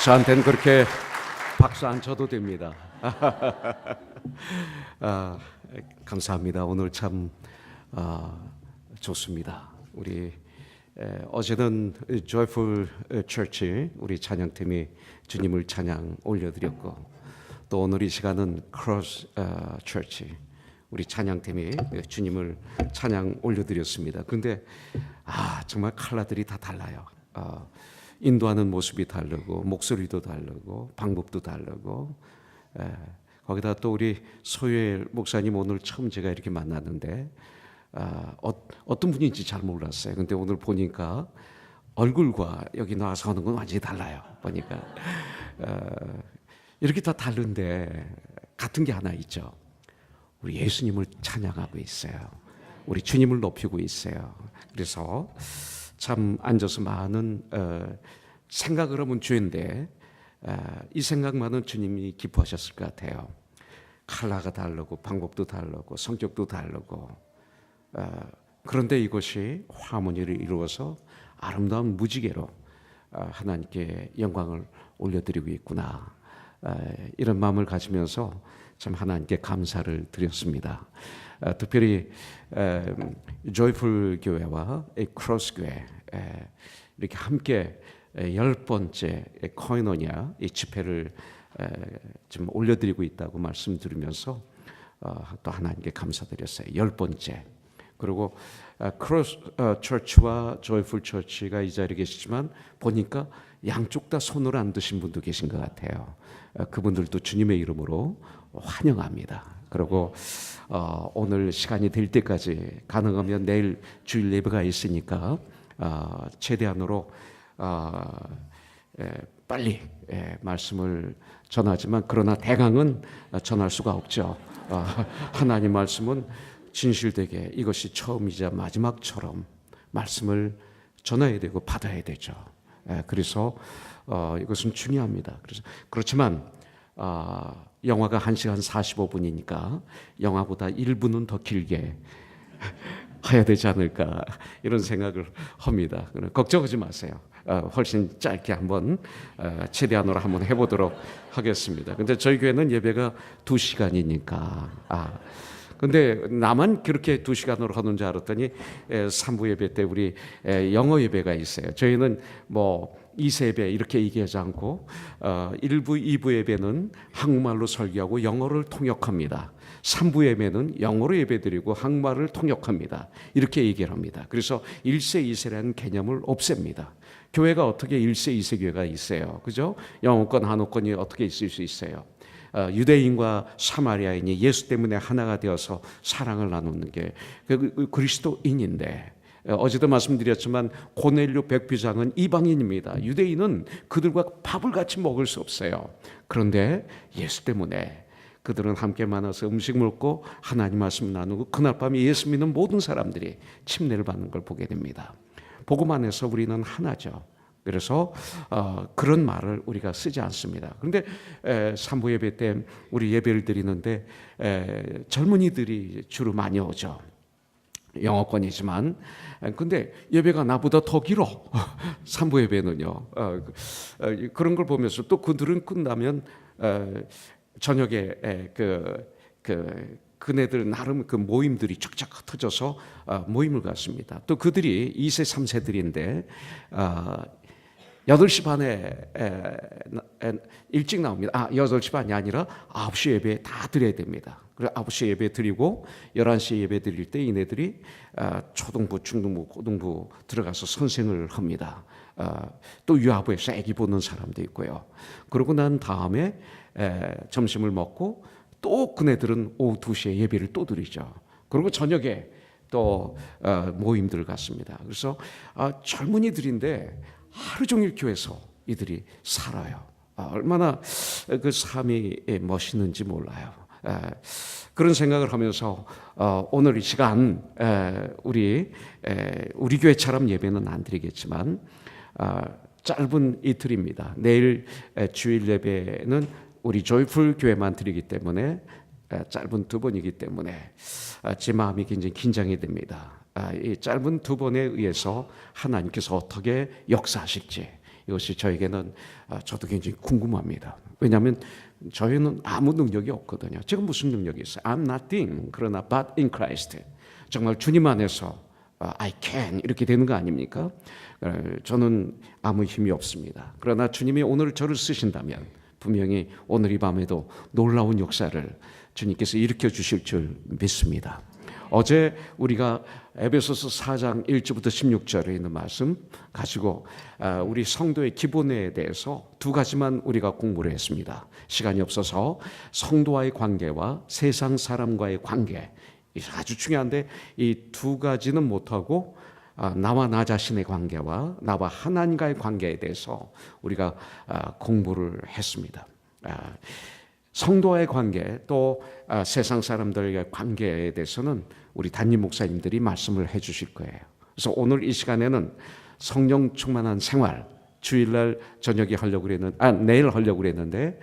저한테는 그렇게 박수 안 쳐도 됩니다. 아, 감사합니다. 오늘 참 좋습니다. 우리 어제는 Joyful Church 우리 찬양팀이 주님을 찬양 올려드렸고, 또 오늘 이 시간은 Cross Church 우리 찬양팀이 주님을 찬양 올려드렸습니다. 그런데 정말 컬러들이 다 달라요. 인도하는 모습이 다르고, 목소리도 다르고, 방법도 다르고, 거기다 또 우리 소유엘 목사님 오늘 처음 제가 이렇게 만났는데 어떤 분인지 잘 몰랐어요. 근데 오늘 보니까 얼굴과 여기 나와서 하는 건 완전히 달라요. 보니까 이렇게 다 다른데 같은 게 하나 있죠. 우리 예수님을 찬양하고 있어요. 우리 주님을 높이고 있어요. 그래서 참 앉아서 많은 생각을 하면 죄인데 이 생각만은 주님이 기뻐하셨을 것 같아요. 컬러가 다르고, 방법도 다르고, 성격도 다르고, 그런데 이것이 화모니를 이루어서 아름다운 무지개로 하나님께 영광을 올려드리고 있구나, 이런 마음을 가지면서 참 하나님께 감사를 드렸습니다. 특별히 조이풀 교회와 크로스 교회 이렇게 함께 10번째 코이노니아 이 집회를 지금 올려드리고 있다고 말씀드리면서 또 하나님께 감사드렸어요. 10번째. 그리고 크로스 처치와 조이풀 처치가 이 자리에 계시지만 보니까 양쪽 다 손을 안 드신 분도 계신 것 같아요. 그분들도 주님의 이름으로 환영합니다. 그리고 오늘 시간이 될 때까지 가능하면 내일 주일 예배가 있으니까 최대한으로 빨리 말씀을 전하지만, 그러나 대강은 전할 수가 없죠. 하나님 말씀은 진실되게 이것이 처음이자 마지막처럼 말씀을 전해야 되고 받아야 되죠. 그래서 이것은 중요합니다. 그래서 그렇지만 영화가 1시간 45분이니까 영화보다 1분은 더 길게 해야 되지 않을까, 이런 생각을 합니다. 걱정하지 마세요. 훨씬 짧게 한번 최대한으로 한번 해보도록 하겠습니다. 근데 저희 교회는 예배가 2시간이니까 근데 나만 그렇게 2시간으로 하는 줄 알았더니 3부 예배 때 우리 영어 예배가 있어요. 저희는 뭐 2세배 이렇게 얘기하지 않고 1부, 2부 예배는 한국말로 설교하고 영어를 통역합니다. 3부 예배는 영어로 예배드리고 한국말을 통역합니다. 이렇게 얘기를 합니다. 그래서 1세, 2세라는 개념을 없앱니다. 교회가 어떻게 1세, 2세 교회가 있어요? 그죠? 영어권, 한어권이 어떻게 있을 수 있어요? 유대인과 사마리아인이 예수 때문에 하나가 되어서 사랑을 나누는 게 그리스도인인데, 어제도 말씀드렸지만 고넬료 백비장은 이방인입니다. 유대인은 그들과 밥을 같이 먹을 수 없어요. 그런데 예수 때문에 그들은 함께 만나서 음식 먹고 하나님 말씀 나누고, 그날 밤에 예수 믿는 모든 사람들이 침례를 받는 걸 보게 됩니다. 복음 안에서 우리는 하나죠. 그래서 그런 말을 우리가 쓰지 않습니다. 그런데 3부 예배 때 우리 예배를 드리는데 젊은이들이 주로 많이 오죠. 영어권이지만. 근데 예배가 나보다 더 길어. 3부 예배는요. 그런 걸 보면서 또 그들은 끝나면 저녁에 그네들 나름 그 모임들이 쫙쫙 흩어져서 모임을 갖습니다. 또 그들이 2세, 3세들인데 8시 반에 일찍 나옵니다. 8시 반이 아니라 9시 예배 다 드려야 됩니다. 그래서 9시 예배 드리고 11시 예배 드릴 때 이네들이 초등부, 중등부, 고등부 들어가서 선생을 합니다. 또 유아부에서 애기 보는 사람도 있고요. 그러고 난 다음에 점심을 먹고 또 그네들은 오후 2시에 예배를 또 드리죠. 그리고 저녁에 또 모임들 갖습니다. 그래서 젊은이들인데 하루 종일 교회에서 이들이 살아요. 얼마나 그 삶이 멋있는지 몰라요. 그런 생각을 하면서 오늘 이 시간 우리 교회처럼 예배는 안 드리겠지만 짧은 이틀입니다. 내일 주일 예배는 우리 조이풀 교회만 드리기 때문에 짧은 2번이기 때문에 제 마음이 굉장히 긴장이 됩니다. 이 짧은 2번에 의해서 하나님께서 어떻게 역사하실지, 이것이 저에게는 저도 굉장히 궁금합니다. 왜냐하면 저희는 아무 능력이 없거든요. 제가 무슨 능력이 있어요? I'm nothing. 그러나 but in Christ. 정말 주님 안에서 I can 이렇게 되는 거 아닙니까? 저는 아무 힘이 없습니다. 그러나 주님이 오늘 저를 쓰신다면 분명히 오늘 이 밤에도 놀라운 역사를 주님께서 일으켜 주실 줄 믿습니다. 어제 우리가 에베소서 4장 1절부터 16절에 있는 말씀 가지고 우리 성도의 기본에 대해서 두 가지만 우리가 공부를 했습니다. 시간이 없어서 성도와의 관계와 세상 사람과의 관계, 아주 중요한데 이 두 가지는 못하고 나와 나 자신의 관계와 나와 하나님과의 관계에 대해서 우리가 공부를 했습니다. 성도와의 관계 또 세상 사람들과의 관계에 대해서는 우리 담임 목사님들이 말씀을 해 주실 거예요. 그래서 오늘 이 시간에는 성령 충만한 생활, 주일날 저녁에 하려고 그랬는데 내일 하려고 그랬는데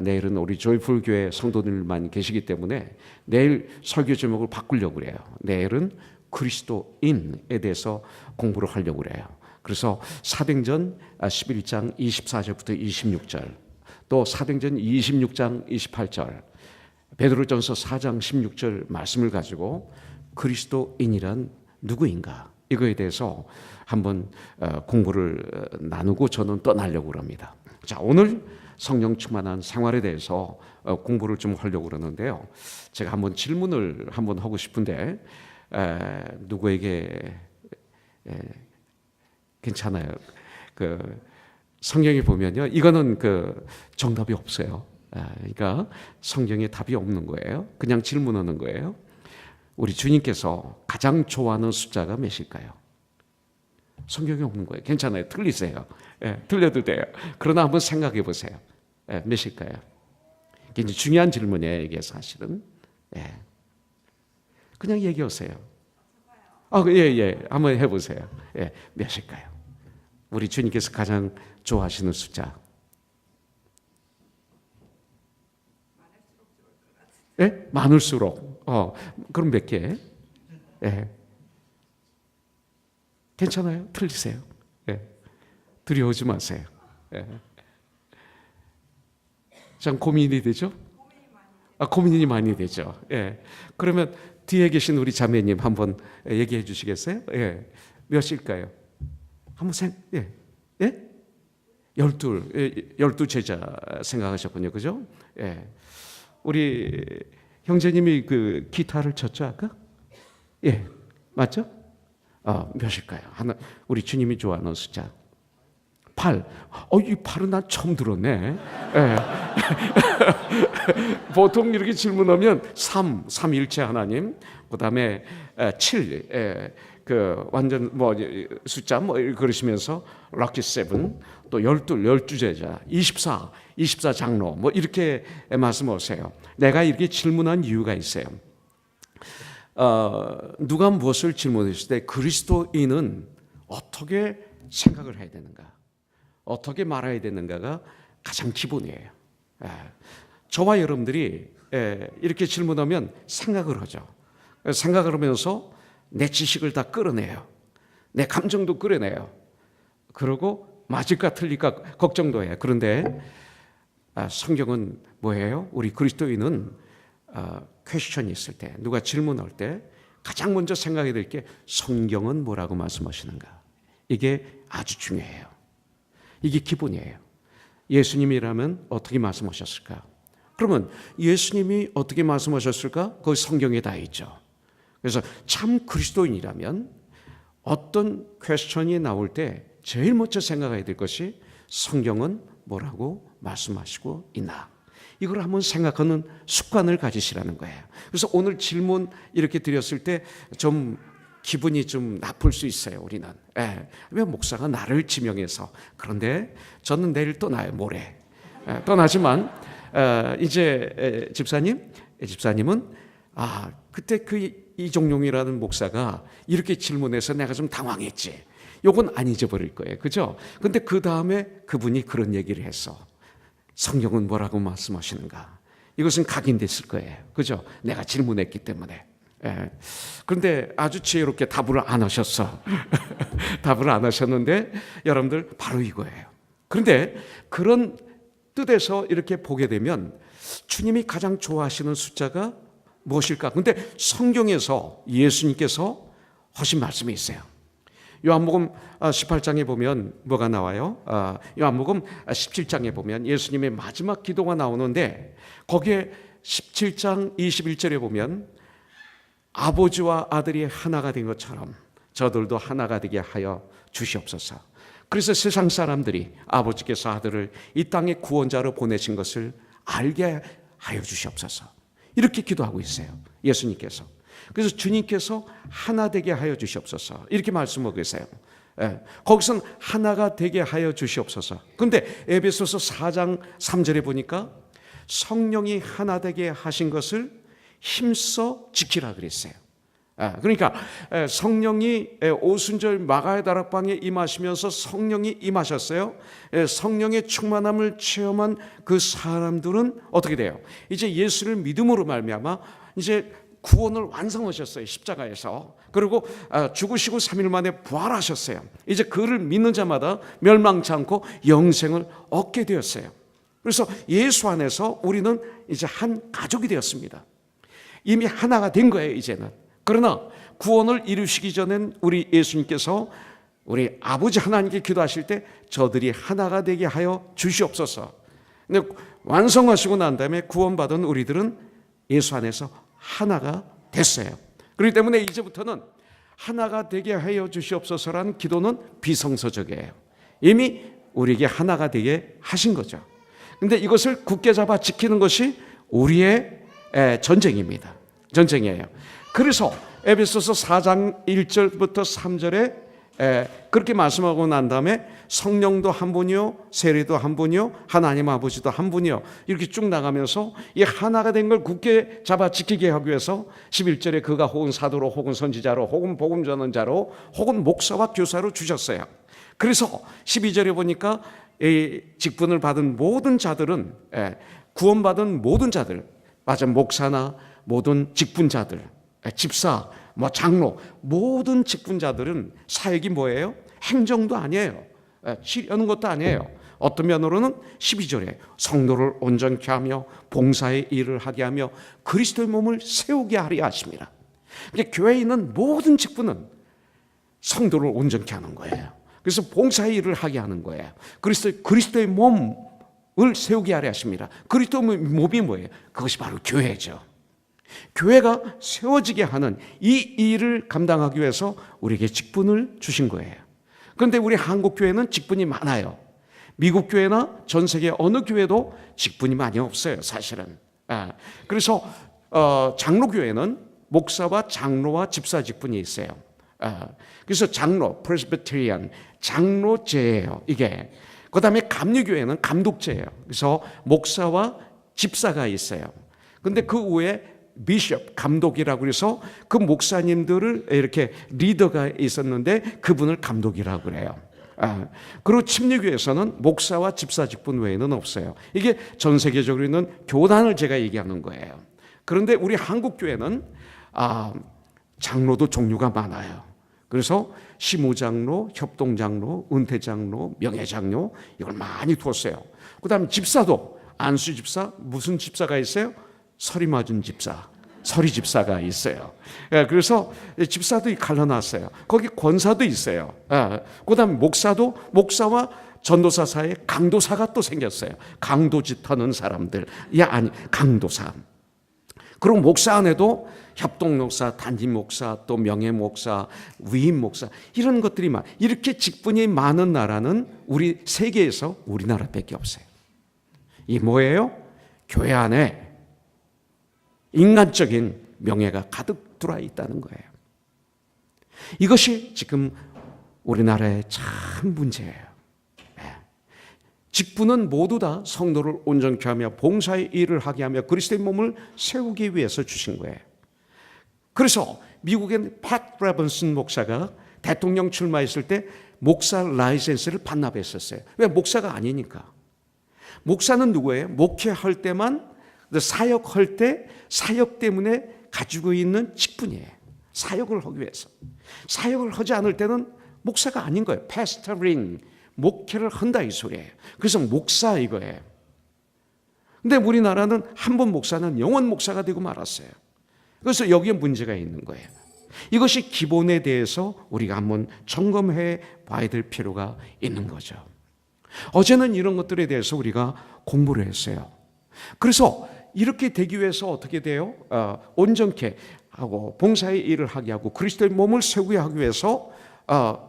내일은 우리 조이풀 교회 성도들만 계시기 때문에 내일 설교 제목을 바꾸려고 그래요. 내일은 그리스도인에 대해서 공부를 하려고 그래요. 그래서 사도행전 11장 24절부터 26절 또 사도행전 26장 28절 베드로전서 4장 16절 말씀을 가지고 그리스도인이란 누구인가 이거에 대해서 한번 공부를 나누고 저는 떠나려고 합니다. 자, 오늘 성령 충만한 생활에 대해서 공부를 좀 하려고 그러는데요. 제가 한번 질문을 한번 하고 싶은데 누구에게 괜찮아요. 그 성경에 보면요, 이거는 그 정답이 없어요. 그러니까 성경에 답이 없는 거예요. 그냥 질문하는 거예요. 우리 주님께서 가장 좋아하는 숫자가 몇일까요? 성경에 없는 거예요. 괜찮아요. 틀리세요. 틀려도 돼요. 그러나 한번 생각해 보세요. 몇일까요? 굉장히 중요한 질문이에요. 이게 사실은. 그냥 얘기하세요. 한번 해보세요. 몇일까요? 우리 주님께서 가장 좋아하시는 숫자. 많을수록. 그럼 몇 개? 괜찮아요? 틀리세요. 두려워하지 마세요. 참 고민이 되죠? 고민이 많이 되죠. 그러면 뒤에 계신 우리 자매님 한번 얘기해 주시겠어요? 몇일까요? 한번 열두 제자 생각하셨군요. 그죠? 우리 형제님이 그 기타를 쳤죠, 아까? 맞죠? 몇일까요? 우리 주님이 좋아하는 숫자. 8. 이 8은 난 처음 들었네. 보통 이렇게 질문하면 3일체 하나님, 그 다음에 7, 그 완전 숫자 그러시면서 럭키 7, 또 12제자, 24 장로 이렇게 말씀하세요. 내가 이렇게 질문한 이유가 있어요. 누가 무엇을 질문했을 때 그리스도인은 어떻게 생각을 해야 되는가, 어떻게 말해야 되는가가 가장 기본이에요. 저와 여러분들이 이렇게 질문하면 생각을 하죠. 생각을 하면서 내 지식을 다 끌어내요. 내 감정도 끌어내요. 그리고 맞을까 틀릴까 걱정도 해요. 그런데 성경은 뭐예요? 우리 그리스도인은 퀘스천이 있을 때, 누가 질문할 때 가장 먼저 생각해야 될 게 성경은 뭐라고 말씀하시는가. 이게 아주 중요해요. 이게 기본이에요. 예수님이라면 어떻게 말씀하셨을까? 그러면 예수님이 어떻게 말씀하셨을까? 거기 성경에 다 있죠. 그래서 참 그리스도인이라면 어떤 퀘스천이 나올 때 제일 먼저 생각해야 될 것이 성경은 뭐라고 말씀하시고 있나? 이걸 한번 생각하는 습관을 가지시라는 거예요. 그래서 오늘 질문 이렇게 드렸을 때 좀 기분이 좀 나쁠 수 있어요. 우리는 왜 목사가 나를 지명해서. 그런데 저는 내일 떠나요. 모레 떠나지만 이제 집사님은 그때 그 이종용이라는 목사가 이렇게 질문해서 내가 좀 당황했지. 요건 안 잊어버릴 거예요. 그죠? 근데 그 다음에 그분이 그런 얘기를 했어. 성경은 뭐라고 말씀하시는가? 이것은 각인됐을 거예요. 그죠? 내가 질문했기 때문에. 그런데 아주 지혜롭게 답을 안 하셨어. 답을 안 하셨는데 여러분들 바로 이거예요. 그런데 그런 뜻에서 이렇게 보게 되면 주님이 가장 좋아하시는 숫자가 무엇일까? 근데 성경에서 예수님께서 하신 말씀이 있어요. 요한복음 18장에 보면 뭐가 나와요? 요한복음 17장에 보면 예수님의 마지막 기도가 나오는데 거기에 17장 21절에 보면 아버지와 아들이 하나가 된 것처럼 저들도 하나가 되게 하여 주시옵소서. 그래서 세상 사람들이 아버지께서 아들을 이 땅에 구원자로 보내신 것을 알게 하여 주시옵소서. 이렇게 기도하고 있어요, 예수님께서. 그래서 주님께서 하나 되게 하여 주시옵소서 이렇게 말씀하고 계세요. 거기서는 하나가 되게 하여 주시옵소서. 그런데 에베소서 4장 3절에 보니까 성령이 하나 되게 하신 것을 힘써 지키라 그랬어요. 그러니까 성령이 오순절 마가의 다락방에 임하시면서 성령이 임하셨어요. 성령의 충만함을 체험한 그 사람들은 어떻게 돼요? 이제 예수를 믿음으로 말미암아 이제 구원을 완성하셨어요, 십자가에서. 그리고 죽으시고 3일 만에 부활하셨어요. 이제 그를 믿는 자마다 멸망치 않고 영생을 얻게 되었어요. 그래서 예수 안에서 우리는 이제 한 가족이 되었습니다. 이미 하나가 된 거예요, 이제는. 그러나 구원을 이루시기 전엔 우리 예수님께서 우리 아버지 하나님께 기도하실 때 저들이 하나가 되게 하여 주시옵소서. 근데 완성하시고 난 다음에 구원받은 우리들은 예수 안에서 하나가 됐어요. 그렇기 때문에 이제부터는 하나가 되게 하여 주시옵소서라는 기도는 비성서적이에요. 이미 우리에게 하나가 되게 하신 거죠. 근데 이것을 굳게 잡아 지키는 것이 우리의 전쟁입니다. 전쟁이에요. 그래서 에베소서 4장 1절부터 3절에 그렇게 말씀하고 난 다음에 성령도 한 분이요, 세례도 한 분이요, 하나님 아버지도 한 분이요, 이렇게 쭉 나가면서 이 하나가 된 걸 굳게 잡아 지키게 하기 위해서 11절에 그가 혹은 사도로 혹은 선지자로 혹은 복음 전언자로 혹은 목사와 교사로 주셨어요. 그래서 12절에 보니까 이 직분을 받은 모든 자들은 구원받은 모든 자들, 맞아, 목사나 모든 직분자들, 집사, 장로, 모든 직분자들은 사역이 뭐예요? 행정도 아니에요. 치려는 것도 아니에요. 어떤 면으로는 12절에 성도를 온전케 하며 봉사의 일을 하게 하며 그리스도의 몸을 세우게 하려 하십니다. 교회에 있는 모든 직분은 성도를 온전케 하는 거예요. 그래서 봉사의 일을 하게 하는 거예요. 그리스도의 몸을 세우게 하려 하십니다. 그리스도의 몸이 뭐예요? 그것이 바로 교회죠. 교회가 세워지게 하는 이 일을 감당하기 위해서 우리에게 직분을 주신 거예요. 그런데 우리 한국 교회는 직분이 많아요. 미국 교회나 전 세계 어느 교회도 직분이 많이 없어요, 사실은. 그래서 장로교회는 목사와 장로와 집사 직분이 있어요. 그래서 장로, 프레스비테리안, 장로제예요, 이게. 그 다음에 감리교회는 감독제예요. 그래서 목사와 집사가 있어요. 근데 그 후에 비숍, 감독이라고 해서 그 목사님들을 이렇게 리더가 있었는데 그분을 감독이라고 그래요. 그리고 침례교회에서는 목사와 집사 직분 외에는 없어요. 이게 전 세계적으로 있는 교단을 제가 얘기하는 거예요. 그런데 우리 한국 교회는 장로도 종류가 많아요. 그래서 시무장로, 협동장로, 은퇴장로, 명예장로 이걸 많이 두었어요. 그 다음에 집사도 안수집사, 무슨 집사가 있어요? 서리 맞은 집사, 서리 집사가 있어요. 그래서 집사도 갈라놨어요. 거기 권사도 있어요. 그 다음에 목사와 전도사 사이에 강도사가 또 생겼어요. 강도짓 하는 사람들, 강도사. 그리고 목사 안에도 협동목사, 단임목사, 또 명예목사, 위임목사 이런 것들이 이렇게 직분이 많은 나라는 우리 세계에서 우리나라밖에 없어요. 이 뭐예요? 교회 안에 인간적인 명예가 가득 들어와 있다는 거예요. 이것이 지금 우리나라의 참 문제예요. 직분은 모두 다 성도를 온전케 하며 봉사의 일을 하게 하며 그리스도의 몸을 세우기 위해서 주신 거예요. 그래서 미국의 팻 브래번슨 목사가 대통령 출마했을 때 목사 라이센스를 반납했었어요. 왜? 목사가 아니니까. 목사는 누구예요? 목회할 때만, 사역할 때 사역 때문에 가지고 있는 직분이에요. 사역을 하기 위해서. 사역을 하지 않을 때는 목사가 아닌 거예요. pastoring, 목회를 한다 이 소리예요. 그래서 목사 이거예요. 근데 우리나라는 한 번 목사는 영원 목사가 되고 말았어요. 그래서 여기에 문제가 있는 거예요. 이것이 기본에 대해서 우리가 한번 점검해 봐야 될 필요가 있는 거죠. 어제는 이런 것들에 대해서 우리가 공부를 했어요. 그래서 이렇게 되기 위해서 어떻게 돼요? 온전케 하고 봉사의 일을 하게 하고 그리스도의 몸을 세우게 하기 위해서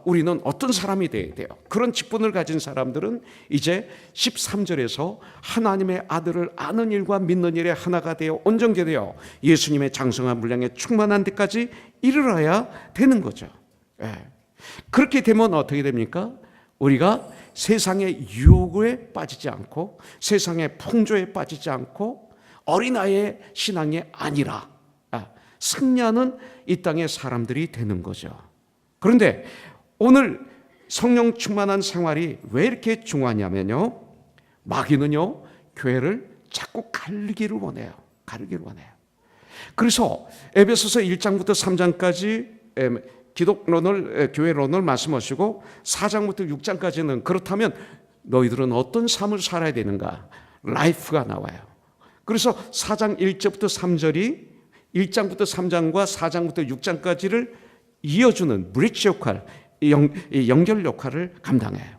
우리는 어떤 사람이 되어야 돼요? 그런 직분을 가진 사람들은 이제 13절에서 하나님의 아들을 아는 일과 믿는 일에 하나가 되어 온전케 되어 예수님의 장성한 분량에 충만한 데까지 이르러야 되는 거죠. 그렇게 되면 어떻게 됩니까? 우리가 세상의 유혹에 빠지지 않고 세상의 풍조에 빠지지 않고 어린아이의 신앙이 아니라 승리하는 이 땅의 사람들이 되는 거죠. 그런데 오늘 성령 충만한 생활이 왜 이렇게 중요하냐면요, 마귀는요 교회를 자꾸 가르기를 원해요. 그래서 에베소서 1장부터 3장까지 기독론을, 교회론을 말씀하시고 4장부터 6장까지는 그렇다면 너희들은 어떤 삶을 살아야 되는가? 라이프가 나와요. 그래서 4장 1절부터 3절이 1장부터 3장과 4장부터 6장까지를 이어주는 브릿지 역할, 연결 역할을 감당해요.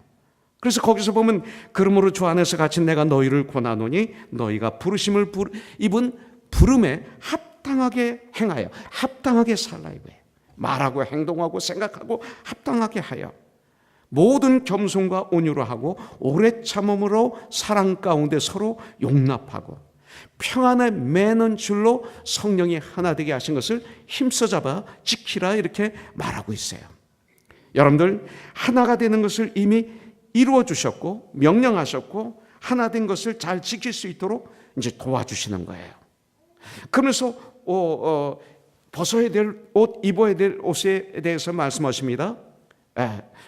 그래서 거기서 보면 그러므로 주 안에서 갇힌 내가 너희를 권하노니 너희가 부르심을 입은 부름에 합당하게 행하여 합당하게 살라 이거예요. 말하고 행동하고 생각하고 합당하게 하여 모든 겸손과 온유로 하고 오래 참음으로 사랑 가운데 서로 용납하고 평안에 매는 줄로 성령이 하나 되게 하신 것을 힘써 잡아 지키라 이렇게 말하고 있어요. 여러분들 하나가 되는 것을 이미 이루어 주셨고 명령하셨고 하나 된 것을 잘 지킬 수 있도록 이제 도와주시는 거예요. 그러면서 벗어야 될 옷, 입어야 될 옷에 대해서 말씀하십니다.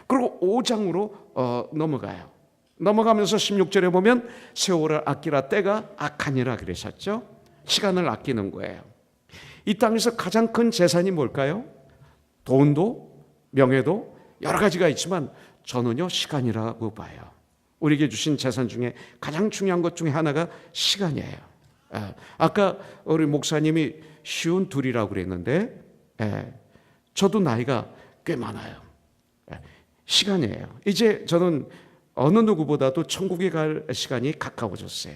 그리고 5장으로 넘어가요. 넘어가면서 16절에 보면 세월을 아끼라 때가 악하니라 그러셨죠. 시간을 아끼는 거예요. 이 땅에서 가장 큰 재산이 뭘까요? 돈도 명예도 여러 가지가 있지만 저는요 시간이라고 봐요. 우리에게 주신 재산 중에 가장 중요한 것 중에 하나가 시간이에요. 아까 우리 목사님이 쉬운 둘이라고 그랬는데 저도 나이가 꽤 많아요. 시간이에요. 이제 저는 어느 누구보다도 천국에 갈 시간이 가까워졌어요.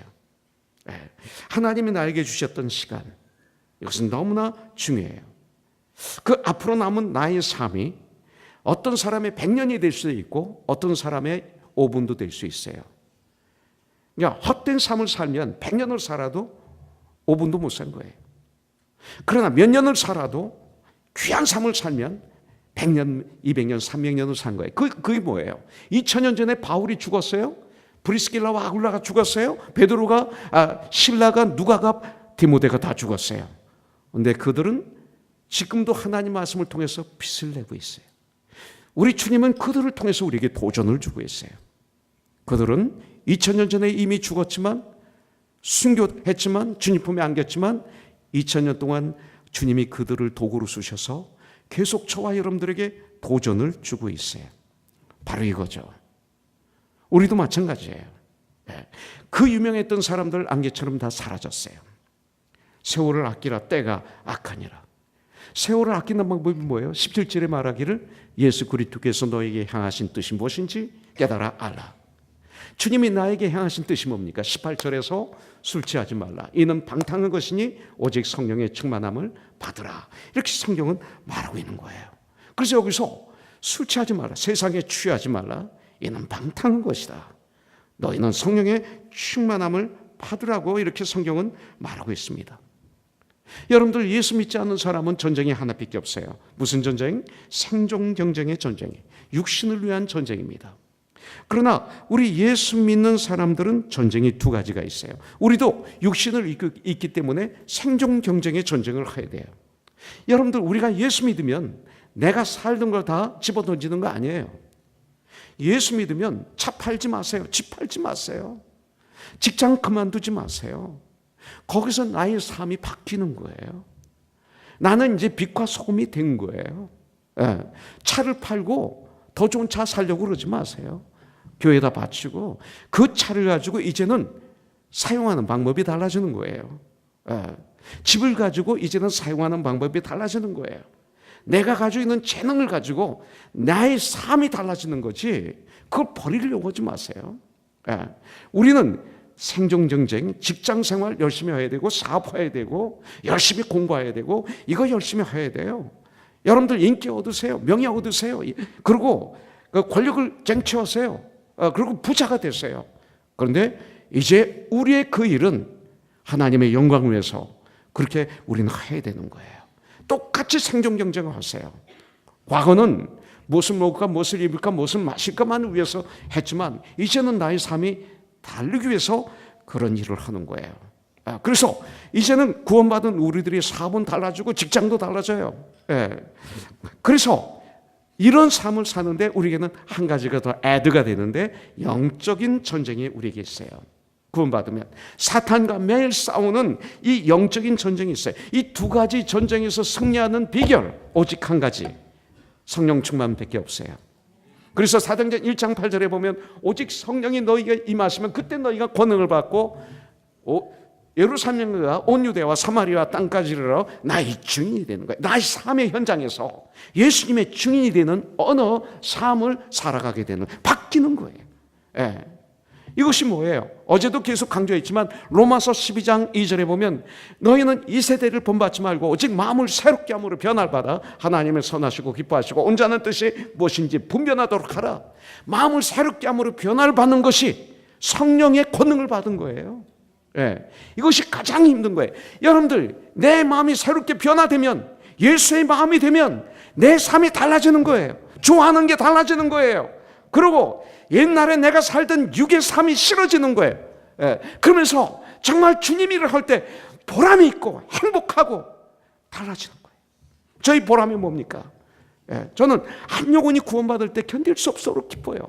하나님이 나에게 주셨던 시간, 이것은 너무나 중요해요. 그 앞으로 남은 나의 삶이 어떤 사람의 100년이 될 수도 있고 어떤 사람의 5분도 될 수 있어요. 그러니까 헛된 삶을 살면 100년을 살아도 5분도 못 산 거예요. 그러나 몇 년을 살아도 귀한 삶을 살면 100년, 200년, 300년을 산 거예요. 그게 뭐예요? 2000년 전에 바울이 죽었어요. 브리스길라와 아굴라가 죽었어요. 베드로가, 신라가, 누가가, 디모데가 다 죽었어요. 그런데 그들은 지금도 하나님 말씀을 통해서 빛을 내고 있어요. 우리 주님은 그들을 통해서 우리에게 도전을 주고 있어요. 그들은 2000년 전에 이미 죽었지만 순교했지만 주님 품에 안겼지만 2000년 동안 주님이 그들을 도구로 쓰셔서 계속 저와 여러분들에게 도전을 주고 있어요. 바로 이거죠. 우리도 마찬가지예요. 그 유명했던 사람들 안개처럼 다 사라졌어요. 세월을 아끼라 때가 악하니라. 세월을 아끼는 방법이 뭐예요? 17절에 말하기를 예수 그리스도께서 너에게 향하신 뜻이 무엇인지 깨달아 알라. 주님이 나에게 향하신 뜻이 뭡니까? 18절에서 술 취하지 말라. 이는 방탕한 것이니 오직 성령의 충만함을 받으라. 이렇게 성경은 말하고 있는 거예요. 그래서 여기서 술 취하지 말라. 세상에 취하지 말라. 이는 방탕한 것이다. 너희는 성령의 충만함을 받으라고 이렇게 성경은 말하고 있습니다. 여러분들 예수 믿지 않는 사람은 전쟁이 하나밖에 없어요. 무슨 전쟁? 생존 경쟁의 전쟁이. 육신을 위한 전쟁입니다. 그러나 우리 예수 믿는 사람들은 전쟁이 두 가지가 있어요. 우리도 육신을 있기 때문에 생존 경쟁의 전쟁을 해야 돼요. 여러분들 우리가 예수 믿으면 내가 살던 걸 다 집어던지는 거 아니에요. 예수 믿으면 차 팔지 마세요. 집 팔지 마세요. 직장 그만두지 마세요. 거기서 나의 삶이 바뀌는 거예요. 나는 이제 빛과 소금이 된 거예요. 예. 차를 팔고 더 좋은 차 살려고 그러지 마세요. 교회에다 바치고 그 차를 가지고 이제는 사용하는 방법이 달라지는 거예요. 예. 집을 가지고 이제는 사용하는 방법이 달라지는 거예요. 내가 가지고 있는 재능을 가지고 나의 삶이 달라지는 거지 그걸 버리려고 하지 마세요. 예. 우리는 생존 경쟁, 직장 생활 열심히 해야 되고 사업해야 되고 열심히 공부해야 되고 이거 열심히 해야 돼요. 여러분들 인기 얻으세요. 명예 얻으세요. 그리고 권력을 쟁취하세요. 그리고 부자가 되세요. 그런데 이제 우리의 그 일은 하나님의 영광을 위해서 그렇게 우리는 해야 되는 거예요. 똑같이 생존 경쟁을 하세요. 과거는 무엇을 먹을까, 무엇을 입을까, 무엇을 마실까만 위해서 했지만 이제는 나의 삶이 달리기 위해서 그런 일을 하는 거예요. 그래서 이제는 구원받은 우리들의 사업은 달라지고 직장도 달라져요. 그래서 이런 삶을 사는데 우리에게는 한 가지가 더 애드가 되는데 영적인 전쟁이 우리에게 있어요. 구원받으면 사탄과 매일 싸우는 이 영적인 전쟁이 있어요. 이 두 가지 전쟁에서 승리하는 비결 오직 한 가지, 성령 충만밖에 없어요. 그래서 사도행전 1장 8절에 보면 오직 성령이 너희에게 임하시면 그때 너희가 권능을 받고 예루살렘과 온 유대와 사마리아 땅까지 이르러 나의 증인이 되는 거예요. 나의 삶의 현장에서 예수님의 증인이 되는 어느 삶을 살아가게 되는, 바뀌는 거예요. 이것이 뭐예요? 어제도 계속 강조했지만 로마서 12장 2절에 보면 너희는 이 세대를 본받지 말고 오직 마음을 새롭게 함으로 변화를 받아 하나님을 선하시고 기뻐하시고 온전한 뜻이 무엇인지 분별하도록 하라. 마음을 새롭게 함으로 변화를 받는 것이 성령의 권능을 받은 거예요. 이것이 가장 힘든 거예요. 여러분들, 내 마음이 새롭게 변화되면, 예수의 마음이 되면 내 삶이 달라지는 거예요. 좋아하는 게 달라지는 거예요. 그리고 옛날에 내가 살던 육의 삶이 싫어지는 거예요. 그러면서 정말 주님 일을 할 때 보람이 있고 행복하고 달라지는 거예요. 저희 보람이 뭡니까? 저는 한 영혼이 구원받을 때 견딜 수 없도록 기뻐요.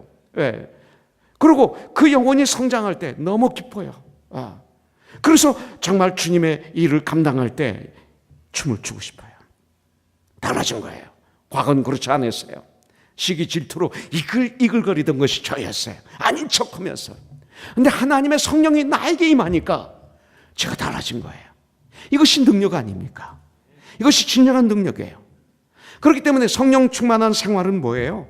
그리고 그 영혼이 성장할 때 너무 기뻐요. 그래서 정말 주님의 일을 감당할 때 춤을 추고 싶어요. 달라진 거예요. 과거는 그렇지 않았어요. 시기 질투로 이글거리던 것이 저였어요. 아닌 척하면서. 근데 하나님의 성령이 나에게 임하니까 제가 달라진 거예요. 이것이 능력 아닙니까? 이것이 진정한 능력이에요. 그렇기 때문에 성령 충만한 생활은 뭐예요?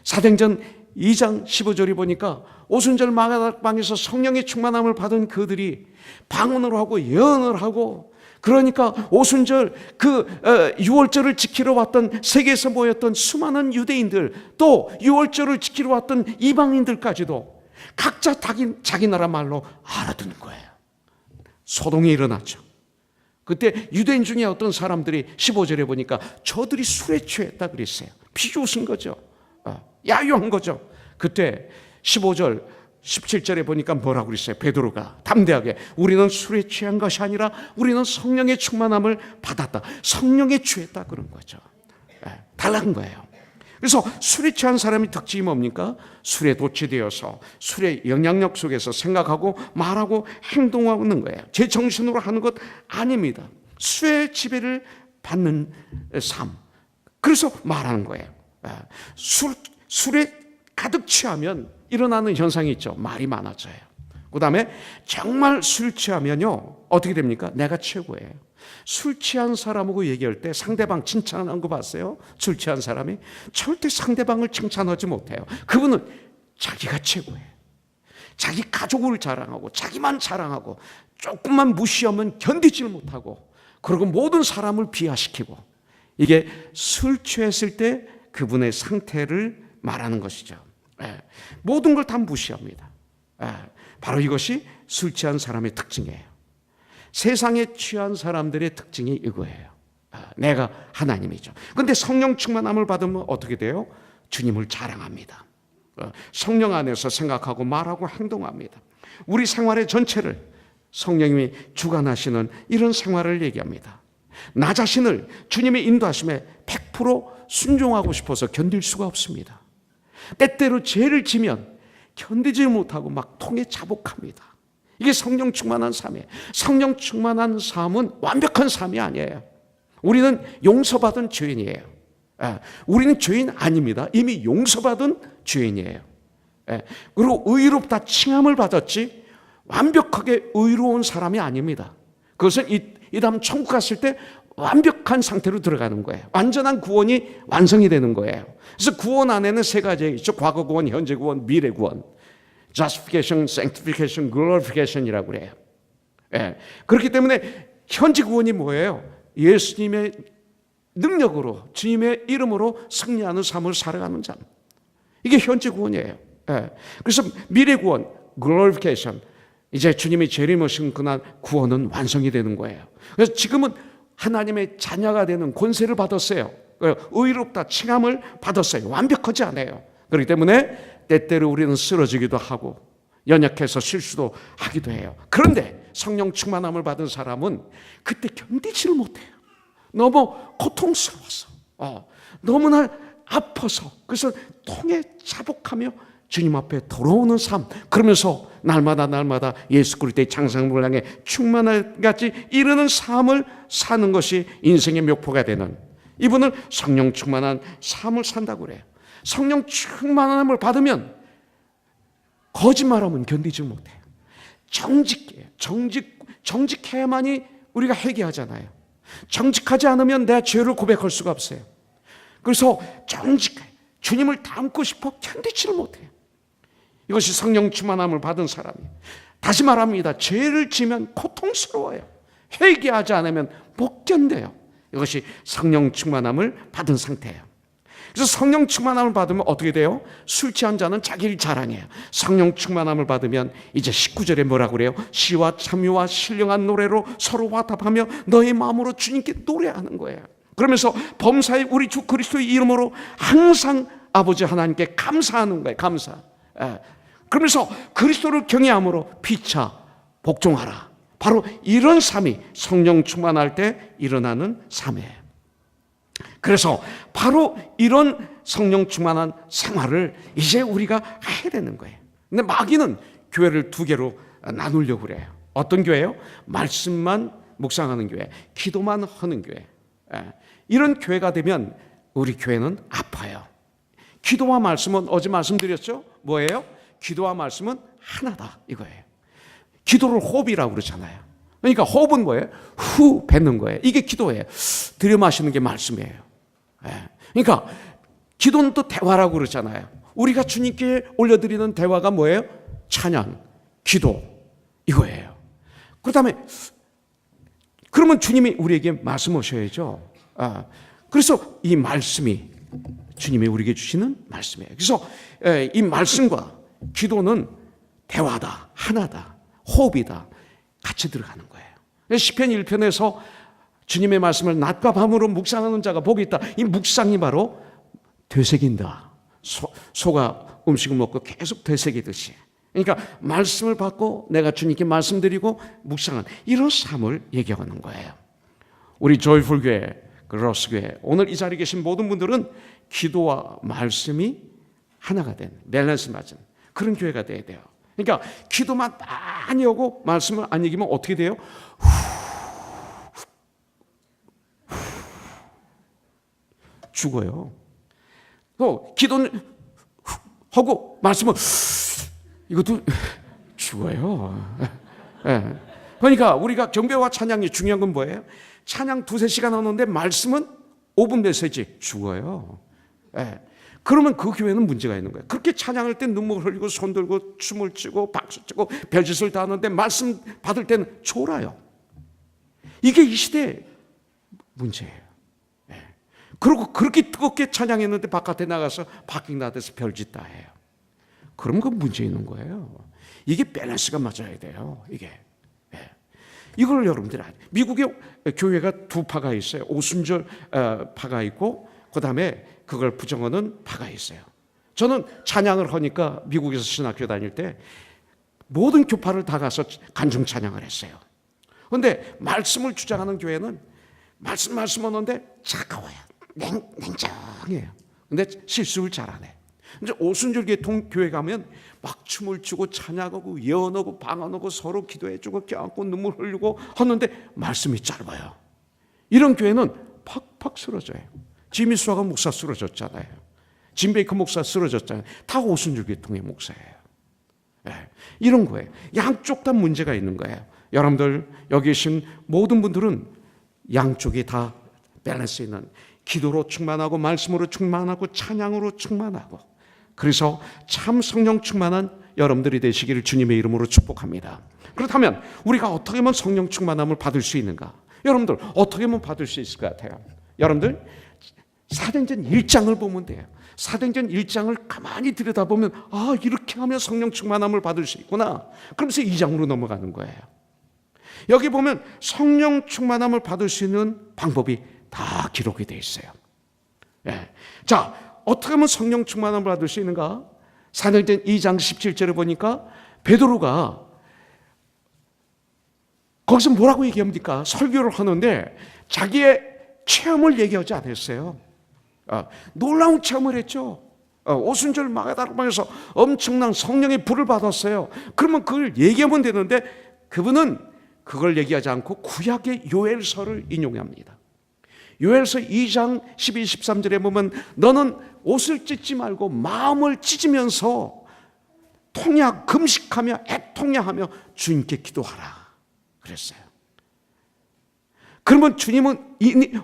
사도행전 2장 15절이 보니까 오순절 마가다락방에서 성령의 충만함을 받은 그들이 방언을 하고 예언을 하고, 그러니까 오순절 그 유월절을 지키러 왔던 세계에서 모였던 수많은 유대인들, 또 유월절을 지키러 왔던 이방인들까지도 각자 자기 나라 말로 알아듣는 거예요. 소동이 일어났죠. 그때 유대인 중에 어떤 사람들이 15절에 보니까 저들이 술에 취했다 그랬어요. 비웃은 거죠. 야유한 거죠. 그때 15절 17절에 보니까 뭐라고 그랬어요? 베드로가 담대하게 우리는 술에 취한 것이 아니라 우리는 성령의 충만함을 받았다. 성령에 취했다 그런 거죠. 달라는 거예요. 그래서 술에 취한 사람의 특징이 뭡니까? 술에 도취되어서 술의 영향력 속에서 생각하고 말하고 행동하는 거예요. 제 정신으로 하는 것 아닙니다. 술의 지배를 받는 삶. 그래서 말하는 거예요. 술에 가득 취하면 일어나는 현상이 있죠. 말이 많아져요. 그 다음에 정말 술 취하면요 어떻게 됩니까? 내가 최고예요. 술 취한 사람하고 얘기할 때 상대방 칭찬하는 거 봤어요? 술 취한 사람이 절대 상대방을 칭찬하지 못해요. 그분은 자기가 최고예요. 자기 가족을 자랑하고 자기만 자랑하고 조금만 무시하면 견디질 못하고, 그리고 모든 사람을 비하시키고, 이게 술 취했을 때 그분의 상태를 말하는 것이죠. 모든 걸 다 무시합니다. 바로 이것이 술 취한 사람의 특징이에요. 세상에 취한 사람들의 특징이 이거예요. 내가 하나님이죠. 그런데 성령 충만함을 받으면 어떻게 돼요? 주님을 자랑합니다. 성령 안에서 생각하고 말하고 행동합니다. 우리 생활의 전체를 성령님이 주관하시는 이런 생활을 얘기합니다. 나 자신을 주님의 인도하심에 100% 순종하고 싶어서 견딜 수가 없습니다. 때때로 죄를 지면 견디지 못하고 막 통에 자복합니다. 이게 성령 충만한 삶이에요. 성령 충만한 삶은 완벽한 삶이 아니에요. 우리는 용서받은 죄인이에요. 우리는 죄인 아닙니다. 이미 용서받은 죄인이에요. 그리고 의롭다 칭함을 받았지 완벽하게 의로운 사람이 아닙니다. 그것은 이 다음 천국 갔을 때 완벽한 상태로 들어가는 거예요. 완전한 구원이 완성이 되는 거예요. 그래서 구원 안에는 세 가지 있죠. 과거 구원, 현재 구원, 미래 구원. Justification, Sanctification, Glorification이라고 그래요. 그렇기 때문에 현재 구원이 뭐예요? 예수님의 능력으로 주님의 이름으로 승리하는 삶을 살아가는 삶. 이게 현재 구원이에요. 그래서 미래 구원, Glorification. 이제 주님이 재림하신 그날 구원은 완성이 되는 거예요. 그래서 지금은 하나님의 자녀가 되는 권세를 받았어요. 의롭다 칭함을 받았어요. 완벽하지 않아요. 그렇기 때문에 때때로 우리는 쓰러지기도 하고 연약해서 실수도 하기도 해요. 그런데 성령 충만함을 받은 사람은 그때 견디지를 못해요. 너무 고통스러워서, 너무나 아파서, 그래서 통에 자복하며 주님 앞에 돌아오는 삶, 그러면서 날마다 예수 그리스도의 장성을 향해 충만할 같이 이르는 삶을 사는 것이 인생의 묘표가 되는, 이분은 성령 충만한 삶을 산다고 그래요. 성령 충만함을 받으면 거짓말하면 견디지 못해요. 정직해야만이 우리가 회개하잖아요. 정직하지 않으면 내 죄를 고백할 수가 없어요. 그래서 정직해, 주님을 닮고 싶어 견디지를 못해요. 이것이 성령 충만함을 받은 사람이에요. 다시 말합니다. 죄를 지면 고통스러워요. 회개하지 않으면 못 견뎌요. 이것이 성령 충만함을 받은 상태예요. 그래서 성령 충만함을 받으면 어떻게 돼요? 술 취한 자는 자기를 자랑해요. 성령 충만함을 받으면 이제 19절에 뭐라고 그래요? 시와 참유와 신령한 노래로 서로 화답하며 너의 마음으로 주님께 노래하는 거예요. 그러면서 범사의 우리 주 그리스도의 이름으로 항상 아버지 하나님께 감사하는 거예요. 감사. 그러면서 그리스도를 경외함으로 피차 복종하라. 바로 이런 삶이 성령 충만할 때 일어나는 삶이에요. 그래서 바로 이런 성령 충만한 생활을 이제 우리가 해야 되는 거예요. 근데 마귀는 교회를 두 개로 나누려고 그래요. 어떤 교회요? 말씀만 묵상하는 교회, 기도만 하는 교회. 이런 교회가 되면 우리 교회는 아파요. 기도와 말씀은 어제 말씀드렸죠? 뭐예요? 기도와 말씀은 하나다 이거예요. 기도를 호흡이라고 그러잖아요. 그러니까 호흡은 뭐예요? 후 뱉는 거예요. 이게 기도예요. 들여마시는 게 말씀이에요. 그러니까 기도는 또 대화라고 그러잖아요. 우리가 주님께 올려드리는 대화가 뭐예요? 찬양, 기도 이거예요. 그다음에 그러면 주님이 우리에게 말씀하셔야죠. 그래서 이 말씀이 주님이 우리에게 주시는 말씀이에요. 그래서 이 말씀과 기도는 대화다, 하나다, 호흡이다, 같이 들어가는 거예요. 시편 1편에서 주님의 말씀을 낮과 밤으로 묵상하는 자가 복이 있다. 이 묵상이 바로 되새긴다. 소가 음식을 먹고 계속 되새기듯이. 그러니까 말씀을 받고 내가 주님께 말씀드리고 묵상한 이런 삶을 얘기하는 거예요. 우리 조이풀 교회, 로스 교회, 오늘 이 자리에 계신 모든 분들은 기도와 말씀이 하나가 된, 밸런스 맞은 그런 교회가 돼야 돼요. 그러니까 기도만 많이 하고 말씀을 안 얘기면 어떻게 돼요? 죽어요. 또 기도는 하고 말씀은 이것도 죽어요. 그러니까 우리가 경배와 찬양이 중요한 건 뭐예요? 찬양 2-3시간 하는데 말씀은 5분 메시지 죽어요. 그러면 그 교회는 문제가 있는 거예요. 그렇게 찬양할 때 눈물 흘리고 손 들고 춤을 추고 박수 치고 별짓을 다 하는데 말씀 받을 때는 졸아요. 이게 이 시대의 문제예요. 그리고 그렇게 뜨겁게 찬양했는데 바깥에 나가서 바킹 나대서 별짓 다 해요. 그럼 그 문제 있는 거예요. 이게 밸런스가 맞아야 돼요. 이게. 이걸 여러분들이 미국의 교회가 두 파가 있어요. 오순절 파가 있고 그다음에 그걸 부정하는 파가 있어요. 저는 찬양을 하니까 미국에서 신학교 다닐 때 모든 교파를 다 가서 간증 찬양을 했어요. 그런데 말씀을 주장하는 교회는 말씀하는데 차가워요. 냉정해요. 근데 실수를 잘 안 해. 이제 오순절 교회 가면 막 춤을 추고 찬양하고 예언하고 방언하고 서로 기도해주고 껴안고 눈물 흘리고 하는데 말씀이 짧아요. 이런 교회는 팍팍 쓰러져요. 지미 수아가 목사 쓰러졌잖아요. 짐 베이커 목사 쓰러졌잖아요. 다 오순절교통의 목사예요. 네. 이런 거예요. 양쪽 다 문제가 있는 거예요. 여러분들 여기 계신 모든 분들은 양쪽이 다 밸런스 있는, 기도로 충만하고 말씀으로 충만하고 찬양으로 충만하고, 그래서 참 성령 충만한 여러분들이 되시기를 주님의 이름으로 축복합니다. 그렇다면 우리가 어떻게 하면 성령 충만함을 받을 수 있는가? 여러분들 어떻게 하면 받을 수 있을 것 같아요? 여러분들 사도행전 1장을 보면 돼요. 사도행전 1장을 가만히 들여다보면 이렇게 하면 성령 충만함을 받을 수 있구나. 그러면서 2장으로 넘어가는 거예요. 여기 보면 성령 충만함을 받을 수 있는 방법이 다 기록이 되어 있어요. 네. 자, 어떻게 하면 성령 충만함을 받을 수 있는가? 사도행전 2장 17절에 보니까 베드로가 거기서 뭐라고 얘기합니까? 설교를 하는데 자기의 체험을 얘기하지 않았어요. 놀라운 체험을 했죠. 오순절 마가다락방에서 엄청난 성령의 불을 받았어요. 그러면 그걸 얘기하면 되는데 그분은 그걸 얘기하지 않고 구약의 요엘서를 인용합니다. 요엘서 2장 12, 13절에 보면 너는 옷을 찢지 말고 마음을 찢으면서 금식하며 애통야하며 주님께 기도하라 그랬어요. 그러면 주님은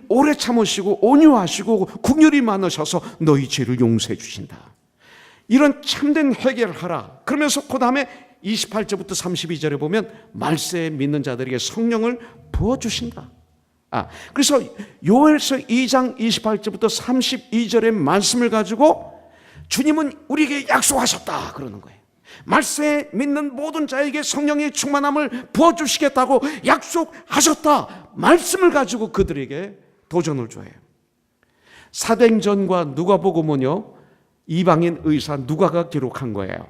오래 참으시고 온유하시고 긍휼이 많으셔서 너희 죄를 용서해 주신다. 이런 참된 회개를 하라. 그러면서 그 다음에 28절부터 32절에 보면 말세에 믿는 자들에게 성령을 부어주신다. 그래서 요엘서 2장 28절부터 32절의 말씀을 가지고 주님은 우리에게 약속하셨다 그러는 거예요. 말세에 믿는 모든 자에게 성령의 충만함을 부어주시겠다고 약속하셨다. 말씀을 가지고 그들에게 도전을 줘요. 사도행전과 누가복음은요, 이방인 의사 누가가 기록한 거예요.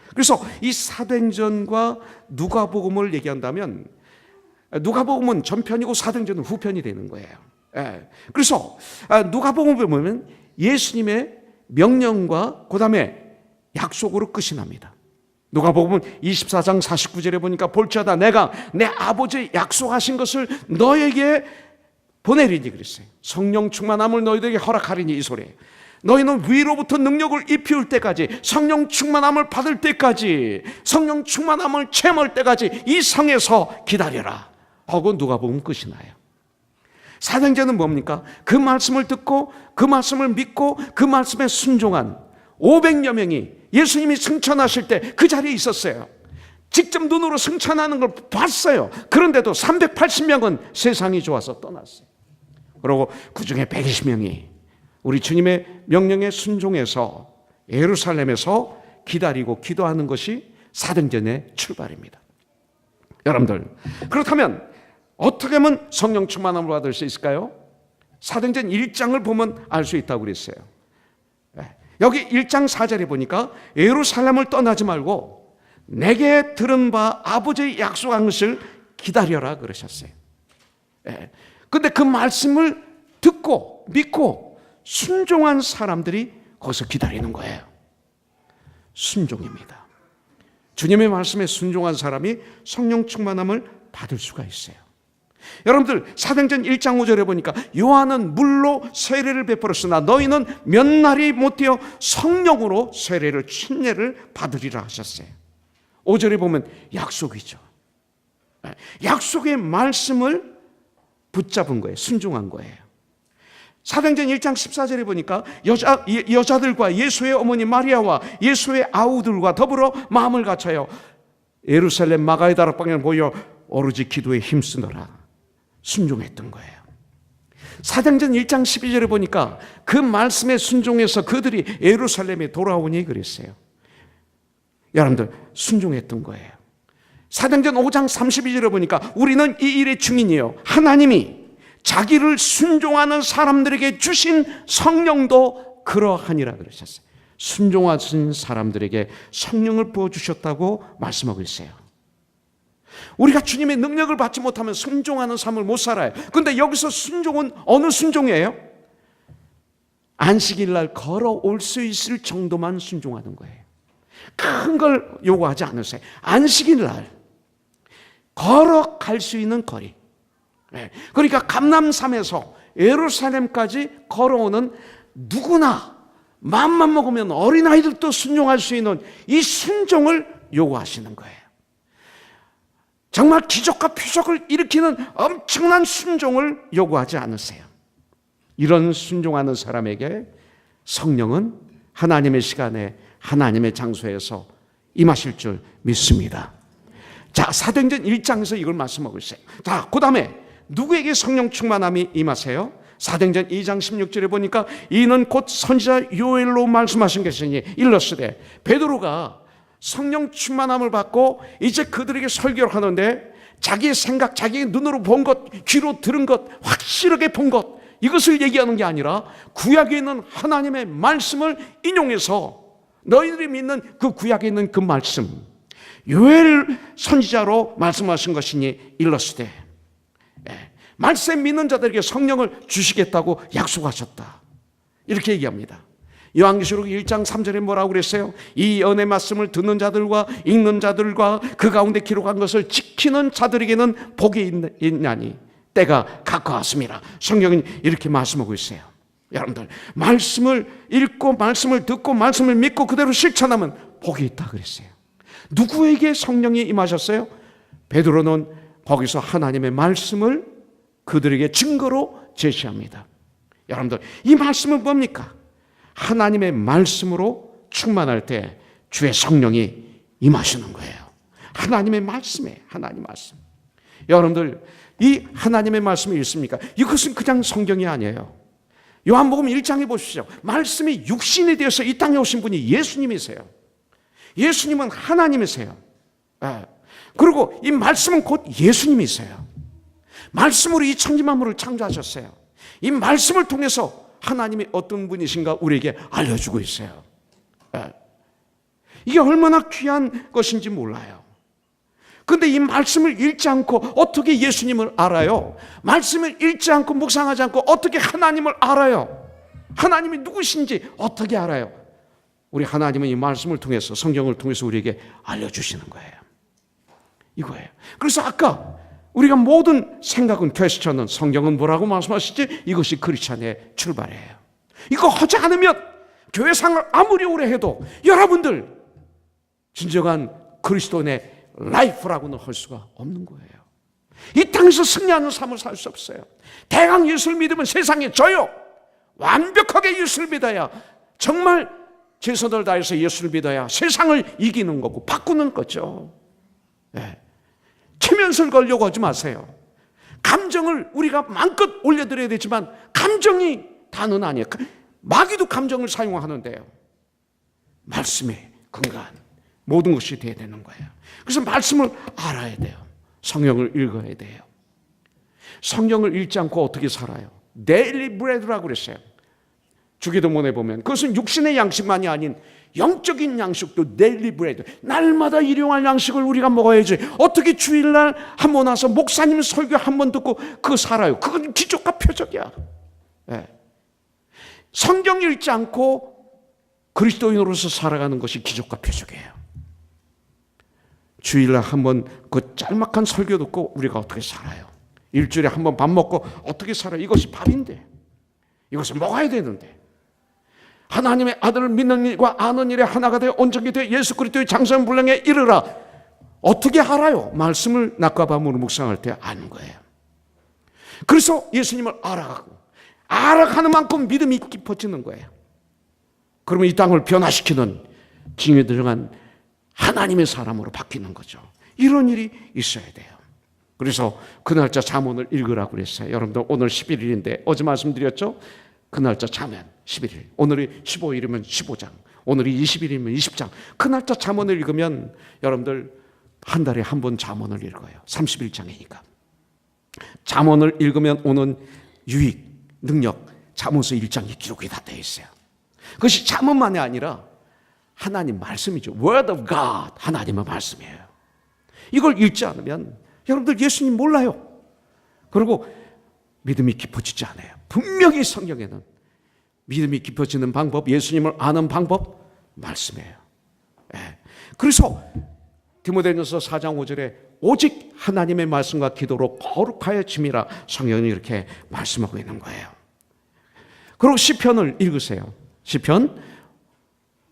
그래서 이 사도행전과 누가복음을 얘기한다면 누가복음은 전편이고 사도행전은 후편이 되는 거예요. 그래서 누가복음을 보면 예수님의 명령과 그 다음에 약속으로 끝이 납니다. 누가복음은 24장 49절에 보니까 볼지어다 내가 내 아버지 약속하신 것을 너에게 보내리니 그랬어요. 성령 충만함을 너희들에게 허락하리니 이 소리예요. 너희는 위로부터 능력을 입히울 때까지, 성령 충만함을 받을 때까지, 성령 충만함을 체험할 때까지 이 성에서 기다려라 하고 누가복음 끝이 나요. 사도행전은 뭡니까? 그 말씀을 듣고 그 말씀을 믿고 그 말씀에 순종한 500여 명이 예수님이 승천하실 때 그 자리에 있었어요. 직접 눈으로 승천하는 걸 봤어요. 그런데도 380명은 세상이 좋아서 떠났어요. 그리고 그 중에 120명이 우리 주님의 명령에 순종해서 예루살렘에서 기다리고 기도하는 것이 사도행전의 출발입니다. 여러분들, 그렇다면 어떻게 하면 성령 충만함을 받을 수 있을까요? 사도행전 1장을 보면 알 수 있다고 그랬어요. 여기 1장 4절에 보니까 예루살렘을 떠나지 말고 내게 들은 바 아버지의 약속한 것을 기다려라 그러셨어요. 그런데 그 말씀을 듣고 믿고 순종한 사람들이 거기서 기다리는 거예요. 순종입니다. 주님의 말씀에 순종한 사람이 성령 충만함을 받을 수가 있어요. 여러분들 사도행전 1장 5절에 보니까 요한은 물로 세례를 베풀었으나 너희는 몇 날이 못되어 성령으로 세례를 침례를 받으리라 하셨어요. 5절에 보면 약속이죠. 약속의 말씀을 붙잡은 거예요. 순종한 거예요. 사도행전 1장 14절에 보니까 여자들과 예수의 어머니 마리아와 예수의 아우들과 더불어 마음을 같아요 예루살렘 마가의 다락방에 모여 오로지 기도에 힘쓰느라 순종했던 거예요. 사도행전 1장 12절에 보니까 그 말씀에 순종해서 그들이 예루살렘에 돌아오니 그랬어요. 여러분들 순종했던 거예요. 사도행전 5장 32절에 보니까 우리는 이 일의 증인이요 하나님이 자기를 순종하는 사람들에게 주신 성령도 그러하니라 그러셨어요. 순종하신 사람들에게 성령을 부어주셨다고 말씀하고 있어요. 우리가 주님의 능력을 받지 못하면 순종하는 삶을 못 살아요. 그런데 여기서 순종은 어느 순종이에요? 안식일 날 걸어올 수 있을 정도만 순종하는 거예요. 큰 걸 요구하지 않으세요. 안식일 날 걸어갈 수 있는 거리. 그러니까 감람산에서 예루살렘까지 걸어오는 누구나 마음만 먹으면 어린아이들도 순종할 수 있는 이 순종을 요구하시는 거예요. 정말 기적과 표적을 일으키는 엄청난 순종을 요구하지 않으세요. 이런 순종하는 사람에게 성령은 하나님의 시간에 하나님의 장소에서 임하실 줄 믿습니다. 자, 사도행전 1장에서 이걸 말씀하고 있어요. 자, 그 다음에 누구에게 성령 충만함이 임하세요? 사도행전 2장 16절에 보니까 이는 곧 선지자 요엘로 말씀하신 것이니 일러스되, 베드로가 성령 충만함을 받고 이제 그들에게 설교를 하는데 자기의 생각, 자기의 눈으로 본 것, 귀로 들은 것, 확실하게 본 것, 이것을 얘기하는 게 아니라 구약에 있는 하나님의 말씀을 인용해서 너희들이 믿는 그 구약에 있는 그 말씀, 요엘 선지자로 말씀하신 것이니 일러스되, 말씀 믿는 자들에게 성령을 주시겠다고 약속하셨다, 이렇게 얘기합니다. 요한계시록 1장 3절에 뭐라고 그랬어요? 이 은혜 말씀을 듣는 자들과 읽는 자들과 그 가운데 기록한 것을 지키는 자들에게는 복이 있나니 때가 가까웠습니다. 성경은 이렇게 말씀하고 있어요. 여러분들, 말씀을 읽고 말씀을 듣고 말씀을 믿고 그대로 실천하면 복이 있다 그랬어요. 누구에게 성령이 임하셨어요? 베드로는 거기서 하나님의 말씀을 그들에게 증거로 제시합니다. 여러분들, 이 말씀은 뭡니까? 하나님의 말씀으로 충만할 때 주의 성령이 임하시는 거예요. 하나님의 말씀에, 하나님 말씀. 여러분들, 이 하나님의 말씀이 있습니까? 이것은 그냥 성경이 아니에요. 요한복음 1장에 보십시오. 말씀이 육신이 되어서 이 땅에 오신 분이 예수님이세요. 예수님은 하나님이세요. 그리고 이 말씀은 곧 예수님이세요. 말씀으로 이 천지만물을 창조하셨어요. 이 말씀을 통해서 하나님이 어떤 분이신가 우리에게 알려주고 있어요. 이게 얼마나 귀한 것인지 몰라요. 그런데 이 말씀을 읽지 않고 어떻게 예수님을 알아요? 말씀을 읽지 않고 묵상하지 않고 어떻게 하나님을 알아요? 하나님이 누구신지 어떻게 알아요? 우리 하나님은 이 말씀을 통해서, 성경을 통해서 우리에게 알려주시는 거예요. 이거예요. 그래서 아까 우리가 모든 생각은, 퀘스천은 성경은 뭐라고 말씀하시지? 이것이 크리스찬의 출발이에요. 이거 하지 않으면 교회생활 아무리 오래 해도 여러분들 진정한 그리스도인의 라이프라고는 할 수가 없는 거예요. 이 땅에서 승리하는 삶을 살 수 없어요. 대강 예수를 믿으면 세상에 져요. 완벽하게 예수를 믿어야, 정말 최선을 다해서 예수를 믿어야 세상을 이기는 거고 바꾸는 거죠. 체면설 걸려고 하지 마세요. 감정을 우리가 마음껏 올려드려야 되지만 감정이 다는 아니에요. 마귀도 감정을 사용하는데요. 말씀에 근거한 모든 것이 돼야 되는 거예요. 그래서 말씀을 알아야 돼요. 성경을 읽어야 돼요. 성경을 읽지 않고 어떻게 살아요? 데일리 브레드라고 그랬어요. 주기도문에 보면 그것은 육신의 양식만이 아닌 영적인 양식도 데일리 브레드, 날마다 일용할 양식을 우리가 먹어야지. 어떻게 주일날 한 번 와서 목사님 설교 한 번 듣고 그거 살아요? 그건 기적과 표적이야. 성경 읽지 않고 그리스도인으로서 살아가는 것이 기적과 표적이에요. 주일날 한 번 그 짤막한 설교 듣고 우리가 어떻게 살아요? 일주일에 한 번 밥 먹고 어떻게 살아요? 이것이 밥인데, 이것을 먹어야 되는데, 하나님의 아들을 믿는 일과 아는 일에 하나가 되어 온전히 되어 예수 그리스도의 장성분량에 이르라. 어떻게 알아요? 말씀을 낮과 밤으로 묵상할 때 아는 거예요. 그래서 예수님을 알아가고 알아가는 만큼 믿음이 깊어지는 거예요. 그러면 이 땅을 변화시키는 징후들한 하나님의 사람으로 바뀌는 거죠. 이런 일이 있어야 돼요. 그래서 그 날짜 잠언을 읽으라고 그랬어요. 여러분들 오늘 11일인데 어제 말씀드렸죠? 그 날짜 잠언 11일, 오늘이 15일이면 15장, 오늘이 20일이면 20장. 그 날짜 잠언을 읽으면 여러분들 한 달에 한 번 잠언을 읽어요. 31장이니까. 잠언을 읽으면 오는 유익, 능력, 잠언서 1장에 기록이 다 되어 있어요. 그것이 잠언만이 아니라 하나님 말씀이죠. Word of God, 하나님의 말씀이에요. 이걸 읽지 않으면 여러분들 예수님 몰라요. 그리고 믿음이 깊어지지 않아요. 분명히 성경에는 믿음이 깊어지는 방법, 예수님을 아는 방법, 말씀이에요. 그래서 디모데전서 4장 5절에 오직 하나님의 말씀과 기도로 거룩하여 짐이라 성경이 이렇게 말씀하고 있는 거예요. 그리고 시편을 읽으세요. 시편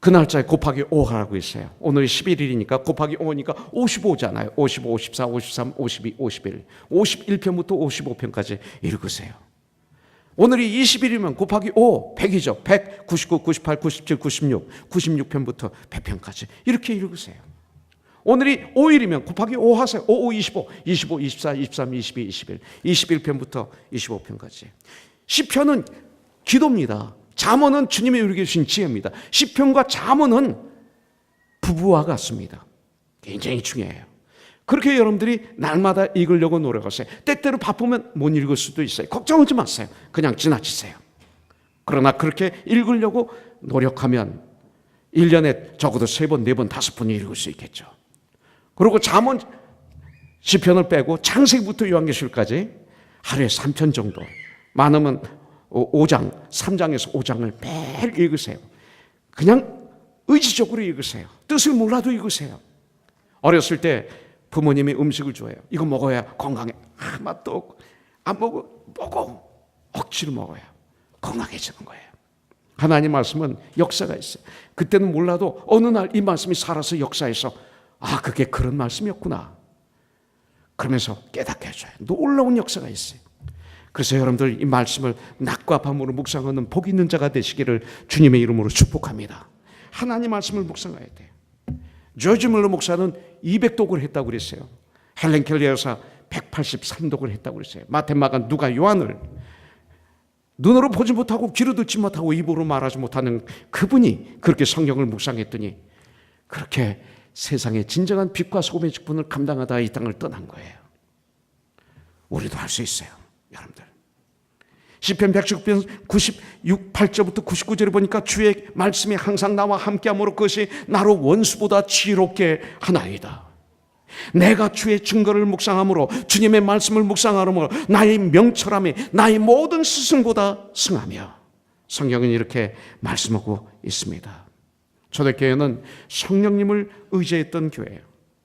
그 날짜에 곱하기 5 하라고 있어요. 오늘이 11일이니까 곱하기 5니까 55잖아요. 55, 54, 53, 52, 51. 51편부터 55편까지 읽으세요. 오늘이 20일이면 곱하기 5, 100이죠. 100, 99, 98, 97, 96, 96편부터 100편까지 이렇게 읽으세요. 오늘이 5일이면 곱하기 5 하세요. 5, 5, 25, 25, 24, 23, 22, 21, 21편부터 25편까지. 시편은 기도입니다. 잠언은 주님이 우리에게 주신 지혜입니다. 시편과 잠언은 부부와 같습니다. 굉장히 중요해요. 그렇게 여러분들이 날마다 읽으려고 노력하세요. 때때로 바쁘면 못 읽을 수도 있어요. 걱정하지 마세요. 그냥 지나치세요. 그러나 그렇게 읽으려고 노력하면 1년에 적어도 3번, 4번, 5번 읽을 수 있겠죠. 그리고 잠언 시편을 빼고 창세기부터 요한계시록까지 하루에 3편 정도, 많으면 5장, 3장에서 5장을 매일 읽으세요. 그냥 의지적으로 읽으세요. 뜻을 몰라도 읽으세요. 어렸을 때 부모님이 음식을 줘요. 이거 먹어야 건강해. 맛도 없고 안 먹어. 억지로 먹어야 건강해지는 거예요. 하나님 말씀은 역사가 있어요. 그때는 몰라도 어느 날 이 말씀이 살아서 역사해서 그게 그런 말씀이었구나 그러면서 깨닫게 해줘요. 놀라운 역사가 있어요. 그래서 여러분들 이 말씀을 낮과 밤으로 묵상하는 복 있는 자가 되시기를 주님의 이름으로 축복합니다. 하나님 말씀을 묵상해야 돼요. 조지 물러 목사는 200독을 했다고 그랬어요. 헬렌 켈리 여사 183독을 했다고 그랬어요. 마태, 마가, 누가, 요한을 눈으로 보지 못하고 귀로 듣지 못하고 입으로 말하지 못하는 그분이 그렇게 성경을 묵상했더니 그렇게 세상의 진정한 빛과 소금의 직분을 감당하다 이 땅을 떠난 거예요. 우리도 할 수 있어요. 여러분들 시편 119편 8절부터 99절에 보니까 주의 말씀이 항상 나와 함께함으로 그것이 나로 원수보다 지혜롭게 하나이다. 내가 주의 증거를 묵상함으로 주님의 말씀을 묵상함으로 나의 명철함이 나의 모든 스승보다 승하며 성경은 이렇게 말씀하고 있습니다. 초대교회는 성령님을 의지했던 교회예요.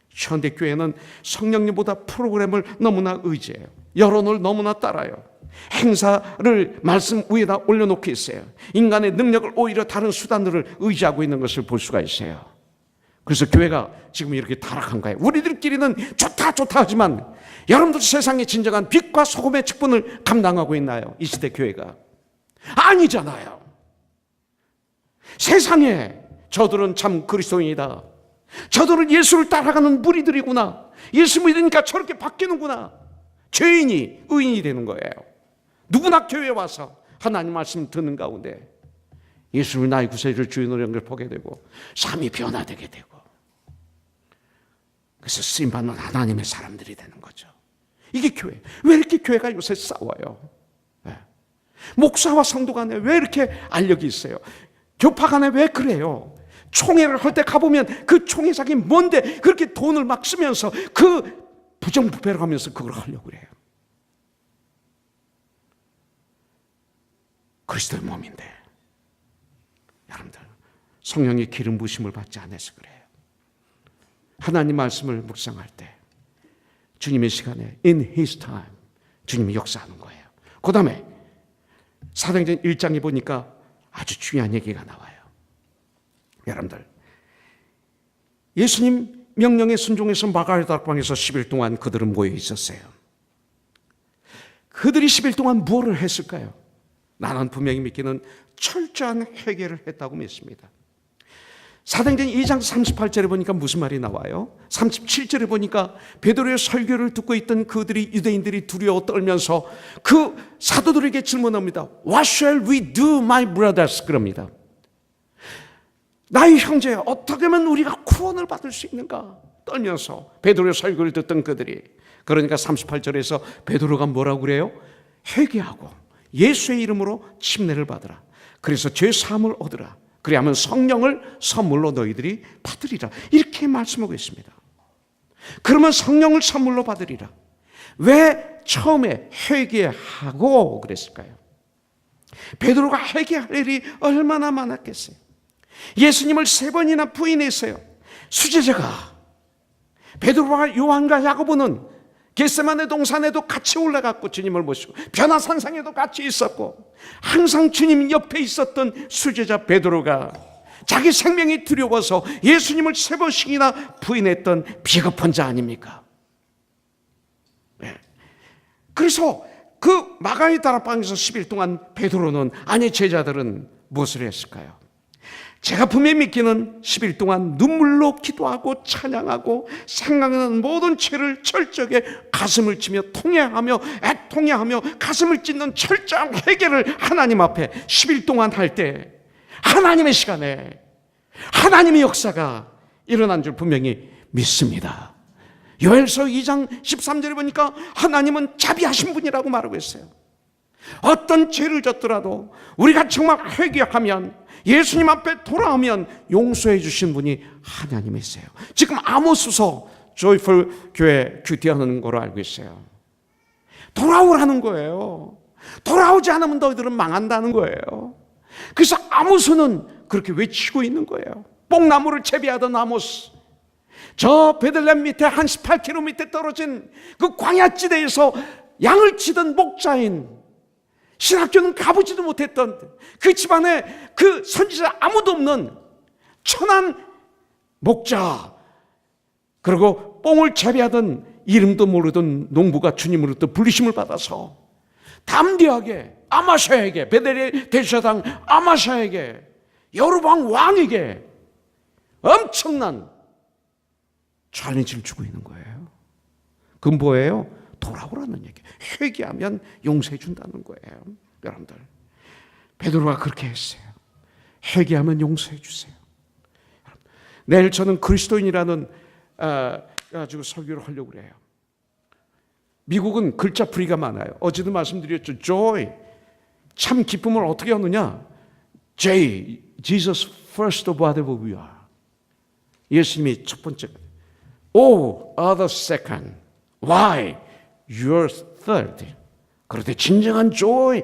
현대교회는 성령님보다 프로그램을 너무나 의지해요. 여론을 너무나 따라요. 행사를 말씀 위에다 올려놓고 있어요. 인간의 능력을 오히려 다른 수단들을 의지하고 있는 것을 볼 수가 있어요. 그래서 교회가 지금 이렇게 타락한 거예요. 우리들끼리는 좋다 하지만 여러분들 세상의 진정한 빛과 소금의 직분을 감당하고 있나요? 이 시대 교회가 아니잖아요. 세상에 저들은 참 그리스도인이다, 저들은 예수를 따라가는 무리들이구나, 예수 믿으니까 저렇게 바뀌는구나, 죄인이 의인이 되는 거예요. 누구나 교회에 와서 하나님 말씀 듣는 가운데 예수를 나의 구세주를 주인으로 영접하게 되고 삶이 변화되게 되고 그래서 쓰임받는 하나님의 사람들이 되는 거죠. 이게 교회. 왜 이렇게 교회가 요새 싸워요? 네. 목사와 성도 간에 왜 이렇게 알력이 있어요? 교파 간에 왜 그래요? 총회를 할 때 가보면 그 총회장이 뭔데 그렇게 돈을 막 쓰면서 그 부정부패를 하면서 그걸 하려고 그래요. 그리스도의 몸인데 여러분들 성령의 기름 부심을 받지 않아서 그래요. 하나님 말씀을 묵상할 때 주님의 시간에 in His time 주님이 역사하는 거예요. 그 다음에 사도행전 1장에 보니까 아주 중요한 얘기가 나와요. 여러분들 예수님 명령에 순종해서 마가의 다락방에서 10일 동안 그들은 모여 있었어요. 그들이 10일 동안 무엇을 했을까요? 나는 분명히 믿기는 철저한 회개를 했다고 믿습니다. 사도행전 2장 38절에 보니까 무슨 말이 나와요? 37절에 보니까 베드로의 설교를 듣고 있던 그들이 유대인들이 두려워 떨면서 그 사도들에게 질문합니다. What shall we do, my brothers? 그럽니다. 나의 형제, 어떻게 하면 우리가 구원을 받을 수 있는가? 떨면서 베드로의 설교를 듣던 그들이, 그러니까 38절에서 베드로가 뭐라고 그래요? 회개하고 예수의 이름으로 침례를 받으라. 그래서 죄 사함을 얻으라. 그리하면 성령을 선물로 너희들이 받으리라. 이렇게 말씀하고 있습니다. 그러면 성령을 선물로 받으리라. 왜 처음에 회개하고 그랬을까요? 베드로가 회개할 일이 얼마나 많았겠어요. 예수님을 3번이나 부인했어요. 수제자가 베드로와 요한과 야고보는 겟세마네 동산에도 같이 올라갔고 주님을 모시고 변화산상에도 같이 있었고 항상 주님 옆에 있었던 수제자 베드로가 자기 생명이 두려워서 예수님을 3번씩이나 부인했던 비겁한 자 아닙니까? 네. 그래서 그 마가의 다락방에서 10일 동안 베드로는 아니 제자들은 무엇을 했을까요? 제가 분명히 믿기는 10일 동안 눈물로 기도하고 찬양하고 생각나는 모든 죄를 철저하게 가슴을 치며 통회하며 애통해하며 가슴을 찢는 철저한 회개를 하나님 앞에 10일 동안 할 때 하나님의 시간에 하나님의 역사가 일어난 줄 분명히 믿습니다. 요엘서 2장 13절에 보니까 하나님은 자비하신 분이라고 말하고 있어요. 어떤 죄를 졌더라도 우리가 정말 회개하면 예수님 앞에 돌아오면 용서해 주신 분이 하나님이세요. 지금 아모스서 조이풀 교회 큐티하는 거로 알고 있어요. 돌아오라는 거예요. 돌아오지 않으면 너희들은 망한다는 거예요. 그래서 아모스는 그렇게 외치고 있는 거예요. 뽕나무를 재배하던 아모스, 저 베들레헴 밑에 한 18km 밑에 떨어진 그 광야지대에서 양을 치던 목자인, 신학교는 가보지도 못했던 그 집안에 그 선지자 아무도 없는 천한 목자, 그리고 뽕을 재배하던 이름도 모르던 농부가 주님으로부터 부르심을 받아서 담대하게 아마샤에게, 베델의 대제사장 아마샤에게, 여로보암 왕에게 엄청난 챌린지를 주고 있는 거예요. 그건 뭐예요? 돌아오라는 얘기. 회개하면 용서해 준다는 거예요. 여러분들, 베드로가 그렇게 했어요. 회개하면 용서해 주세요. 내일 저는 그리스도인이라는 가지고 설교를 하려고 그래요. 미국은 글자 풀이가 많아요. 어제도 말씀드렸죠. joy, 참 기쁨을 어떻게 하느냐? J, Jesus first of whatever we are. 예수님이 첫 번째. O, other second. Why? You're third. 그런데 진정한 joy,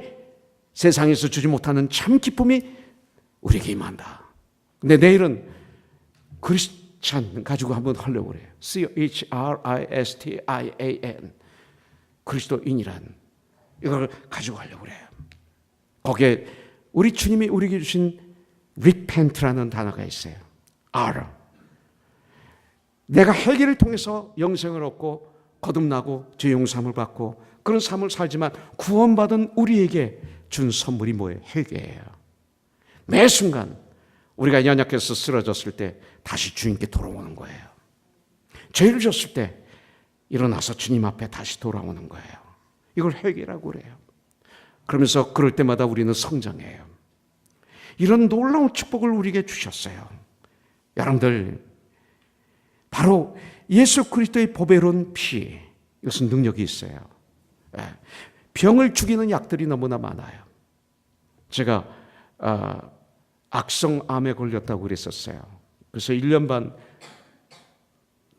세상에서 주지 못하는 참 기쁨이 우리에게 임한다. 근데 내일은 크리스찬 가지고 한번 하려고 그래요. CHRISTIAN. 그리스도인이란 이걸 가지고 하려고 그래요. 거기에 우리 주님이 우리에게 주신 repent라는 단어가 있어요. R. 내가 회개를 통해서 영생을 얻고 거듭나고 죄 용서함을 받고 그런 삶을 살지만 구원받은 우리에게 준 선물이 뭐예요? 회개예요. 매 순간 우리가 연약해서 쓰러졌을 때 다시 주님께 돌아오는 거예요. 죄를 졌을 때 일어나서 주님 앞에 다시 돌아오는 거예요. 이걸 회개라고 그래요. 그러면서 그럴 때마다 우리는 성장해요. 이런 놀라운 축복을 우리에게 주셨어요. 여러분들, 바로 예수 그리스도의 보배로운 피, 이것은 능력이 있어요. 병을 죽이는 약들이 너무나 많아요. 제가 악성암에 걸렸다고 그랬었어요. 그래서 1년 반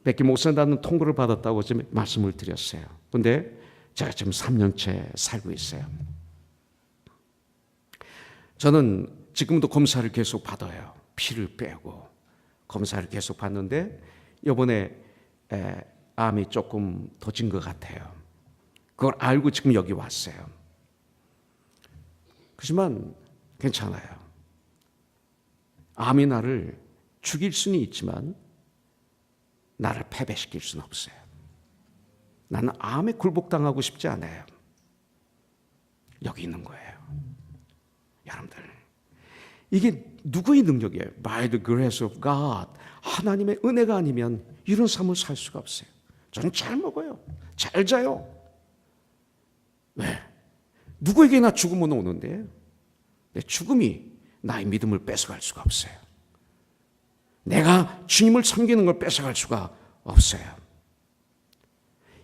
밖에 못 산다는 통보를 받았다고 지금 말씀을 드렸어요. 그런데 제가 지금 3년째 살고 있어요. 저는 지금도 검사를 계속 받아요. 피를 빼고 검사를 계속 받는데 이번에 암이 조금 더진 것 같아요. 그걸 알고 지금 여기 왔어요. 그렇지만 괜찮아요. 암이 나를 죽일 수는 있지만 나를 패배시킬 수는 없어요. 나는 암에 굴복당하고 싶지 않아요. 여기 있는 거예요. 여러분들, 이게 누구의 능력이에요? By the grace of God. 하나님의 은혜가 아니면 이런 삶을 살 수가 없어요. 저는 잘 먹어요. 잘 자요. 왜? 누구에게나 죽음은 오는데 내 죽음이 나의 믿음을 뺏어갈 수가 없어요. 내가 주님을 섬기는 걸 뺏어갈 수가 없어요.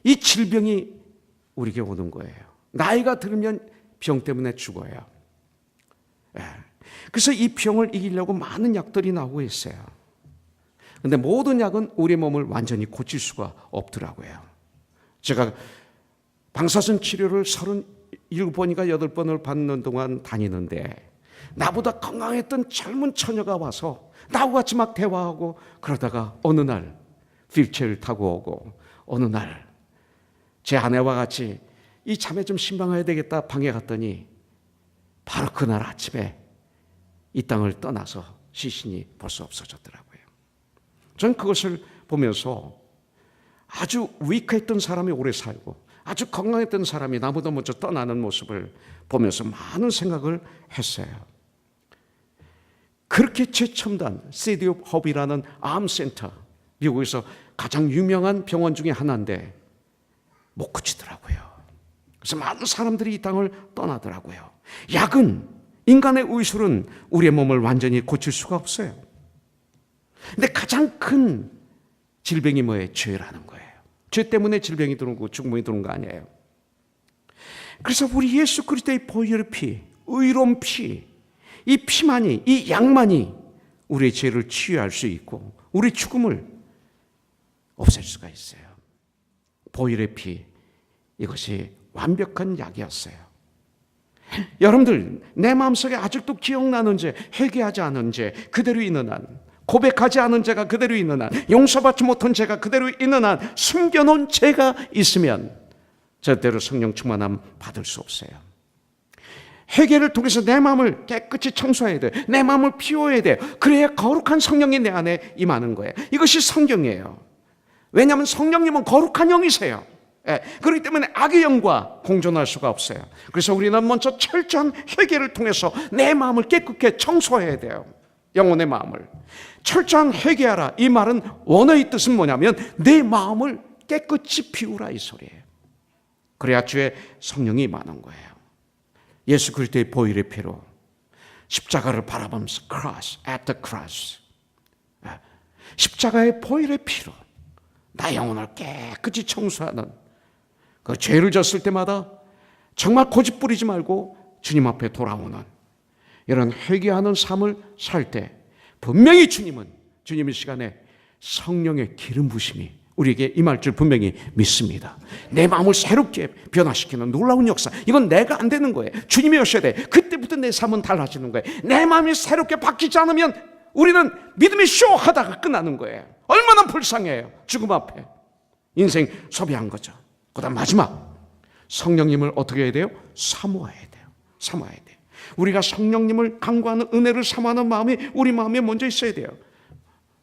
이 질병이 우리에게 오는 거예요. 나이가 들면 병 때문에 죽어요. 그래서 이 병을 이기려고 많은 약들이 나오고 있어요. 그런데 모든 약은 우리 몸을 완전히 고칠 수가 없더라고요. 제가 방사선 치료를 37번인가 8번을 받는 동안 다니는데 나보다 건강했던 젊은 처녀가 와서 나하고 같이 막 대화하고 그러다가 어느 날 휠체어를 타고 오고 어느 날 제 아내와 같이 이 자매 좀 신방해야 되겠다 방에 갔더니 바로 그날 아침에 이 땅을 떠나서 시신이 벌써 없어졌더라고요. 전 그것을 보면서 아주 위크했던 사람이 오래 살고 아주 건강했던 사람이 나보다 먼저 떠나는 모습을 보면서 많은 생각을 했어요. 그렇게 최첨단 시티 오브 홉이라는 암센터, 미국에서 가장 유명한 병원 중에 하나인데 못 고치더라고요. 그래서 많은 사람들이 이 땅을 떠나더라고요. 약은, 인간의 의술은 우리의 몸을 완전히 고칠 수가 없어요. 근데 가장 큰 질병이 뭐예요? 죄라는 거예요. 죄 때문에 질병이 들어오고 죽음이 들어온 거 아니에요. 그래서 우리 예수 그리스도의 보혈의 피, 의로운 피, 이 피만이, 이 약만이 우리의 죄를 치유할 수 있고 우리 죽음을 없앨 수가 있어요. 보혈의 피, 이것이 완벽한 약이었어요. 여러분들, 내 마음속에 아직도 기억나는 죄, 회개하지 않은 죄, 그대로 있는 한, 고백하지 않은 죄가 그대로 있는 한, 용서받지 못한 죄가 그대로 있는 한, 숨겨놓은 죄가 있으면 절대로 성령 충만함 받을 수 없어요. 회개를 통해서 내 마음을 깨끗이 청소해야 돼. 내 마음을 비워야 돼. 그래야 거룩한 성령이 내 안에 임하는 거예요. 이것이 성경이에요. 왜냐하면 성령님은 거룩한 영이세요. 그렇기 때문에 악의 영과 공존할 수가 없어요. 그래서 우리는 먼저 철저한 회개를 통해서 내 마음을 깨끗게 청소해야 돼요. 영혼의 마음을 철저한 회개하라. 이 말은 원어의 뜻은 뭐냐면 내 마음을 깨끗이 비우라 이 소리예요. 그래야 주의 성령이 임하는 거예요. 예수 그리스도의 보혈의 피로 십자가를 바라보면서 cross, at the cross, 십자가의 보혈의 피로 나 영혼을 깨끗이 청소하는, 그 죄를 졌을 때마다 정말 고집 부리지 말고 주님 앞에 돌아오는 이런 회개하는 삶을 살 때 분명히 주님은 주님의 시간에 성령의 기름 부심이 우리에게 임할 줄 분명히 믿습니다. 내 마음을 새롭게 변화시키는 놀라운 역사, 이건 내가 안 되는 거예요. 주님이 오셔야 돼. 그때부터 내 삶은 달라지는 거예요. 내 마음이 새롭게 바뀌지 않으면 우리는 믿음의 쇼 하다가 끝나는 거예요. 얼마나 불쌍해요. 죽음 앞에 인생 소비한 거죠. 그 다음 마지막, 성령님을 어떻게 해야 돼요? 사모해야 돼요. 사모해야 돼요. 우리가 성령님을 간구하는, 은혜를 사모하는 마음이 우리 마음에 먼저 있어야 돼요.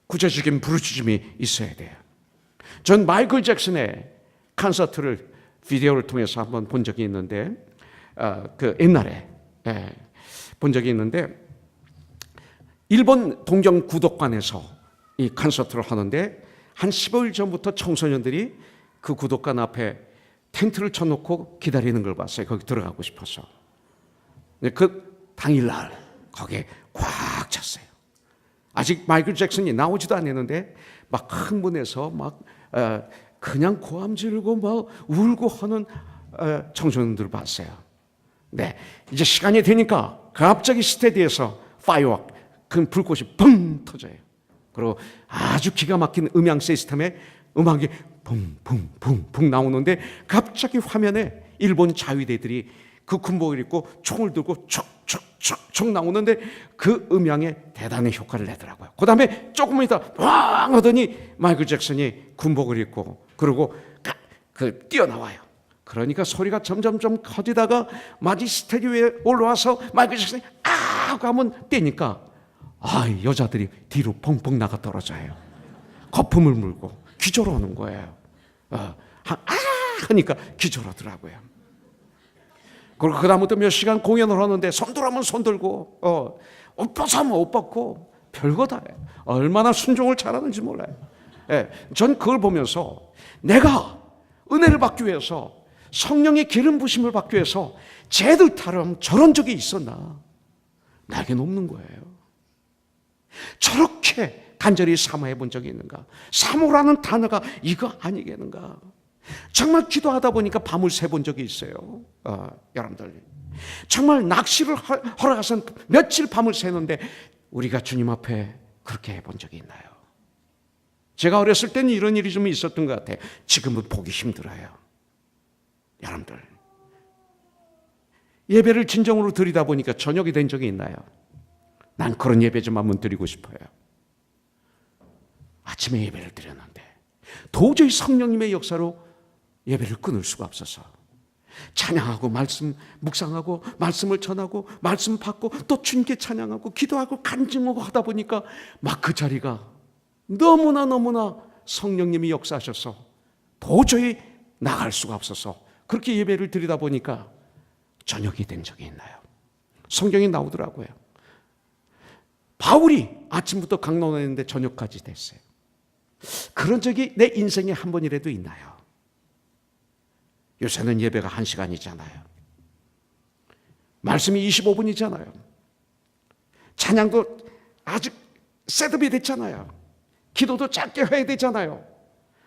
구체적인 부르짖음이 있어야 돼요. 전 마이클 잭슨의 콘서트를 비디오를 통해서 한번 본 적이 있는데, 그 옛날에 본 적이 있는데, 일본 동경 구독관에서 이 콘서트를 하는데 한 15일 전부터 청소년들이 그 구독관 앞에 텐트를 쳐놓고 기다리는 걸 봤어요. 거기 들어가고 싶어서. 그 당일날 거기에 꽉 찼어요. 아직 마이클 잭슨이 나오지도 않았는데 막 흥분해서 막 그냥 고함 지르고 막 울고 하는 청소년들을 봤어요. 네, 이제 시간이 되니까 갑자기 스테디에서 파이어웍, 그 불꽃이 펑 터져요. 그리고 아주 기가 막힌 음향 시스템에 음악이 붕붕붕붕 나오는데 갑자기 화면에 일본 자위대들이 그 군복을 입고 총을 들고 촉촉촉촉 나오는데 그 음향에 대단히 효과를 내더라고요. 그 다음에 조금 있다 왕 하더니 마이클 잭슨이 군복을 입고 그리고 뛰어나와요. 그러니까 소리가 점점점 커지다가 마지 스테디 위에 올라와서 마이클 잭슨이 하고 하면 뛰니까 여자들이 뒤로 펑펑 나가 떨어져요. 거품을 물고 기절하는 거예요. 하니까 기절하더라고요. 그리고 그 다음부터 몇 시간 공연을 하는데 손들하면 손들고 옷 벗으면 옷 벗고 별거 다 해요. 얼마나 순종을 잘하는지 몰라요. 전 그걸 보면서 내가 은혜를 받기 위해서, 성령의 기름 부심을 받기 위해서 쟤들처럼 저런 적이 있었나? 나에겐 없는 거예요. 저렇게 간절히 사모해 본 적이 있는가? 사모라는 단어가 이거 아니겠는가? 정말 기도하다 보니까 밤을 새 본 적이 있어요. 여러분들 정말 낚시를 하러 가서 며칠 밤을 새는데 우리가 주님 앞에 그렇게 해본 적이 있나요? 제가 어렸을 때는 이런 일이 좀 있었던 것 같아요. 지금은 보기 힘들어요. 여러분들 예배를 진정으로 드리다 보니까 저녁이 된 적이 있나요? 난 그런 예배 좀 한번 드리고 싶어요. 아침에 예배를 드렸는데 도저히 성령님의 역사로 예배를 끊을 수가 없어서 찬양하고 말씀 묵상하고 말씀을 전하고 말씀 받고 또 주님께 찬양하고 기도하고 간증하고 하다 보니까 막 그 자리가 너무나 성령님이 역사하셔서 도저히 나갈 수가 없어서 그렇게 예배를 드리다 보니까 저녁이 된 적이 있나요? 성경이 나오더라고요. 바울이 아침부터 강론했는데 저녁까지 됐어요. 그런 적이 내 인생에 한 번이라도 있나요? 요새는 예배가 1시간이잖아요. 말씀이 25분이잖아요. 찬양도 아주 셋업이 됐잖아요. 기도도 짧게 해야 되잖아요.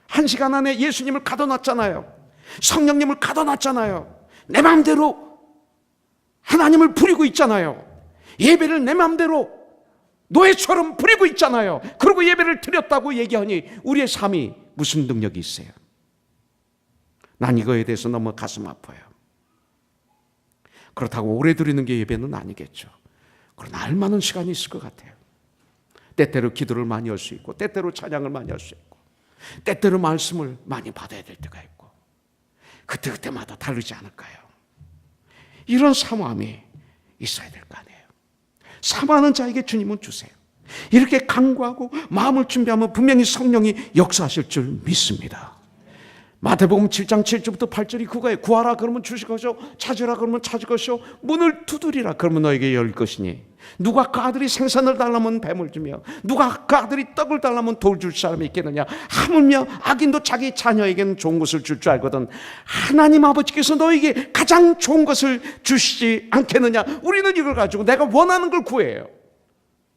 1시간 안에 예수님을 가둬놨잖아요. 성령님을 가둬놨잖아요. 내 마음대로 하나님을 부리고 있잖아요. 예배를 내 마음대로 노예처럼 부리고 있잖아요. 그리고 예배를 드렸다고 얘기하니 우리의 삶이 무슨 능력이 있어요? 난 이거에 대해서 너무 가슴 아파요. 그렇다고 오래 드리는 게 예배는 아니겠죠. 그러나 알만한 시간이 있을 것 같아요. 때때로 기도를 많이 할 수 있고 때때로 찬양을 많이 할 수 있고 때때로 말씀을 많이 받아야 될 때가 있고 그때마다 다르지 않을까요? 이런 사모함이 있어야 될 거 아니에요. 사모하는 자에게 주님은 주세요. 이렇게 간구하고 마음을 준비하면 분명히 성령이 역사하실 줄 믿습니다. 마태복음 7장 7절부터 8절이 그거예요. 구하라 그러면 주실 것이요, 찾으라 그러면 찾을 것이요, 문을 두드리라 그러면 너에게 열릴 것이니 누가 그 아들이 생선을 달라면 뱀을 주며 누가 그 아들이 떡을 달라면 돌 줄 사람이 있겠느냐. 하물며 악인도 자기 자녀에게는 좋은 것을 줄 줄 알거든 하나님 아버지께서 너에게 가장 좋은 것을 주시지 않겠느냐. 우리는 이걸 가지고 내가 원하는 걸 구해요.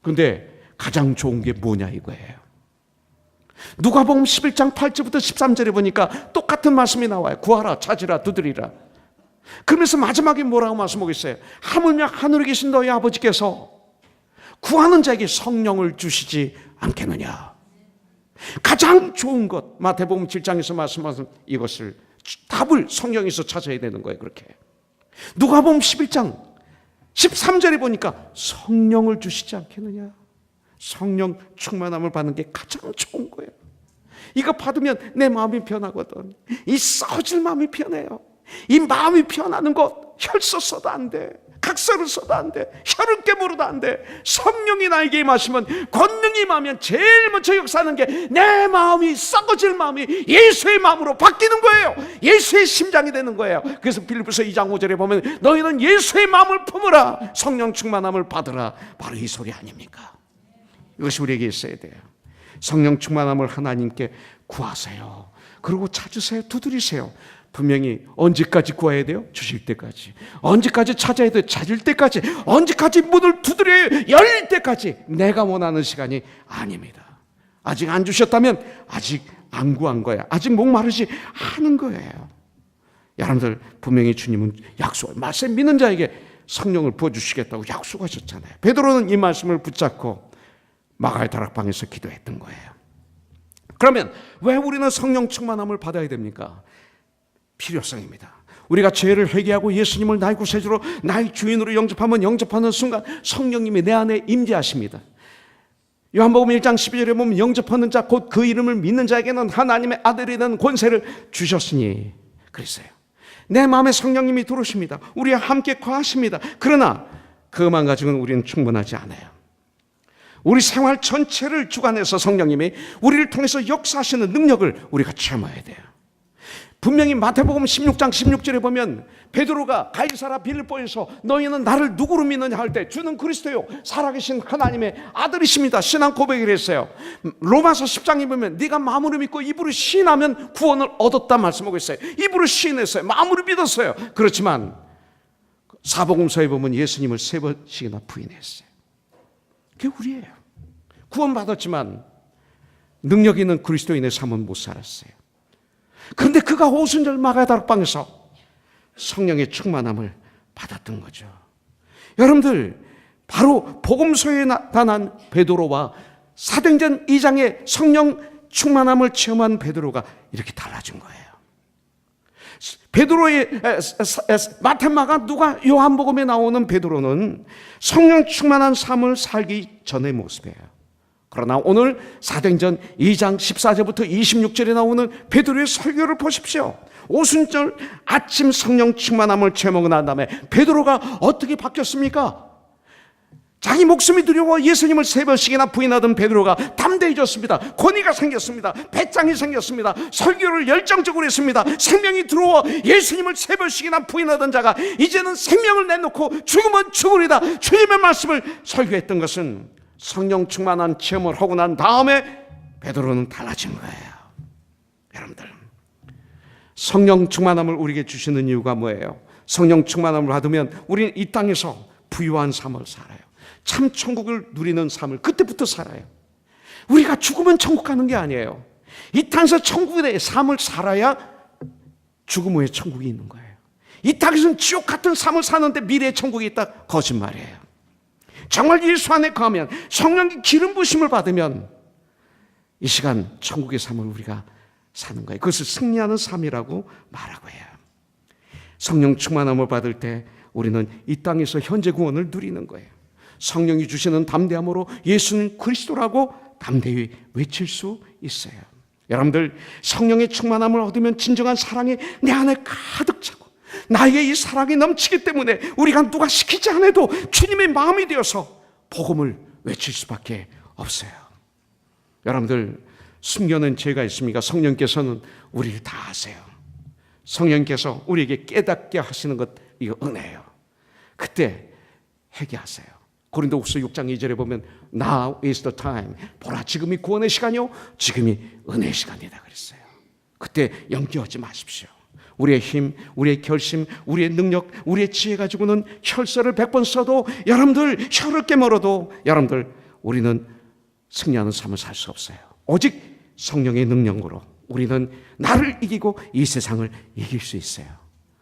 근데 가장 좋은 게 뭐냐 이거예요. 누가복음 11장 8절부터 13절에 보니까 똑같은 말씀이 나와요. 구하라, 찾으라, 두드리라. 그러면서 마지막에 뭐라고 말씀하고 있어요? 하물며 하늘에 계신 너희 아버지께서 구하는 자에게 성령을 주시지 않겠느냐. 가장 좋은 것, 마태복음 7장에서 말씀하신 이것을 답을 성령에서 찾아야 되는 거예요. 그렇게 누가복음 11장 13절에 보니까 성령을 주시지 않겠느냐. 성령 충만함을 받는 게 가장 좋은 거예요. 이거 받으면 내 마음이 편하거든. 이 썩어질 마음이 편해요. 이 마음이 편하는 것 혈서 써도 안 돼. 각서를 써도 안 돼. 혀를 깨물어도 안 돼. 성령이 나에게 임하시면, 권능이 임하면 제일 먼저 역사하는 게 내 마음이, 썩어질 마음이 예수의 마음으로 바뀌는 거예요. 예수의 심장이 되는 거예요. 그래서 빌립보서 2장 5절에 보면 너희는 예수의 마음을 품으라, 성령 충만함을 받으라. 바로 이 소리 아닙니까? 이것이 우리에게 있어야 돼요. 성령 충만함을 하나님께 구하세요. 그리고 찾으세요. 두드리세요. 분명히 언제까지 구해야 돼요? 주실 때까지. 언제까지 찾아야 돼요? 찾을 때까지. 언제까지 문을 두드려야 열릴 때까지. 내가 원하는 시간이 아닙니다. 아직 안 주셨다면 아직 안 구한 거야. 아직 목마르지 않은 거예요. 여러분들 분명히 주님은 말씀 믿는 자에게 성령을 부어주시겠다고 약속하셨잖아요. 베드로는 이 말씀을 붙잡고 마가의 다락방에서 기도했던 거예요. 그러면 왜 우리는 성령 충만함을 받아야 됩니까? 필요성입니다. 우리가 죄를 회개하고 예수님을 나의 구세주로 나의 주인으로 영접하면 영접하는 순간 성령님이 내 안에 임재하십니다. 요한복음 1장 12절에 보면 영접하는 자 곧 그 이름을 믿는 자에게는 하나님의 아들이 되는 권세를 주셨으니 그랬어요. 내 마음에 성령님이 들어오십니다. 우리와 함께 거하십니다. 그러나 그것만 가지고는 우리는 충분하지 않아요. 우리 생활 전체를 주관해서 성령님이 우리를 통해서 역사하시는 능력을 우리가 체험해야 돼요. 분명히 마태복음 16장 16절에 보면 베드로가 가이사라 빌립보에서 너희는 나를 누구로 믿느냐 할 때 주는 그리스도요 살아계신 하나님의 아들이십니다. 신앙 고백을 했어요. 로마서 10장에 보면 네가 마음으로 믿고 입으로 시인하면 구원을 얻었다 말씀하고 있어요. 입으로 시인했어요. 마음으로 믿었어요. 그렇지만 사복음서에 보면 예수님을 3번씩이나 부인했어요. 그게 우리예요. 구원받았지만 능력 있는 그리스도인의 삶은 못 살았어요. 그런데 그가 오순절 마가의 다락방에서 성령의 충만함을 받았던 거죠. 여러분들 바로 복음서에 나타난 베드로와 사도행전 2장의 성령 충만함을 체험한 베드로가 이렇게 달라진 거예요. 베드로의 마테마가 누가 요한복음에 나오는 베드로는 성령 충만한 삶을 살기 전의 모습이에요. 그러나 오늘 사도행전 2장 14절부터 26절에 나오는 베드로의 설교를 보십시오. 오순절 아침 성령 충만함을 제목을 한 다음에 베드로가 어떻게 바뀌었습니까? 자기 목숨이 두려워 예수님을 3번씩이나 부인하던 베드로가 담대해졌습니다. 권위가 생겼습니다. 배짱이 생겼습니다. 설교를 열정적으로 했습니다. 생명이 들어와 예수님을 3번씩이나 부인하던 자가 이제는 생명을 내놓고 죽으면 죽으리다 주님의 말씀을 설교했던 것은 성령 충만한 체험을 하고 난 다음에 베드로는 달라진 거예요. 여러분들, 성령 충만함을 우리에게 주시는 이유가 뭐예요? 성령 충만함을 받으면 우리는 이 땅에서 부유한 삶을 살아요. 참 천국을 누리는 삶을 그때부터 살아요. 우리가 죽으면 천국 가는 게 아니에요. 이 땅에서 천국의 삶을 살아야 죽음 후에 천국이 있는 거예요. 이 땅에서는 지옥 같은 삶을 사는데 미래의 천국이 있다? 거짓말이에요. 정말 예수 안에 거하면 성령의 기름 부심을 받으면 이 시간 천국의 삶을 우리가 사는 거예요. 그것을 승리하는 삶이라고 말하고 해요. 성령 충만함을 받을 때 우리는 이 땅에서 현재 구원을 누리는 거예요. 성령이 주시는 담대함으로 예수는 그리스도라고 담대히 외칠 수 있어요. 여러분들, 성령의 충만함을 얻으면 진정한 사랑이 내 안에 가득 차고 나에게 이 사랑이 넘치기 때문에 우리가 누가 시키지 않아도 주님의 마음이 되어서 복음을 외칠 수밖에 없어요. 여러분들, 숨겨놓은 죄가 있습니까? 성령께서는 우리를 다 아세요. 성령께서 우리에게 깨닫게 하시는 것, 이거 은혜예요. 그때 회개하세요. 고린도후서 6장 2절에 보면 Now is the time. 보라, 지금이 구원의 시간이요, 지금이 은혜의 시간이다 그랬어요. 그때 염려하지 마십시오. 우리의 힘, 우리의 결심, 우리의 능력, 우리의 지혜 가지고는 혈서를 100번 써도, 여러분들 혀를 깨물어도 여러분들 우리는 승리하는 삶을 살 수 없어요. 오직 성령의 능력으로 우리는 나를 이기고 이 세상을 이길 수 있어요.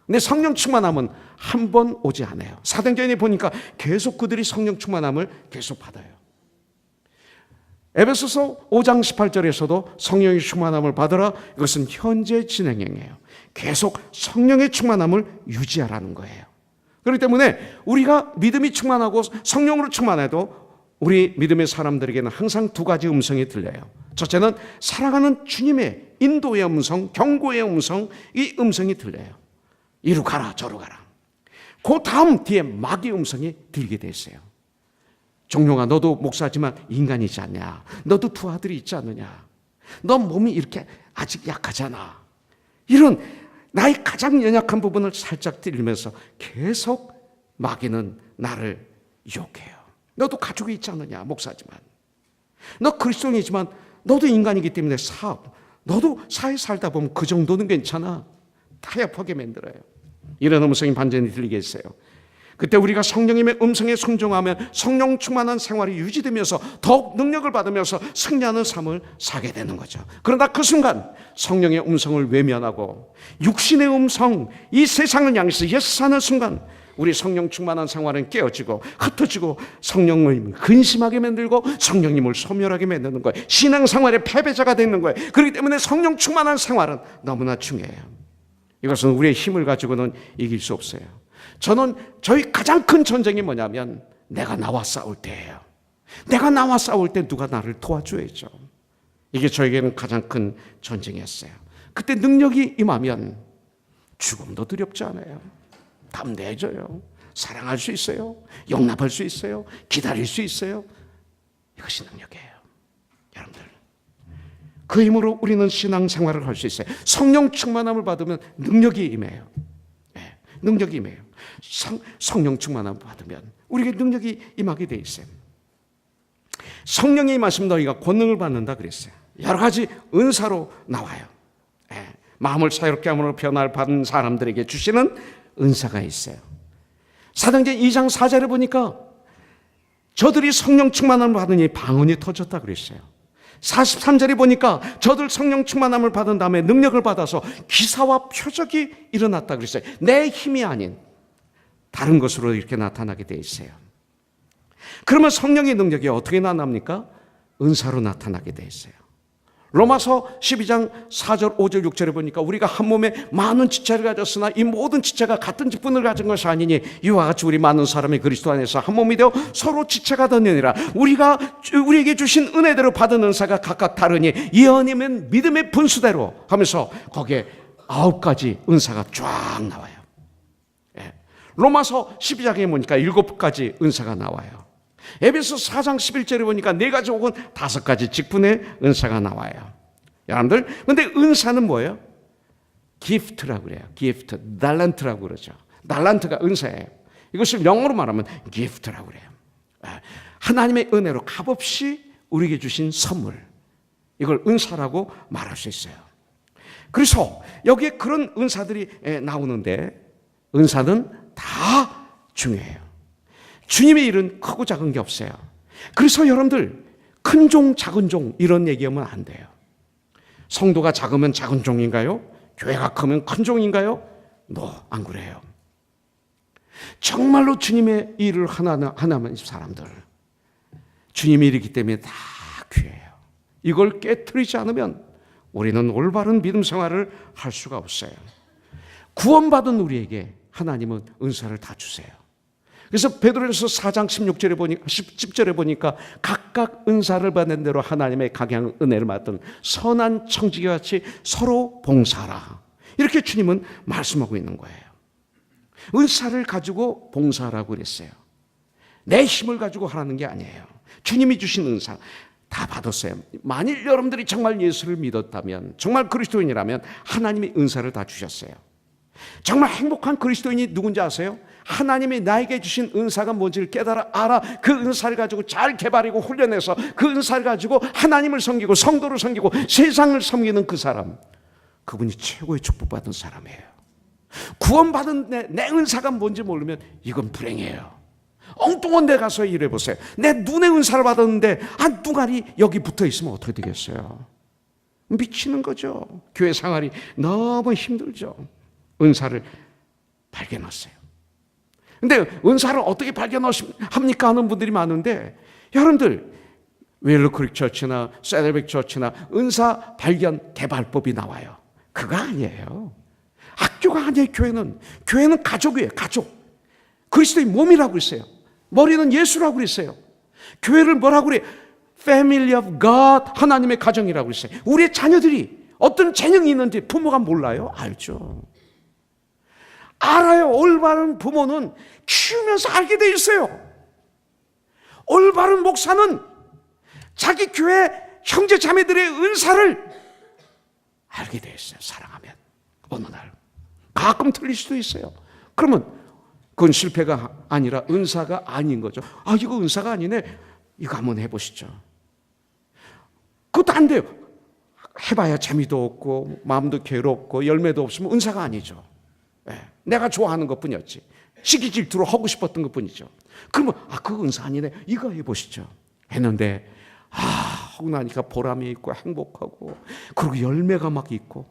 근데 성령 충만함은 한 번 오지 않아요. 사도행전에 보니까 계속 그들이 성령 충만함을 계속 받아요. 에베소서 5장 18절에서도 성령의 충만함을 받으라. 이것은 현재 진행형이에요. 계속 성령의 충만함을 유지하라는 거예요. 그렇기 때문에 우리가 믿음이 충만하고 성령으로 충만해도 우리 믿음의 사람들에게는 항상 두 가지 음성이 들려요. 첫째는 사랑하는 주님의 인도의 음성, 경고의 음성, 이 음성이 들려요. 이리 가라 저리 가라. 그 다음 뒤에 마귀의 음성이 들게 돼 있어요. 종룡아, 너도 목사지만 인간이지 않냐? 너도 두 아들이 있지 않느냐? 너 몸이 이렇게 아직 약하잖아. 이런 나의 가장 연약한 부분을 살짝 들리면서 계속 마귀는 나를 유혹해요. 너도 가족이 있지 않느냐? 목사지만. 너 그리스도인이지만 너도 인간이기 때문에 너도 사회 살다 보면 그 정도는 괜찮아. 타협하게 만들어요. 이런 음성이 반전이 들리게 했어요. 그때 우리가 성령님의 음성에 순종하면 성령 충만한 생활이 유지되면서 더욱 능력을 받으면서 승리하는 삶을 살게 되는 거죠. 그러나 그 순간 성령의 음성을 외면하고 육신의 음성, 이 세상을 향해서 예스하는 순간 우리 성령 충만한 생활은 깨어지고 흩어지고 성령을 근심하게 만들고 성령님을 소멸하게 만드는 거예요. 신앙생활의 패배자가 되는 거예요. 그렇기 때문에 성령 충만한 생활은 너무나 중요해요. 이것은 우리의 힘을 가지고는 이길 수 없어요. 저희 가장 큰 전쟁이 뭐냐면 내가 나와 싸울 때예요. 내가 나와 싸울 때 누가 나를 도와줘야죠. 이게 저에게는 가장 큰 전쟁이었어요. 그때 능력이 임하면 죽음도 두렵지 않아요. 담대해져요. 사랑할 수 있어요. 용납할 수 있어요. 기다릴 수 있어요. 이것이 능력이에요. 여러분들, 그 힘으로 우리는 신앙생활을 할 수 있어요. 성령 충만함을 받으면 능력이 임해요. 네, 능력이 임해요. 성령 충만함을 받으면 우리에게 능력이 임하게 돼 있어요. 성령이 임하시면 너희가 권능을 받는다 그랬어요. 여러 가지 은사로 나와요. 네, 마음을 사롭게 함으로 변화를 받은 사람들에게 주시는 은사가 있어요. 사도행전 2장 4절에 보니까 저들이 성령 충만함을 받으니 방언이 터졌다 그랬어요. 43절에 보니까 저들 성령 충만함을 받은 다음에 능력을 받아서 기사와 표적이 일어났다 그랬어요. 내 힘이 아닌 다른 것으로 이렇게 나타나게 돼 있어요. 그러면 성령의 능력이 어떻게 나타납니까? 은사로 나타나게 돼 있어요. 로마서 12장 4절 5절 6절에 보니까 우리가 한 몸에 많은 지체를 가졌으나 이 모든 지체가 같은 직분을 가진 것이 아니니 이와 같이 우리 많은 사람이 그리스도 안에서 한 몸이 되어 서로 지체가 되느니라. 우리에게 주신 은혜대로 받은 은사가 각각 다르니 예언이면 믿음의 분수대로 하면서 거기에 9가지 은사가 쫙 나와요. 로마서 12장에 보니까 7가지 은사가 나와요. 에베소 4장 11절에 보니까 4가지 혹은 5가지 직분의 은사가 나와요. 여러분들, 근데 은사는 뭐예요? 기프트라고 그래요. 기프트, 달란트라고 그러죠. 달란트가 은사예요. 이것을 영어로 말하면 기프트라고 그래요. 하나님의 은혜로 값없이 우리에게 주신 선물, 이걸 은사라고 말할 수 있어요. 그래서 여기에 그런 은사들이 나오는데 은사는 다 중요해요. 주님의 일은 크고 작은 게 없어요. 그래서 여러분들 큰 종 작은 종 이런 얘기하면 안 돼요. 성도가 작으면 작은 종인가요? 교회가 크면 큰 종인가요? 안 그래요. 정말로 주님의 일을 하나만 사람들, 주님의 일이기 때문에 다 귀해요. 이걸 깨트리지 않으면 우리는 올바른 믿음 생활을 할 수가 없어요. 구원받은 우리에게 하나님은 은사를 다 주세요. 그래서 베드로전서 4장 10절에 보니까 각각 은사를 받는 대로 하나님의 각양 은혜를 받던 선한 청지기와 같이 서로 봉사하라. 이렇게 주님은 말씀하고 있는 거예요. 은사를 가지고 봉사하라고 그랬어요. 내 힘을 가지고 하라는 게 아니에요. 주님이 주신 은사 다 받았어요. 만일 여러분들이 정말 예수를 믿었다면, 정말 그리스도인이라면 하나님이 은사를 다 주셨어요. 정말 행복한 그리스도인이 누군지 아세요? 하나님이 나에게 주신 은사가 뭔지를 깨달아 알아 그 은사를 가지고 잘 개발하고 훈련해서 그 은사를 가지고 하나님을 섬기고 성도를 섬기고 세상을 섬기는 그 사람, 그분이 최고의 축복받은 사람이에요. 구원받은 내 은사가 뭔지 모르면 이건 불행해요. 엉뚱한 데 가서 일해보세요. 내 눈의 은사를 받았는데 한 뚱아리 여기 붙어있으면 어떻게 되겠어요? 미치는 거죠. 교회 생활이 너무 힘들죠. 은사를 발견했어요. 근데 은사를 어떻게 발견합니까 하는 분들이 많은데, 여러분들 웰로 크릭 처치나 세델백 처치나 은사 발견 개발법이 나와요. 그거 아니에요. 학교가 아니에요. 교회는 가족이에요. 가족. 그리스도의 몸이라고 있어요. 머리는 예수라고 그랬어요. 교회를 뭐라고 그래요? Family of God, 하나님의 가정이라고 했어요. 우리의 자녀들이 어떤 재능이 있는지 부모가 몰라요? 알죠. 알아요. 올바른 부모는 키우면서 알게 돼 있어요. 올바른 목사는 자기 교회 형제 자매들의 은사를 알게 돼 있어요. 사랑하면 어느 날 가끔 틀릴 수도 있어요. 그러면 그건 실패가 아니라 은사가 아닌 거죠. 이거 은사가 아니네. 이거 한번 해보시죠. 그것도 안 돼요. 해봐야 재미도 없고 마음도 괴롭고 열매도 없으면 은사가 아니죠. 내가 좋아하는 것뿐이었지. 시기 질투로 하고 싶었던 것뿐이죠. 그러면 그거 은사 아니네. 이거 해보시죠. 했는데 하고 나니까 보람이 있고 행복하고 그리고 열매가 막 있고,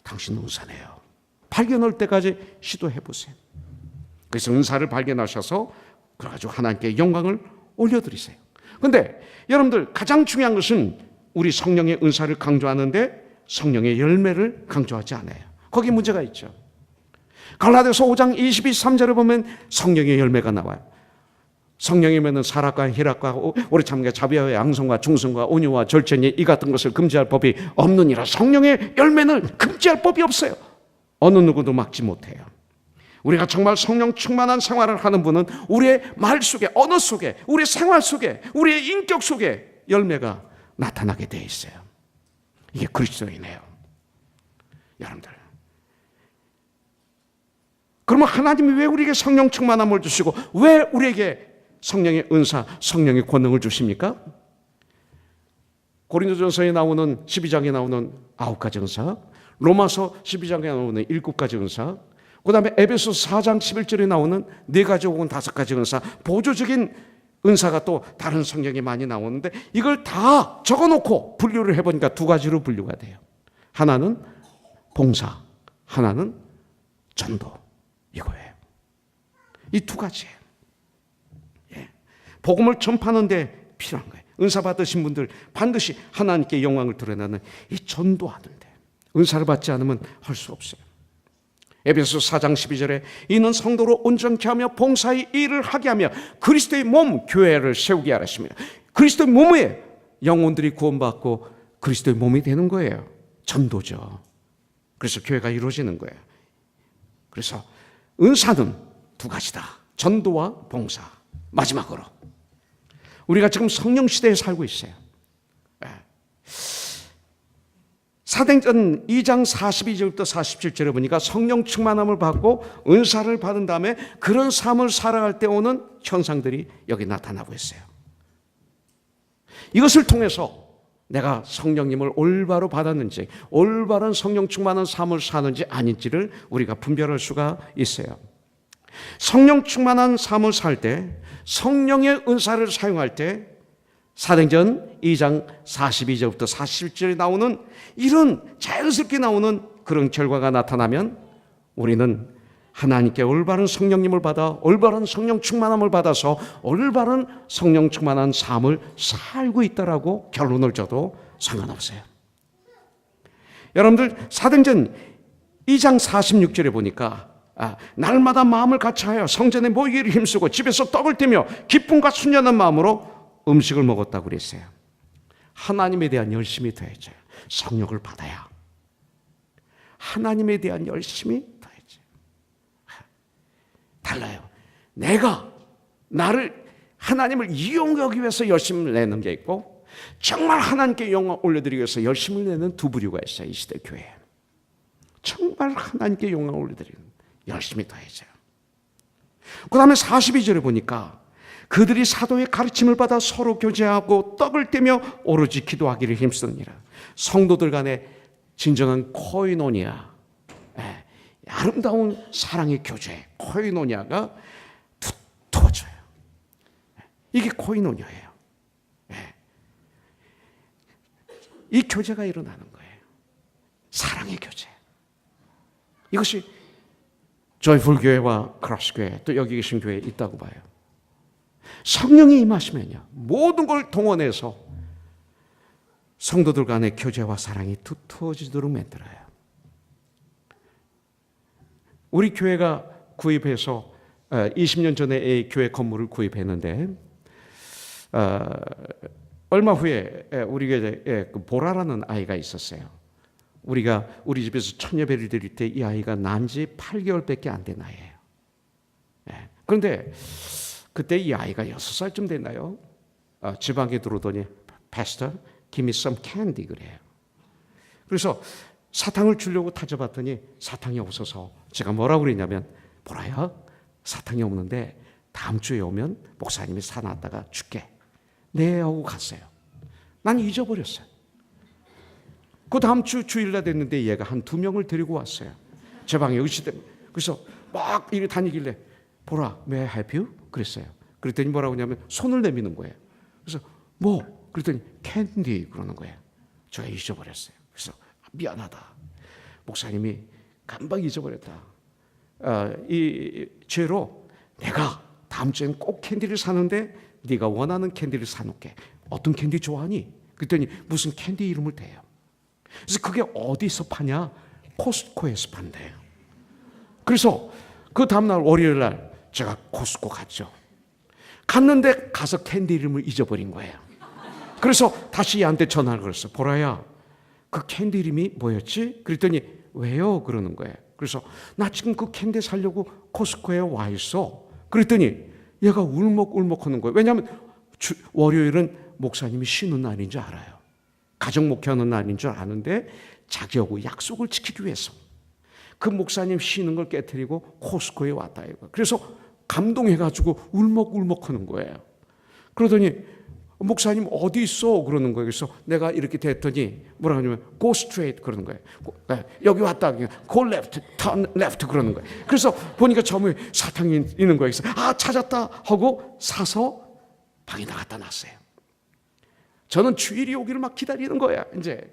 당신 은사네요. 발견할 때까지 시도해보세요. 그래서 은사를 발견하셔서 그래가지고 하나님께 영광을 올려드리세요. 그런데 여러분들 가장 중요한 것은 우리 성령의 은사를 강조하는데 성령의 열매를 강조하지 않아요. 거기 문제가 있죠. 갈라디아서 5장 23절을 보면 성령의 열매가 나와요. 성령이면은 사랑과 희락과 오래 참과 자비와 양성과 충성과 온유와 절제니 이 같은 것을 금지할 법이 없느니라. 성령의 열매는 금지할 법이 없어요. 어느 누구도 막지 못해요. 우리가 정말 성령 충만한 생활을 하는 분은 우리의 말 속에, 언어 속에, 우리의 생활 속에, 우리의 인격 속에 열매가 나타나게 돼 있어요. 이게 그리스도이네요. 여러분들, 그러면 하나님이 왜 우리에게 성령 충만함을 주시고 왜 우리에게 성령의 은사, 성령의 권능을 주십니까? 고린도전서에 나오는 12장에 나오는 9가지 은사, 로마서 12장에 나오는 7가지 은사, 그 다음에 에베소 4장 11절에 나오는 4가지 혹은 5가지 은사, 보조적인 은사가 또 다른 성경에 많이 나오는데 이걸 다 적어놓고 분류를 해보니까 2가지로 분류가 돼요. 하나는 봉사, 하나는 전도, 이거예요. 이 2가지예요. 복음을 전파하는 데 필요한 거예요. 은사 받으신 분들 반드시 하나님께 영광을 드러내는 이 전도하는데 은사를 받지 않으면 할 수 없어요. 에베소 4장 12절에 이는 성도로 온전케 하며 봉사의 일을 하게 하며 그리스도의 몸 교회를 세우게 하십니다. 그리스도의 몸에 영혼들이 구원받고 그리스도의 몸이 되는 거예요. 전도죠. 그래서 교회가 이루어지는 거예요. 그래서 은사는 두 가지다. 전도와 봉사. 마지막으로 우리가 지금 성령 시대에 살고 있어요. 사도행전 2장 42절부터 47절에 보니까 성령 충만함을 받고 은사를 받은 다음에 그런 삶을 살아갈 때 오는 현상들이 여기 나타나고 있어요. 이것을 통해서 내가 성령님을 올바로 받았는지, 올바른 성령 충만한 삶을 사는지 아닌지를 우리가 분별할 수가 있어요. 성령 충만한 삶을 살 때, 성령의 은사를 사용할 때 사도행전 2장 42절부터 47절에 나오는 이런 자연스럽게 나오는 그런 결과가 나타나면 우리는 하나님께 올바른 성령님을 받아 올바른 성령 충만함을 받아서 올바른 성령 충만한 삶을 살고 있다라고 결론을 줘도 상관없어요. 여러분들 사도행전 2장 46절에 보니까 날마다 마음을 같이하여 성전에 모이기를 힘쓰고 집에서 떡을 떼며 기쁨과 순전한 마음으로 음식을 먹었다고 그랬어요. 하나님에 대한 열심이 더해져요. 성령을 받아야 하나님에 대한 열심이 더해져요. 달라요. 내가 나를 하나님을 이용하기 위해서 열심을 내는 게 있고 정말 하나님께 영광 올려드리기 위해서 열심을 내는 두 부류가 있어요. 이 시대 교회에. 정말 하나님께 영광 올려드리는 열심이 더해져요. 그 다음에 42절에 보니까 그들이 사도의 가르침을 받아 서로 교제하고 떡을 떼며 오로지 기도하기를 힘쓰느니라. 성도들 간의 진정한 코이노니아, 아름다운 사랑의 교제, 코이노니아가 두터워져요. 이게 코이노니아예요. 이 교제가 일어나는 거예요. 사랑의 교제. 이것이 조이풀 교회와 크로스 교회 또 여기 계신 교회에 있다고 봐요. 성령이 임하시면요 모든 걸 동원해서 성도들 간의 교제와 사랑이 두터워지도록 만들어요. 우리 교회가 구입해서 20년 전에 교회 건물을 구입했는데 얼마 후에 우리 교회에 보라라는 아이가 있었어요. 우리가 우리 집에서 천여배를 드릴 때 이 아이가 난 지 8개월밖에 안 된 아이예요. 그런데 그때 이 아이가 6살쯤 됐나요? 지방에 들어오더니 Pastor, give me some candy 그래요. 그래서 사탕을 주려고 타져봤더니 사탕이 없어서 제가 뭐라고 그랬냐면 보라야 사탕이 없는데 다음 주에 오면 목사님이 사놨다가 줄게. 네 하고 갔어요. 난 잊어버렸어요. 그 다음 주 주일날 됐는데 얘가 한 2명을 데리고 왔어요. 제 방에 의시 때문에. 그래서 막 이리 다니길래 보라, may I help you? 그랬어요. 그랬더니 뭐라고 하냐면 손을 내미는 거예요. 그래서 뭐? 그랬더니 캔디 그러는 거예요. 제가 잊어버렸어요. 그래서 미안하다. 목사님이 금방 잊어버렸다. 이 죄로 내가 다음 주엔 꼭 캔디를 사는데 네가 원하는 캔디를 사놓게. 어떤 캔디 좋아하니? 그랬더니 무슨 캔디 이름을 대요. 그래서 그게 어디서 파냐? 코스트코에서 판대요. 그래서 그 다음날 월요일날 제가 코스트코 갔죠. 갔는데 가서 캔디 이름을 잊어버린 거예요. 그래서 다시 얘한테 전화를 걸었어요. 보라야, 그 캔디 이름이 뭐였지? 그랬더니 왜요? 그러는 거예요. 그래서 나 지금 그 캔디 사려고 코스트코에 와 있어. 그랬더니 얘가 울먹울먹 하는 거예요. 왜냐하면 월요일은 목사님이 쉬는 날인 줄 알아요. 가정 목회하는 날인 줄 아는데 자기하고 약속을 지키기 위해서 그 목사님 쉬는 걸 깨트리고 코스트코에 왔다 이거. 그래서 감동해가지고 울먹울먹 하는 거예요. 그러더니 목사님 어디 있어? 그러는 거예요. 그래서 내가 이렇게 됐더니 뭐라 하냐면 go straight 그러는 거예요. 여기 왔다. go left, turn left 그러는 거예요. 그래서 보니까 처음에 사탕이 있는 거예요. 그래서 찾았다 하고 사서 방에 나갔다 놨어요. 저는 주일이 오기를 막 기다리는 거야. 이제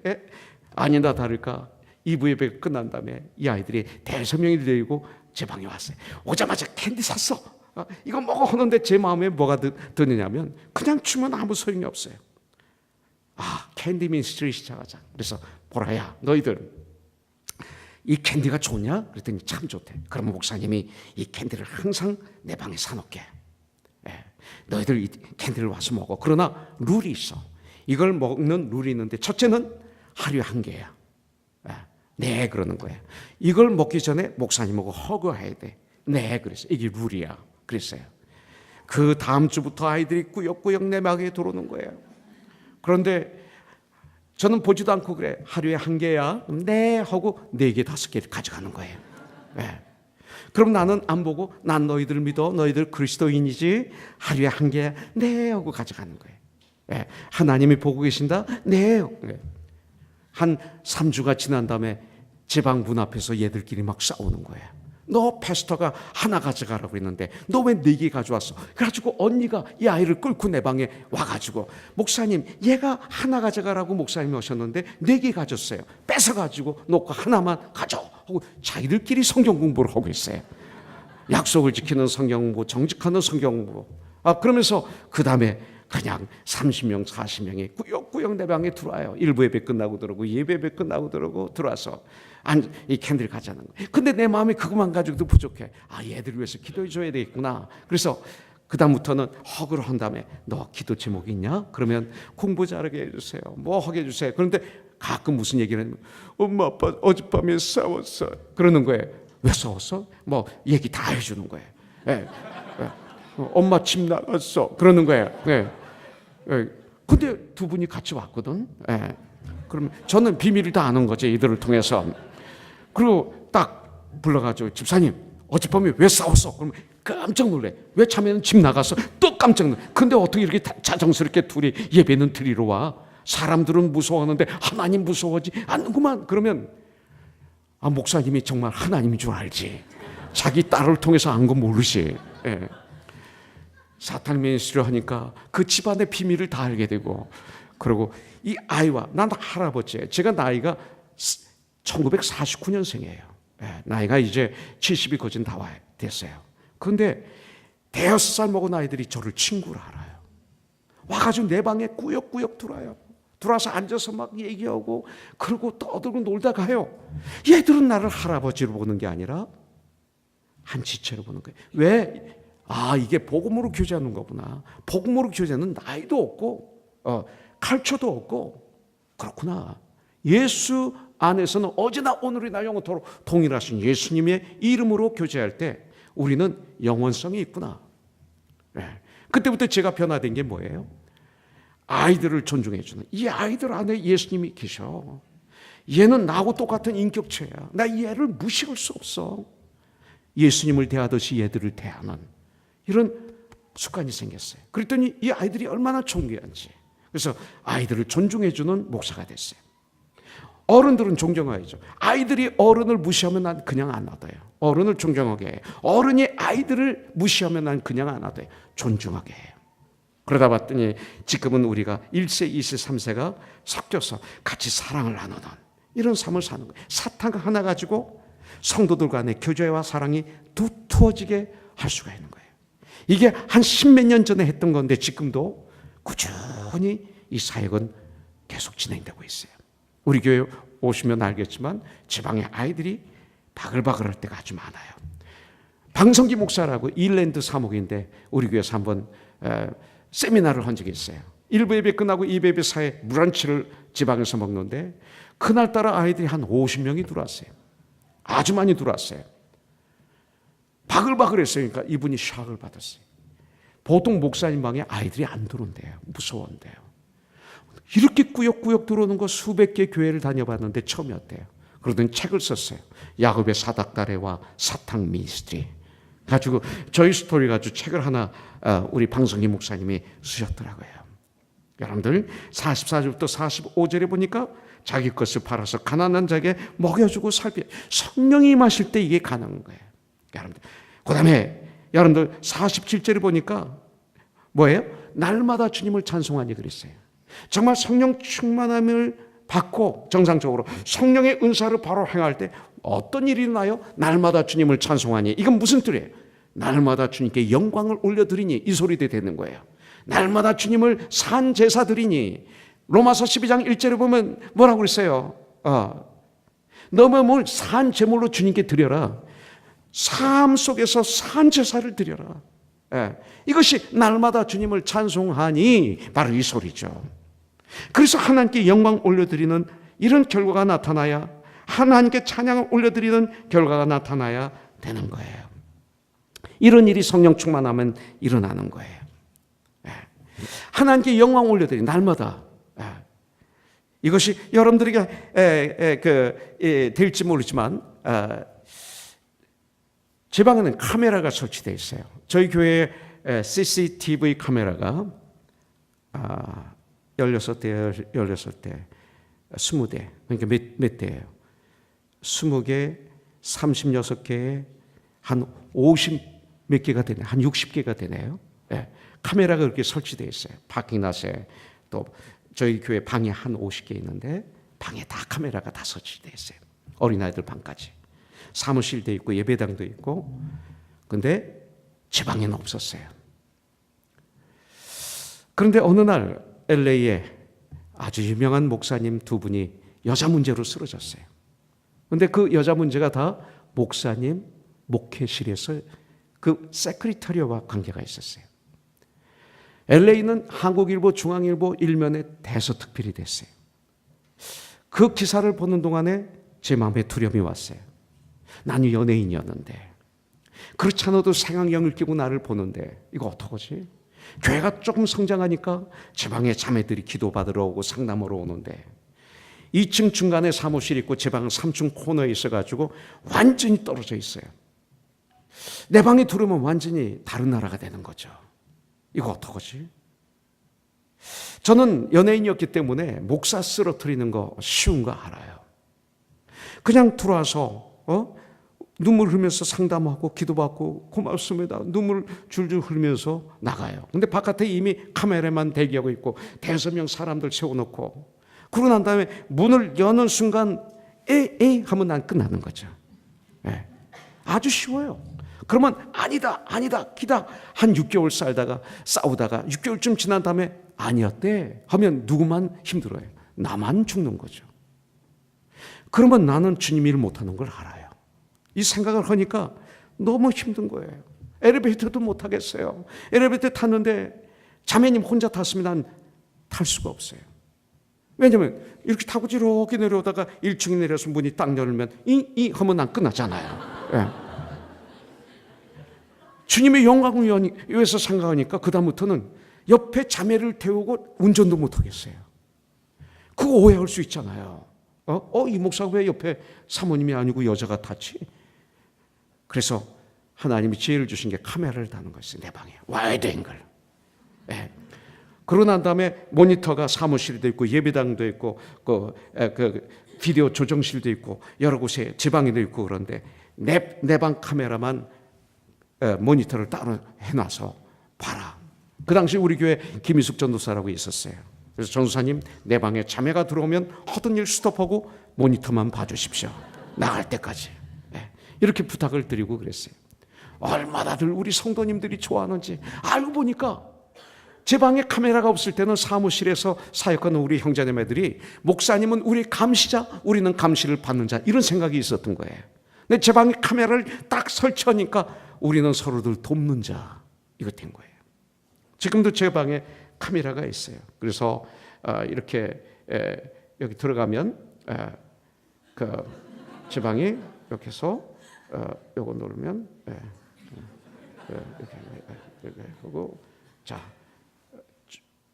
아니다 다를까 2부 예배 끝난 다음에 이 아이들이 대서명이 들고 제 방에 왔어요. 오자마자 캔디 샀어. 이거 먹어 하는데 제 마음에 뭐가 드느냐면 그냥 주면 아무 소용이 없어요. 캔디 미니스트리 시작하자. 그래서 보라야, 너희들 이 캔디가 좋냐? 그랬더니 참 좋대. 그러면 목사님이 이 캔디를 항상 내 방에 사놓게. 너희들 이 캔디를 와서 먹어. 그러나 룰이 있어. 이걸 먹는 룰이 있는데, 첫째는 하루에 한 개야. 네, 그러는 거예요. 이걸 먹기 전에 목사님하고 허그해야 돼. 네, 그랬어요. 이게 룰이야. 그랬어요. 그 다음 주부터 아이들이 꾸역꾸역 내 방에 들어오는 거예요. 그런데 저는 보지도 않고 그래. 하루에 한 개야. 네, 하고 4개, 5개를 가져가는 거예요. 그럼 나는 안 보고, 난 너희들 믿어. 너희들 그리스도인이지. 하루에 한 개야. 네, 하고 가져가는 거예요. 하나님이 보고 계신다. 네. 한 3주가 지난 다음에 제 방 문 앞에서 얘들끼리 막 싸우는 거예요. 너 패스터가 하나 가져가라고 했는데 너 왜 4개 가져왔어? 그래가지고 언니가 이 아이를 끌고 내 방에 와가지고, 목사님, 얘가 하나 가져가라고 목사님이 오셨는데 4개 가졌어요. 뺏어가지고 놓고 하나만 가져 하고 자기들끼리 성경 공부를 하고 있어요. 약속을 지키는 성경 공부, 정직하는 성경 공부. 그러면서 그 다음에 그냥 30명, 40명이 꾸역꾸역 내 방에 들어와요. 1부 예배 끝나고 들어오고 2부 예배 끝나고 들어와서 이 캔디를 가져가는 거예요. 근데 내 마음이 그것만 가지고도 부족해. 얘들 위해서 기도해 줘야 되겠구나. 그래서 그 다음부터는 허그를 한 다음에, 너 기도 제목 있냐? 그러면 공부 잘하게 해주세요. 뭐 하게 해주세요. 그런데 가끔 무슨 얘기를 하면, 엄마 아빠 어젯밤에 싸웠어. 그러는 거예요. 왜 싸웠어? 뭐 얘기 다 해주는 거예요. 엄마 집 나갔어. 그러는 거예요. 근데 두 분이 같이 왔거든. 그러면 저는 비밀을 다 아는 거죠, 이들을 통해서. 그리고 딱 불러가지고, 집사님, 어젯밤에 왜 싸웠어? 그러면 깜짝 놀래. 왜 자매는 집 나갔어? 또 깜짝 놀래. 근데 어떻게 이렇게 자정스럽게 둘이 예배는 드리러 와? 사람들은 무서워하는데 하나님 무서워하지 않는구만. 그러면 목사님이 정말 하나님인 줄 알지. 자기 딸을 통해서 안 건 모르지. 사탄 미니스트리를 하니까 그 집안의 비밀을 다 알게 되고, 그리고 이 아이와, 난 할아버지예요. 제가 나이가 1949년생이에요. 나이가 이제 70이 거진 다 됐어요. 그런데 5살 먹은 아이들이 저를 친구로 알아요. 와가지고 내 방에 꾸역꾸역 들어와요. 들어와서 앉아서 막 얘기하고, 그러고 떠들고 놀다 가요. 얘들은 나를 할아버지로 보는 게 아니라 한 지체로 보는 거예요. 왜? 이게 복음으로 교제하는 거구나. 복음으로 교제는 나이도 없고 칼초도 없고, 그렇구나. 예수 안에서는 어제나 오늘이나 영원토록 동일하신 예수님의 이름으로 교제할 때 우리는 영원성이 있구나. 그때부터 제가 변화된 게 뭐예요? 아이들을 존중해 주는, 이 아이들 안에 예수님이 계셔. 얘는 나하고 똑같은 인격체야. 나 얘를 무시할 수 없어. 예수님을 대하듯이 얘들을 대하는 이런 습관이 생겼어요. 그랬더니 이 아이들이 얼마나 존귀한지. 그래서 아이들을 존중해 주는 목사가 됐어요. 어른들은 존경해야죠. 아이들이 어른을 무시하면 난 그냥 안 놔둬요. 어른을 존경하게 해요. 어른이 아이들을 무시하면 난 그냥 안 놔둬요. 존중하게 해요. 그러다 봤더니 지금은 우리가 1세, 2세, 3세가 섞여서 같이 사랑을 나누는 이런 삶을 사는 거예요. 사탕 하나 가지고 성도들 간의 교제와 사랑이 두터워지게 할 수가 있는 거예요. 이게 한 10몇 년 전에 했던 건데 지금도 꾸준히 이 사역은 계속 진행되고 있어요. 우리 교회 오시면 알겠지만 지방의 아이들이 바글바글할 때가 아주 많아요. 방성기 목사라고 일랜드 사목인데 우리 교회에서 한번 세미나를 한 적이 있어요. 1부 예배 끝나고 2부 예배 사이에 브런치를 지방에서 먹는데 그날따라 아이들이 한 50명이 들어왔어요. 아주 많이 들어왔어요. 바글바글했어요. 그러니까 이분이 샥을 받았어요. 보통 목사님 방에 아이들이 안 들어온대요. 무서워한대요. 이렇게 꾸역꾸역 들어오는 거 수백 개 교회를 다녀봤는데 처음이었대요. 그러더니 책을 썼어요. 야곱의 사닥다레와 사탕 미니스트리 가지고 저희 스토리 가지고 책을 하나 우리 방성기 목사님이 쓰셨더라고요. 여러분들 44절부터 45절에 보니까 자기 것을 팔아서 가난한 자에게 먹여주고 살피, 성령이 임하실 때 이게 가능한 거예요. 여러분들. 그다음에 여러분들 47절에 보니까 뭐예요? 날마다 주님을 찬송하니 그랬어요. 정말 성령 충만함을 받고 정상적으로 성령의 은사를 바로 행할 때 어떤 일이 나요? 날마다 주님을 찬송하니. 이건 무슨 뜻이에요? 날마다 주님께 영광을 올려드리니 이 소리도 되는 거예요. 날마다 주님을 산 제사 드리니 로마서 12장 1절에 보면 뭐라고 그랬어요? 너 몸을 산 제물로 주님께 드려라. 삶 속에서 산 제사를 드려라. 이것이 날마다 주님을 찬송하니 바로 이 소리죠. 그래서 하나님께 영광 올려드리는 이런 결과가 나타나야, 하나님께 찬양을 올려드리는 결과가 나타나야 되는 거예요. 이런 일이 성령 충만하면 일어나는 거예요. 하나님께 영광 올려드리는 날마다. 이것이 여러분들에게 될지 모르지만 제 방에는 카메라가 설치되어 있어요. 저희 교회에 CCTV 카메라가 16대, 20대, 그러니까 몇 대예요? 20개, 36개에 한 50 몇 개가 되네, 한 60개가 되네요. 카메라가 그렇게 설치되어 있어요. 파킹라스에 또 저희 교회 방에 한 50개 있는데 방에 다 카메라가 다 설치되어 있어요. 어린아이들 방까지. 사무실도 있고 예배당도 있고. 근데 제 방에는 없었어요. 그런데 어느 날 LA에 아주 유명한 목사님 두 분이 여자 문제로 쓰러졌어요. 그런데 그 여자 문제가 다 목사님 목회실에서 그 세크리터리와 관계가 있었어요. LA는 한국일보, 중앙일보 일면에 대서특필이 됐어요. 그 기사를 보는 동안에 제 마음에 두려움이 왔어요. 나는 연예인이었는데, 그렇지 않아도 생활형을 끼고 나를 보는데 이거 어떡하지? 교회가 조금 성장하니까 제 방에 자매들이 기도받으러 오고 상담하러 오는데 2층 중간에 사무실 있고 제 방은 3층 코너에 있어가지고 완전히 떨어져 있어요. 내 방에 들어오면 완전히 다른 나라가 되는 거죠. 이거 어떡하지? 저는 연예인이었기 때문에 목사 쓰러뜨리는 거 쉬운 거 알아요. 그냥 들어와서 눈물 흘리면서 상담하고 기도받고 고맙습니다. 눈물 줄줄 흘리면서 나가요. 근데 바깥에 이미 카메라만 대기하고 있고 대여섯 명 사람들 세워놓고, 그러고 난 다음에 문을 여는 순간 에이 하면 난 끝나는 거죠. 아주 쉬워요. 그러면 아니다 기다 한 6개월 싸우다가 6개월쯤 지난 다음에 아니었대 하면 누구만 힘들어요? 나만 죽는 거죠. 그러면 나는 주님 일을 못하는 걸 알아요. 이 생각을 하니까 너무 힘든 거예요. 엘리베이터도 못 타겠어요. 엘리베이터 탔는데 자매님 혼자 탔으면 난 탈 수가 없어요. 왜냐하면 이렇게 타고 이렇게 내려오다가 1층에 내려서 문이 딱 열면 이 하면 난 끝나잖아요. 주님의 영광을 위해서 생각하니까 그 다음부터는 옆에 자매를 태우고 운전도 못 하겠어요. 그거 오해할 수 있잖아요. 이 목사가 왜 옆에 사모님이 아니고 여자가 탔지? 그래서 하나님이 지혜를 주신 게 카메라를 다는 거였어요. 내 방에 와이드 앵글. 그러고 난 다음에 모니터가 사무실도 있고 예배당도 있고 그 비디오 조정실도 있고 여러 곳에 제 방에도 있고, 그런데 내 방 카메라만 모니터를 따로 해놔서 봐라. 그 당시 우리 교회 김희숙 전도사라고 있었어요. 그래서 전도사님, 내 방에 자매가 들어오면 하던 일 스톱하고 모니터만 봐주십시오. 나갈 때까지. 이렇게 부탁을 드리고 그랬어요. 얼마나들 우리 성도님들이 좋아하는지 알고 보니까 제 방에 카메라가 없을 때는 사무실에서 사역하는 우리 형제자매들이 목사님은 우리 감시자, 우리는 감시를 받는 자, 이런 생각이 있었던 거예요. 근데 제 방에 카메라를 딱 설치하니까 우리는 서로들 돕는 자, 이거 된 거예요. 지금도 제 방에 카메라가 있어요. 그래서 이렇게 여기 들어가면 제 방이 이렇게 해서 요거 누르면 이렇게 하고, 자,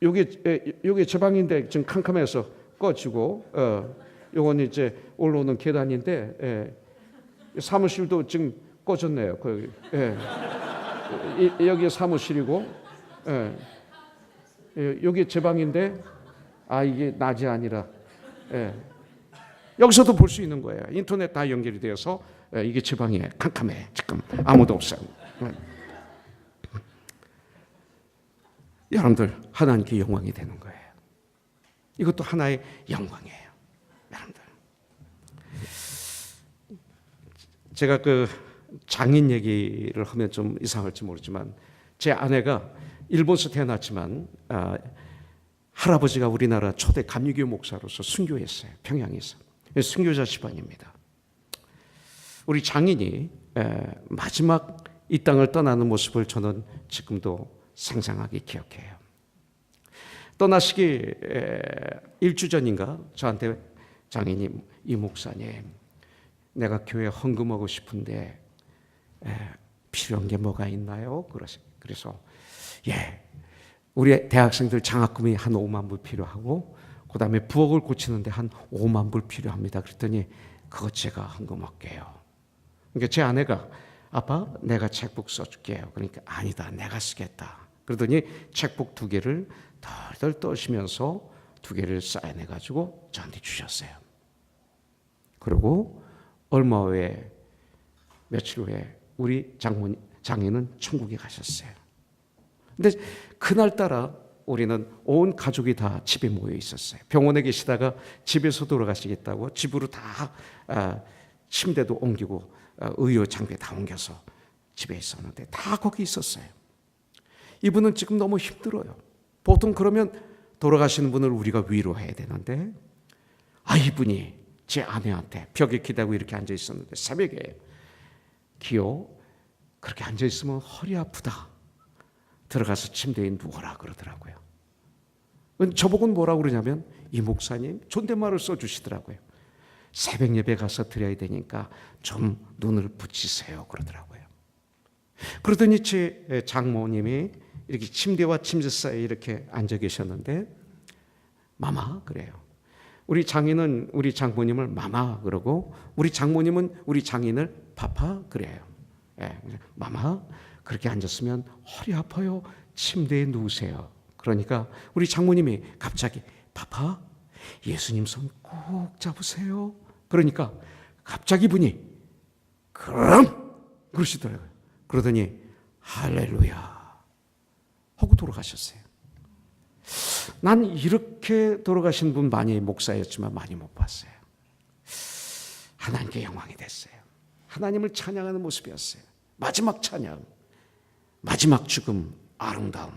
요게 제 방인데 지금 캄캄해서 꺼지고, 요건 이제 올라오는 계단인데 사무실도 지금 꺼졌네요. 여기 사무실이고, 여기 제 방인데 이게 낮이 아니라 여기서도 볼 수 있는 거예요. 인터넷 다 연결이 되어서 이게 제 방이에요. 캄캄해. 지금 아무도 없어요. 여러분들, 하나님께 영광이 되는 거예요. 이것도 하나의 영광이에요. 여러분들, 제가 장인 얘기를 하면 좀 이상할지 모르지만 제 아내가 일본에서 태어났지만 할아버지가 우리나라 초대 감리교 목사로서 순교했어요. 평양에서. 순교자 집안입니다. 우리 장인이 마지막 이 땅을 떠나는 모습을 저는 지금도 생생하게 기억해요. 떠나시기 일주 전인가 저한테 장인이, 이 목사님, 내가 교회 헌금하고 싶은데 필요한 게 뭐가 있나요? 그래서 우리 대학생들 장학금이 한 5만 불 필요하고 그 다음에 부엌을 고치는데 한 5만 불 필요합니다. 그랬더니 그것 제가 헌금할게요. 그러니까 제 아내가 아빠 내가 책북 써줄게요. 그러니까 아니다, 내가 쓰겠다. 그러더니 책북 2개를 덜덜 떠시면서 2개를 사인해가지고 저한테 주셨어요. 그리고 얼마 후에, 며칠 후에 우리 장인은 천국에 가셨어요. 근데 그날따라 우리는 온 가족이 다 집에 모여 있었어요. 병원에 계시다가 집에서 돌아가시겠다고 집으로 다 침대도 옮기고 의료 장비 다 옮겨서 집에 있었는데 다 거기 있었어요. 이분은 지금 너무 힘들어요. 보통 그러면 돌아가시는 분을 우리가 위로해야 되는데 이분이 제 아내한테 벽에 기대고 이렇게 앉아 있었는데 새벽에 기어 그렇게 앉아 있으면 허리 아프다, 들어가서 침대에 누워라 그러더라고요. 저보고는 뭐라고 그러냐면 이 목사님 존댓말을 써주시더라고요. 새벽 예배 가서 드려야 되니까 좀 눈을 붙이세요 그러더라고요. 그러더니 제 장모님이 이렇게 침대와 침대 사이에 이렇게 앉아 계셨는데 마마 그래요. 우리 장인은 우리 장모님을 마마 그러고 우리 장모님은 우리 장인을 파파 그래요. 마마 그렇게 앉았으면 허리 아파요. 침대에 누우세요. 그러니까 우리 장모님이 갑자기 파파 예수님 손 꼭 잡으세요. 그러니까 갑자기 분이 그럼 그러시더라고요. 그러더니 할렐루야 하고 돌아가셨어요. 난 이렇게 돌아가신 분 많이 목사였지만 많이 못 봤어요. 하나님께 영광이 됐어요. 하나님을 찬양하는 모습이었어요. 마지막 찬양, 마지막 죽음, 아름다움.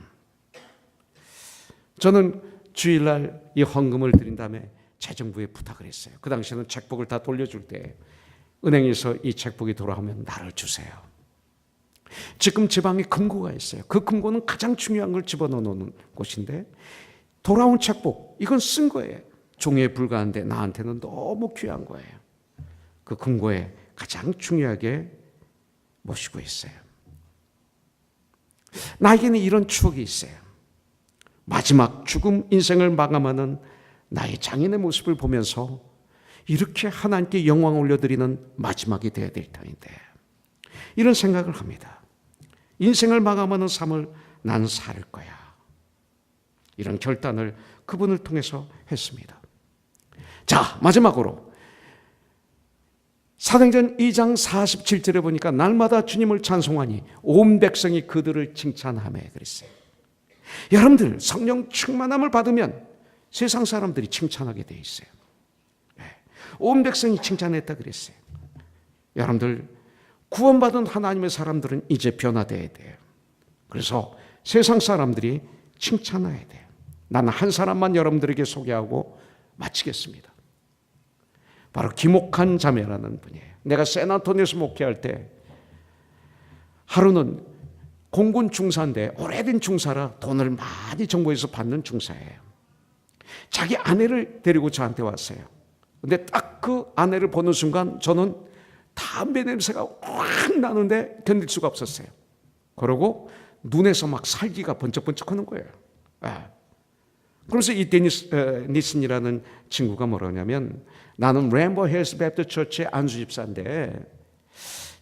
저는 주일날 이 헌금을 드린 다음에 재정부에 부탁을 했어요. 그 당시에는 책복을 다 돌려줄 때 은행에서 이 책복이 돌아오면 나를 주세요. 지금 제 방에 금고가 있어요. 그 금고는 가장 중요한 걸 집어넣는 곳인데 돌아온 책복, 이건 쓴 거예요. 종이에 불과한데 나한테는 너무 귀한 거예요. 그 금고에 가장 중요하게 모시고 있어요. 나에게는 이런 추억이 있어요. 마지막 죽음 인생을 마감하는 나의 장인의 모습을 보면서 이렇게 하나님께 영광 올려드리는 마지막이 되어야 될 터인데 이런 생각을 합니다. 인생을 마감하는 삶을 난 살 거야. 이런 결단을 그분을 통해서 했습니다. 자, 마지막으로 사도행전 2장 47절에 보니까 날마다 주님을 찬송하니 온 백성이 그들을 칭찬하며 그랬어요. 여러분들 성령 충만함을 받으면 세상 사람들이 칭찬하게 돼 있어요. 온 백성이 칭찬했다 그랬어요. 여러분들 구원받은 하나님의 사람들은 이제 변화돼야 돼요. 그래서 세상 사람들이 칭찬해야 돼요. 나는 한 사람만 여러분들에게 소개하고 마치겠습니다. 바로 김옥한 자매라는 분이에요. 내가 샌안토니오에서 목회할 때 하루는 공군 중사인데 오래된 중사라 돈을 많이 정부에서 받는 중사예요. 자기 아내를 데리고 저한테 왔어요. 근데 딱 그 아내를 보는 순간 저는 담배 냄새가 확 나는데 견딜 수가 없었어요. 그러고 눈에서 막 살기가 번쩍번쩍 하는 거예요. 그래서 이 니슨이라는 친구가 뭐라냐면 나는 램버 헬스 베프티스트 처치의 안수 집사인데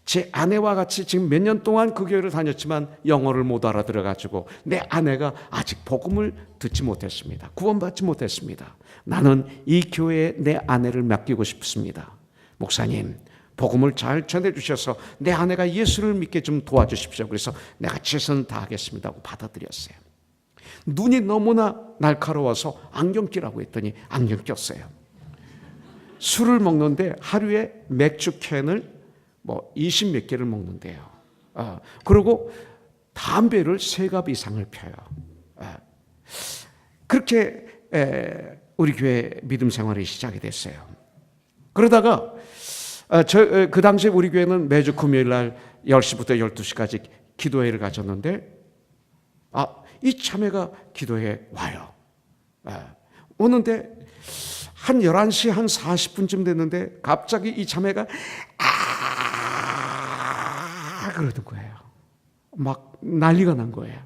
제 아내와 같이 지금 몇 년 동안 그 교회를 다녔지만 영어를 못 알아들어가지고 내 아내가 아직 복음을 듣지 못했습니다. 구원받지 못했습니다. 나는 이 교회에 내 아내를 맡기고 싶습니다. 목사님, 복음을 잘 전해주셔서 내 아내가 예수를 믿게 좀 도와주십시오. 그래서 내가 최선을 다하겠습니다 하고 받아들였어요. 눈이 너무나 날카로워서 안경 끼라고 했더니 안경 꼈어요. 술을 먹는데 하루에 맥주 캔을 20몇 개를 먹는데요. 그리고 담배를 3갑 이상을 펴요. 그렇게 우리 교회 믿음 생활이 시작이 됐어요. 그러다가 그 당시에 우리 교회는 매주 금요일 날 10시부터 12시까지 기도회를 가졌는데 이 자매가 기도회에 와요. 오는데 한 11시 한 40분쯤 됐는데 갑자기 이 자매가 그러는 거예요. 막 난리가 난 거예요.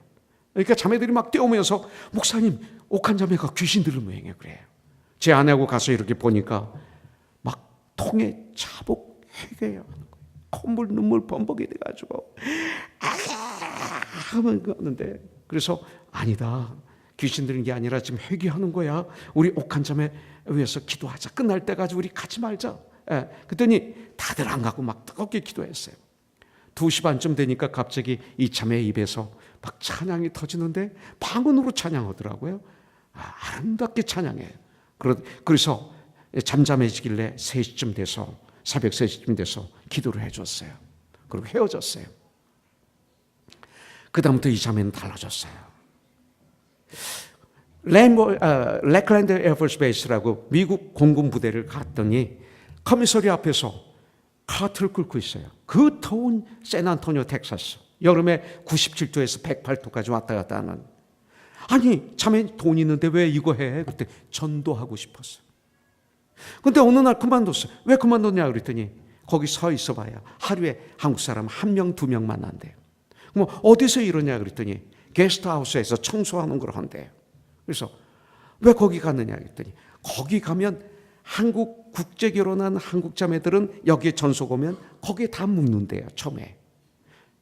그러니까 자매들이 막 뛰어오면서 목사님, 옥한 자매가 귀신 들은 모양이에요. 그래요. 제 아내하고 가서 이렇게 보니까 막 통에 차복 회개해요. 콧물 눈물 범벅이 돼가지고 하는데 그래서 아니다. 귀신 들은 게 아니라 지금 회개하는 거야. 우리 옥한 자매 위해서 기도하자. 끝날 때까지 우리 가지 말자. 그랬더니 다들 안 가고 막 뜨겁게 기도했어요. 2시 반쯤 되니까 갑자기 이 자매의 입에서 막 찬양이 터지는데 방언으로 찬양하더라고요. 아름답게 찬양해요. 그래서 잠잠해지길래 3시쯤 돼서 새벽 3시쯤 돼서 기도를 해줬어요. 그리고 헤어졌어요. 그 다음부터 이 자매는 달라졌어요. 레클랜드 에어포스 베이스라고 미국 공군 부대를 갔더니 커미서리 앞에서 카트를 끌고 있어요. 그 더운 샌안토니오 텍사스 여름에 97도에서 108도까지 왔다 갔다 하는. 아니 자매 돈 있는데 왜 이거 해? 그때 전도하고 싶었어요. 근데 어느 날 그만뒀어요. 왜 그만뒀냐 그랬더니 거기 서 있어봐야 하루에 한국 사람 1명 2명 만난대요. 뭐 어디서 이러냐 그랬더니 게스트하우스에서 청소하는 걸 한대요. 그래서 왜 거기 갔느냐 그랬더니 거기 가면 한국 국제 결혼한 한국 자매들은 여기에 전속 오면 거기에 다 묵는데요. 처음에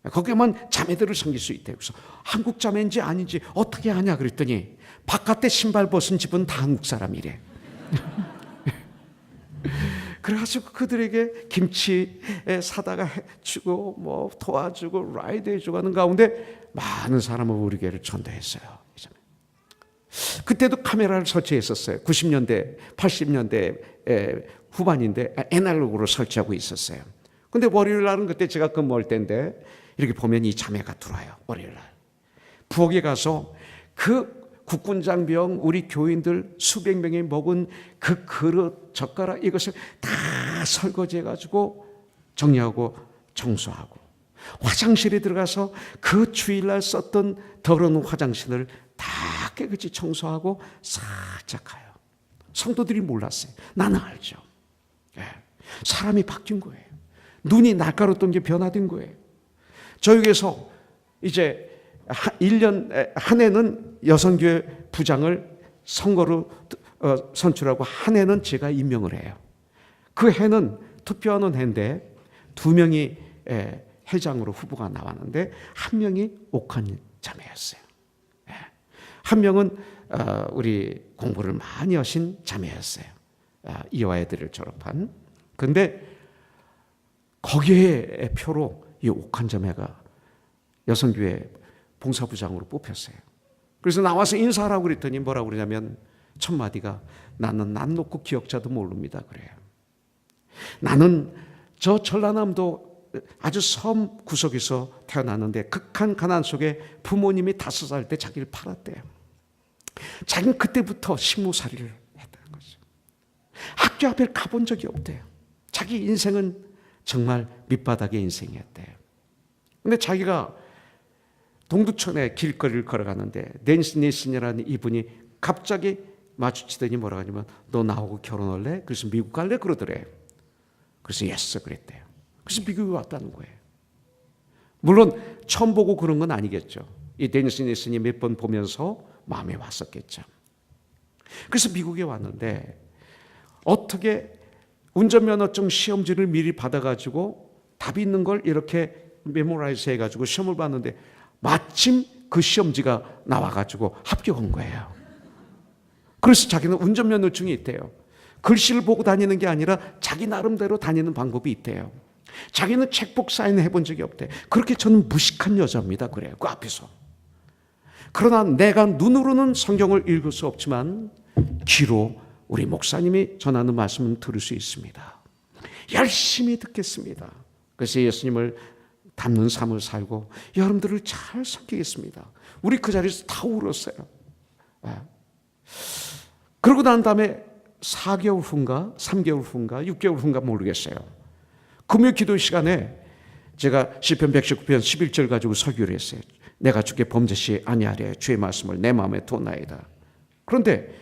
거기만 자매들을 섬길 수 있대요. 그래서 한국 자매인지 아닌지 어떻게 아냐 그랬더니 바깥에 신발 벗은 집은 다 한국 사람이래. 그래가지고 그들에게 김치 사다가 해주고 뭐 도와주고 라이드 해주고 하는 가운데 많은 사람을 우리 교회를 전도했어요. 그때도 카메라를 설치했었어요. 90년대 80년대 후반인데 애날로그로 설치하고 있었어요. 근데 월요일 날은 그때 제가 근무할 때인데 이렇게 보면 이 자매가 들어와요. 월요일 날 부엌에 가서 그 국군 장병 우리 교인들 수백 명이 먹은 그 그릇 젓가락 이것을 다 설거지해가지고 정리하고 청소하고 화장실에 들어가서 그 주일날 썼던 더러운 화장실을 다 깨끗이 청소하고 살짝 가요. 성도들이 몰랐어요. 나는 알죠. 사람이 바뀐 거예요. 눈이 날카로웠던 게 변화된 거예요. 저에게서 이제 1년 한 해는 여성교회 부장을 선거로 선출하고 한 해는 제가 임명을 해요. 그 해는 투표하는 해인데 2명이 회장으로 후보가 나왔는데 한 명이 옥한 자매였어요. 한 명은 우리 공부를 많이 하신 자매였어요. 이화여대를 졸업한. 근데 거기에 표로 이 옥한 자매가 여성교회 봉사부장으로 뽑혔어요. 그래서 나와서 인사하라고 그랬더니 뭐라고 그러냐면 첫 마디가 나는 남 놓고 기억자도 모릅니다 그래요. 나는 저 전라남도 아주 섬 구석에서 태어났는데 극한 가난 속에 부모님이 5살 때 자기를 팔았대요. 자기는 그때부터 식모살이를 했다는 거죠. 학교 앞에 가본 적이 없대요. 자기 인생은 정말 밑바닥의 인생이었대요. 근데 자기가 동두천에 길거리를 걸어가는데 낸시 니슨이라는 이분이 갑자기 마주치더니 뭐라고 하냐면 너 나하고 결혼할래? 그래서 미국 갈래? 그러더래요. 그래서 예스 그랬대요. 그래서 미국에 왔다는 거예요. 물론 처음 보고 그런 건 아니겠죠. 이 낸시 니슨이 몇 번 보면서 마음에 왔었겠죠. 그래서 미국에 왔는데 어떻게 운전면허증 시험지를 미리 받아가지고 답이 있는 걸 이렇게 메모라이즈 해가지고 시험을 봤는데 마침 그 시험지가 나와가지고 합격한 거예요. 그래서 자기는 운전면허증이 있대요. 글씨를 보고 다니는 게 아니라 자기 나름대로 다니는 방법이 있대요. 자기는 책복 사인을 해본 적이 없대. 그렇게 저는 무식한 여자입니다. 그래요. 그 앞에서. 그러나 내가 눈으로는 성경을 읽을 수 없지만 귀로 우리 목사님이 전하는 말씀은 들을 수 있습니다. 열심히 듣겠습니다. 그래서 예수님을 닮는 삶을 살고 여러분들을 잘 섬기겠습니다. 우리 그 자리에서 다 울었어요. 그러고 난 다음에 4개월 후인가 3개월 후인가 6개월 후인가 모르겠어요. 금요 기도 시간에 제가 시편 119편 11절 가지고 설교를 했어요. 내가 주께 범죄시 아니하려 주의 말씀을 내 마음에 두나이다. 그런데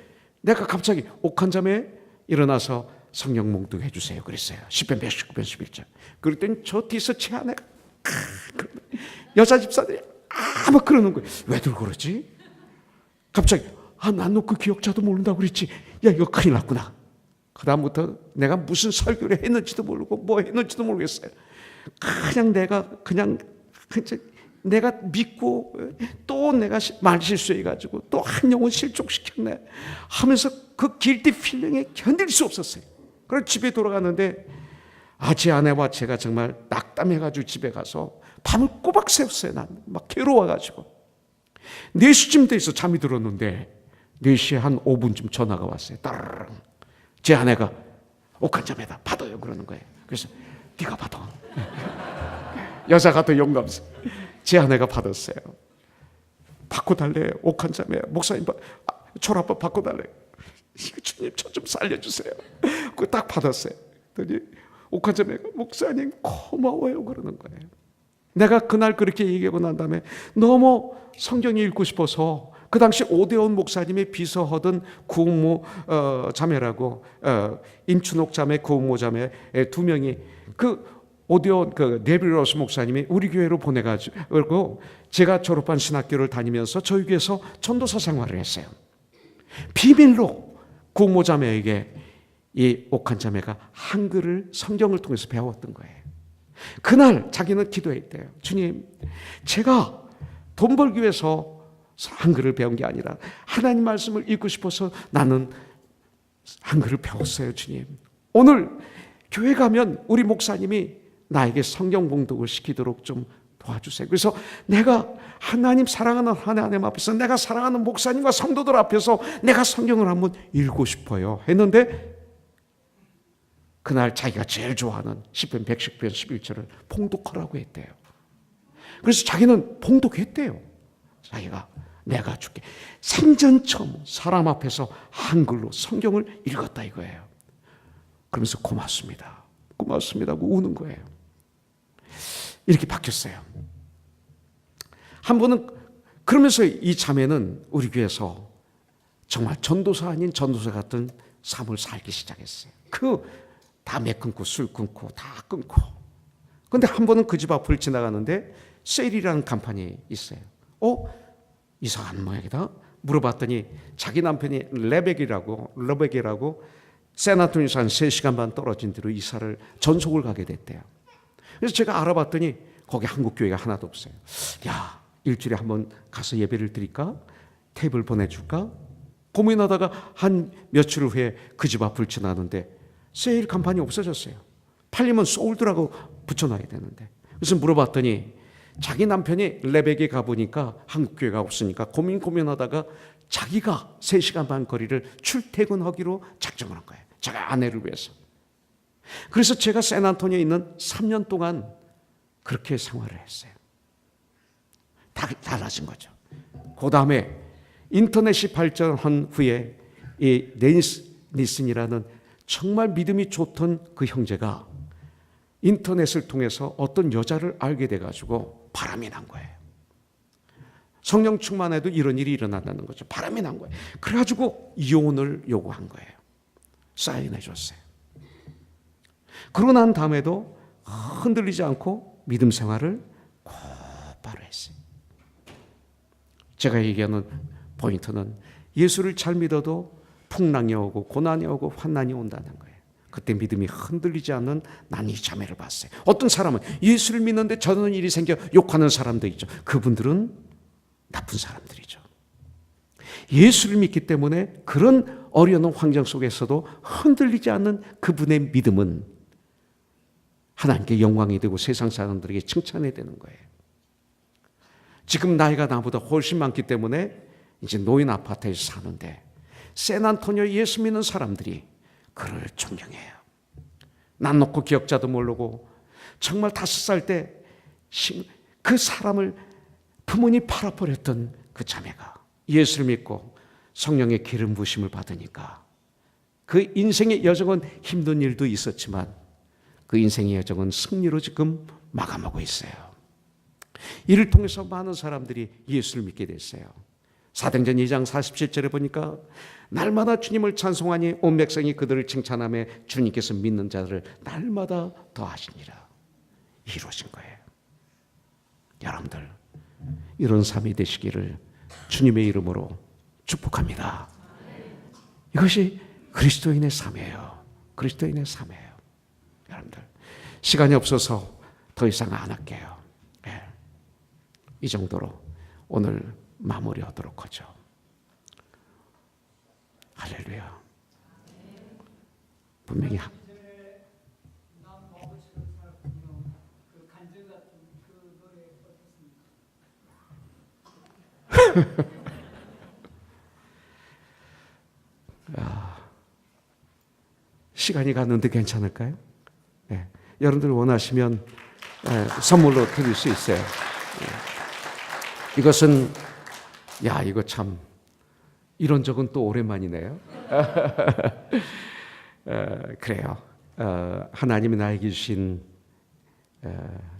내가 갑자기 옥한잠에 일어나서 성령 몽둥해 주세요 그랬어요. 시편 119편 11절. 그랬더니 저 뒤에서 제 아내가 여자 집사들이 막 그러는 거예요. 왜들 그러지? 갑자기 난 너 그 기억자도 모른다고 그랬지. 야, 이거 큰일 났구나. 그 다음부터 내가 무슨 설교를 했는지도 모르고 뭐 했는지도 모르겠어요. 내가 믿고 또 내가 말 실수해가지고 또 한 영혼 실족시켰네 하면서 그 길티 필링에 견딜 수 없었어요. 그래서 집에 돌아갔는데 제 아내와 제가 정말 낙담해가지고 집에 가서 밤을 꼬박 새웠어요. 난 막 괴로워가지고 4시쯤 돼서 잠이 들었는데 4시에 한 5분쯤 전화가 왔어요. 따르릉. 제 아내가 옥한잠에다 받아요 그러는 거예요. 그래서 네가 받아. 여자가 더 용감했어요. 제 아내가 받았어요. 바꿔달래요. 옥한잠에 목사님 초라빠 바꿔달래요. 주님 저 좀 살려주세요. 그거 딱 받았어요. 그랬더니 옥한잠에가 목사님 고마워요 그러는 거예요. 내가 그날 그렇게 얘기하고 난 다음에 너무 성경이 읽고 싶어서 그 당시 오대원 목사님의 비서하던 구은모 자매라고 임춘옥 자매, 구은모 자매 2명이 그 오대원 네빌로스 목사님이 우리 교회로 보내가지고 제가 졸업한 신학교를 다니면서 저희 교회에서 전도사 생활을 했어요. 비밀로 구은모 자매에게 이 옥한 자매가 한글을 성경을 통해서 배웠던 거예요. 그날 자기는 기도했대요. 주님, 제가 돈 벌기 위해서 한글을 배운 게 아니라 하나님 말씀을 읽고 싶어서 나는 한글을 배웠어요. 주님, 오늘 교회 가면 우리 목사님이 나에게 성경 봉독을 시키도록 좀 도와주세요. 그래서 내가 하나님 사랑하는 하나님 앞에서 내가 사랑하는 목사님과 성도들 앞에서 내가 성경을 한번 읽고 싶어요 했는데 그날 자기가 제일 좋아하는 시편 119편 11절을 봉독하라고 했대요. 그래서 자기는 봉독했대요. 자기가 내가 줄게 생전 처음 사람 앞에서 한글로 성경을 읽었다 이거예요. 그러면서 고맙습니다 하고 우는 거예요. 이렇게 바뀌었어요. 한 번은 그러면서 이 자매는 우리 교회에서 정말 전도사 아닌 전도사 같은 삶을 살기 시작했어요. 담배 끊고 술 끊고 다 끊고. 근데 한 번은 그 집 앞을 지나가는데 세일이라는 간판이 있어요. 이상한 모양이다. 물어봤더니 자기 남편이 러백이라고 샌안토니에서 한 3시간 반 떨어진 데로 이사를 전속을 가게 됐대요. 그래서 제가 알아봤더니 거기 한국 교회가 하나도 없어요. 야, 일주일에 한번 가서 예배를 드릴까? 탭을 보내줄까? 고민하다가 한 며칠 후에 그 집 앞을 지나는데 세일 간판이 없어졌어요. 팔리면 소울드라고 붙여놔야 되는데. 그래서 물어봤더니 자기 남편이 레벡에 가보니까 한국교회가 없으니까 고민하다가 자기가 3시간 반 거리를 출퇴근하기로 작정을 한 거예요. 자기 아내를 위해서. 그래서 제가 샌안토니오에 있는 3년 동안 그렇게 생활을 했어요. 다 달라진 거죠. 그 다음에 인터넷이 발전한 후에 이 데니스 니슨이라는 정말 믿음이 좋던 그 형제가 인터넷을 통해서 어떤 여자를 알게 돼가지고 바람이 난 거예요. 성령 충만해도 이런 일이 일어난다는 거죠. 바람이 난 거예요. 그래가지고 이혼을 요구한 거예요. 사인해 줬어요. 그러고 난 다음에도 흔들리지 않고 믿음 생활을 곧바로 했어요. 제가 얘기하는 포인트는 예수를 잘 믿어도 풍랑이 오고 고난이 오고 환난이 온다는 거예요. 그때 믿음이 흔들리지 않는 난 이 자매를 봤어요. 어떤 사람은 예수를 믿는데 저런 일이 생겨 욕하는 사람도 있죠. 그분들은 나쁜 사람들이죠. 예수를 믿기 때문에 그런 어려운 환경 속에서도 흔들리지 않는 그분의 믿음은 하나님께 영광이 되고 세상 사람들에게 칭찬이 되는 거예요. 지금 나이가 나보다 훨씬 많기 때문에 이제 노인 아파트에서 사는데 샌안토니오 예수 믿는 사람들이 그를 존경해요. 난 놓고 기억자도 모르고 정말 5살 때 그 사람을 부모님 팔아버렸던 그 자매가 예수를 믿고 성령의 기름 부심을 받으니까 그 인생의 여정은 힘든 일도 있었지만 그 인생의 여정은 승리로 지금 마감하고 있어요. 이를 통해서 많은 사람들이 예수를 믿게 됐어요. 사도행전 2장 47절에 보니까 날마다 주님을 찬송하니 온 백성이 그들을 칭찬하며 주님께서 믿는 자들을 날마다 더하시니라. 이루어진 거예요. 여러분들 이런 삶이 되시기를 주님의 이름으로 축복합니다. 이것이 그리스도인의 삶이에요. 그리스도인의 삶이에요. 여러분들 시간이 없어서 더 이상 안 할게요. 네. 이 정도로 오늘 마무리하도록 하죠. 할렐루야. 분명히 시간이 갔는데 괜찮을까요? 네. 여러분들 원하시면 선물로 드릴 수 있어요. 이것은 이거 참 이런 적은 또 오랜만이네요. 그래요. 하나님이 나에게 주신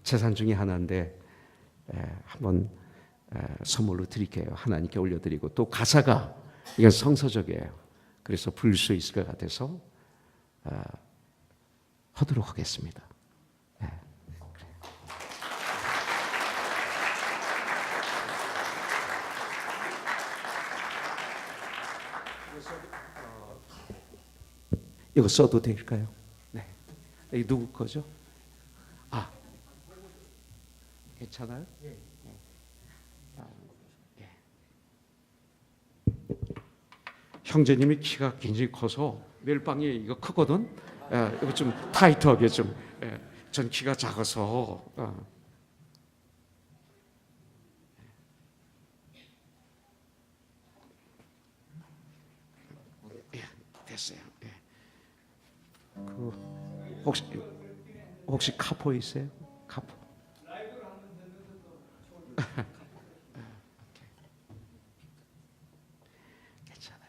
재산 중에 하나인데 한번 선물로 드릴게요. 하나님께 올려드리고 또 가사가 이건 성서적이에요. 그래서 부를 수 있을 것 같아서 하도록 하겠습니다. 네. 이거 써도 될까요? 네. 이 누구 거죠? 괜찮아요? 예. 형제님이 키가 굉장히 커서 멜빵이 이거 크거든. 이거 좀 타이트하게 좀. 전 키가 작아서. 됐어요. 그 혹시 카포 있어요? 카포. 괜찮아요.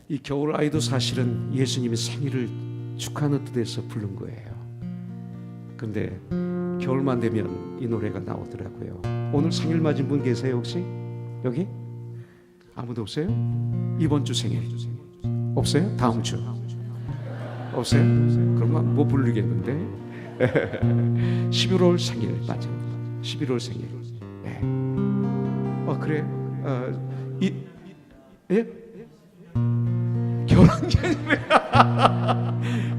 이 겨울 아이도 사실은 예수님의 생일을 축하하는 뜻에서 부른 거예요. 근데 겨울만 되면 이 노래가 나오더라고요. 오늘 생일 맞은 분 계세요 혹시? 여기? 아무도 없어요? 이번 주 생일 없어요? 다음 주 없어요? 그러면 못 부르겠는데 11월 생일 맞아요. 11월 생일. 네. 그래? 예? 결혼기념일.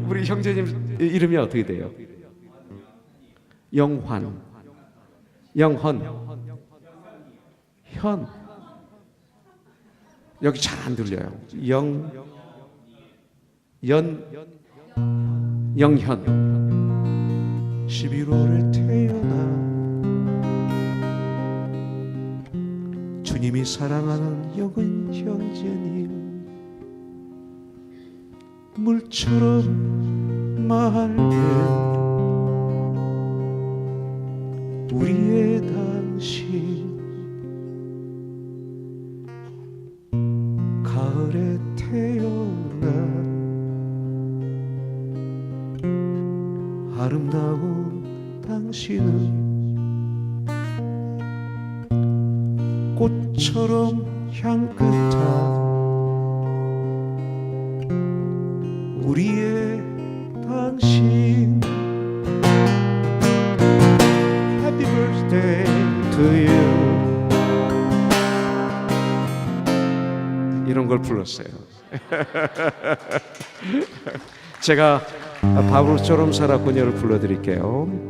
우리 형제님 이름이 어떻게 돼요? 영헌. 현. 여기 잘 안 들려요. 영현. 11월에 태어나 주님이 사랑하는 영은 형제님 물처럼 맑은 우리의 당신 가을에 태어난 아름다운 당신은 꽃처럼 향긋한 우리의 당신 Happy birthday to you 이런 걸 불렀어요. 제가 바울처럼 살았군요를 불러드릴게요.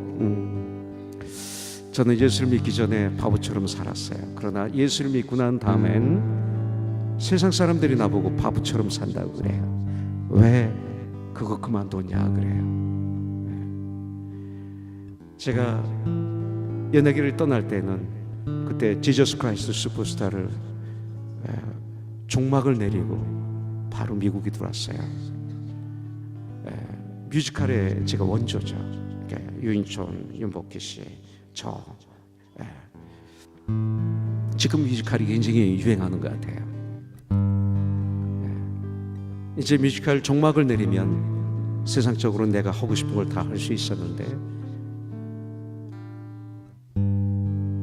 저는 예수를 믿기 전에 바보처럼 살았어요. 그러나 예수를 믿고 난 다음엔 세상 사람들이 나보고 바보처럼 산다고 그래요. 왜 그거 그만뒀냐 그래요. 제가 연예계를 떠날 때는 그때 지저스 크라이스트 슈퍼스타를 종막을 내리고 바로 미국에 들어왔어요. 뮤지컬에 제가 원조죠. 유인촌, 윤복희 씨, 저 지금 뮤지컬이 굉장히 유행하는 것 같아요. 이제 뮤지컬 종막을 내리면 세상적으로 내가 하고 싶은 걸 다 할 수 있었는데,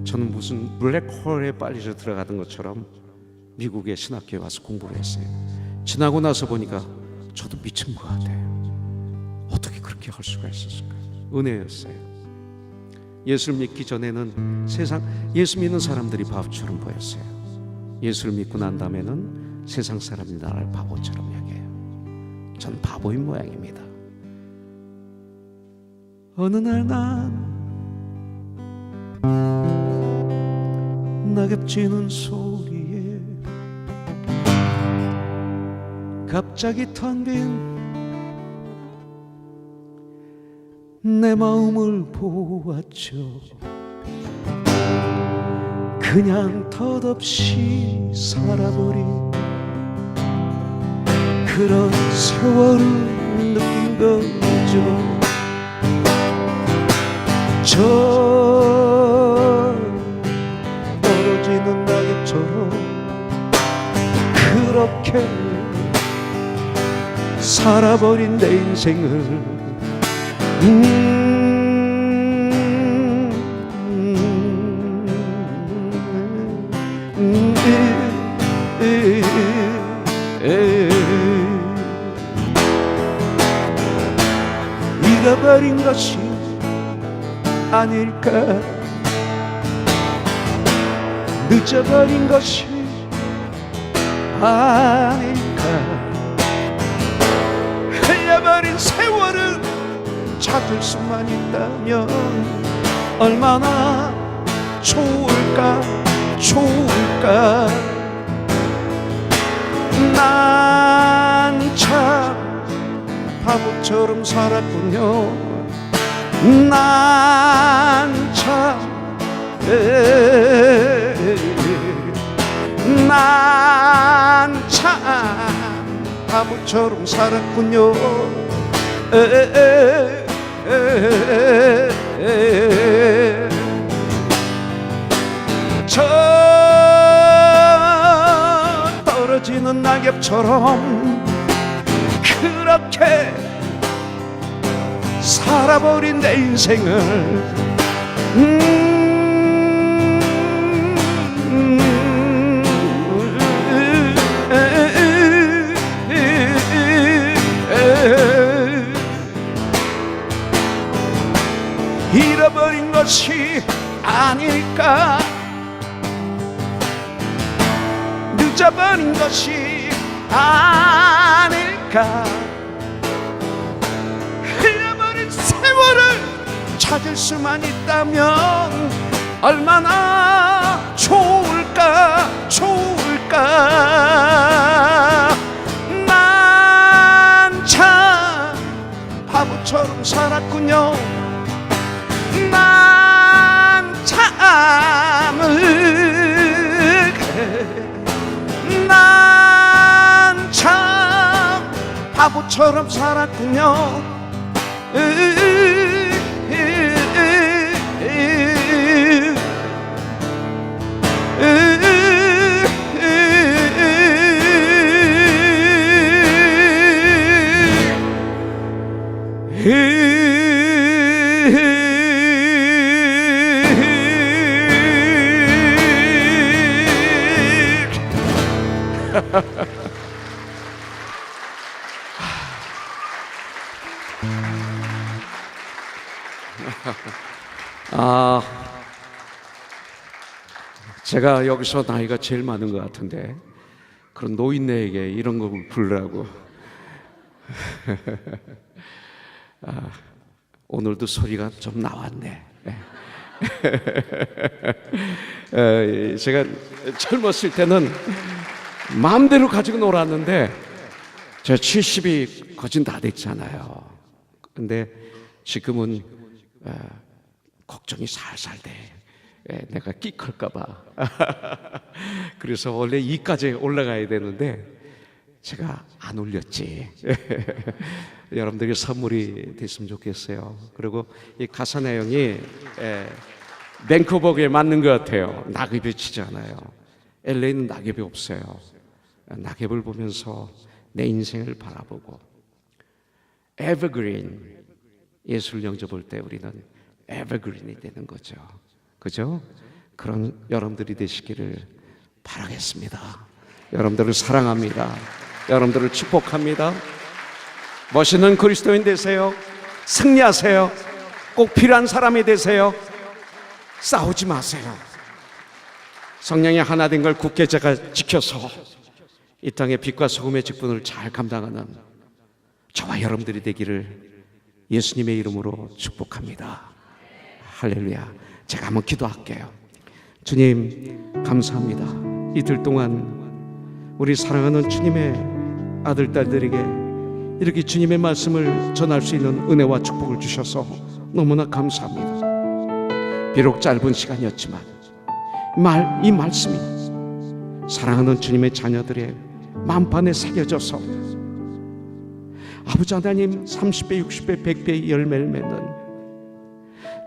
저는 무슨 블랙홀에 빨리서 들어가던 것처럼 미국의 신학교에 와서 공부를 했어요. 지나고 나서 보니까 저도 미친 것 같아요. 어떻게 그렇게 할 수가 있었을까? 은혜였어요. 예수를 믿기 전에는 예수 믿는 사람들이 바보처럼 보였어요. 예수를 믿고 난 다음에는 세상 사람이 나를 바보처럼 여겨요. 전 바보인 모양입니다. 어느 날 난 낙엽치는 소리에 갑자기 텅 빈 내 마음을 보았죠. 그냥 덧없이 살아버린 그런 세월을 느낀 거죠. 저 떨어지는 낙엽처럼 그렇게 살아버린 내 인생을 잃어버린 것이 아닐까, 늦어버린 것이 아닐까, 흘려버린 세월을 찾을 수만 있다면 얼마나 좋을까, 좋을까. 난 참 바보처럼 살았군요. 난 참 바보처럼 살았군요. 저 떨어지는 낙엽처럼 그렇게 살아버린 내 인생을 잃어버린 것이 아닐까, 늦어버린 것이 아닐까, 흘려버린 세월을 찾을 수만 있다면 얼마나 좋을까, 좋을까. 난 참 바보처럼 살았군요. 난 참 바보처럼 살았군요. 제가 여기서 나이가 제일 많은 것 같은데 그런 노인네에게 이런 거 부르라고. 오늘도 소리가 좀 나왔네. 제가 젊었을 때는 마음대로 가지고 놀았는데 제가 70이 거진 다 됐잖아요. 근데 지금은 걱정이 살살 돼. 내가 끼클까봐. 그래서 원래 2까지 올라가야 되는데 제가 안 올렸지. 여러분들이 선물이 됐으면 좋겠어요. 그리고 이 가사 내용이 밴쿠버에 맞는 것 같아요. 낙엽이 치지 않아요. LA는 낙엽이 없어요. 낙엽을 보면서 내 인생을 바라보고 에버그린, 예수를 영접할 때 우리는 에버그린이 되는 거죠. 그죠? 그런 여러분들이 되시기를 바라겠습니다. 여러분들을 사랑합니다. 여러분들을 축복합니다. 멋있는 그리스도인 되세요. 승리하세요. 꼭 필요한 사람이 되세요. 싸우지 마세요. 성령이 하나 된 걸 굳게 제가 지켜서 이 땅의 빛과 소금의 직분을 잘 감당하는 저와 여러분들이 되기를 예수님의 이름으로 축복합니다. 할렐루야. 제가 한번 기도할게요. 주님 감사합니다. 이틀 동안 우리 사랑하는 주님의 아들 딸들에게 이렇게 주님의 말씀을 전할 수 있는 은혜와 축복을 주셔서 너무나 감사합니다. 비록 짧은 시간이었지만 이 말씀이 사랑하는 주님의 자녀들의 만판에 새겨져서 아버지 하나님 30배, 60배, 100배의 열매를 맺는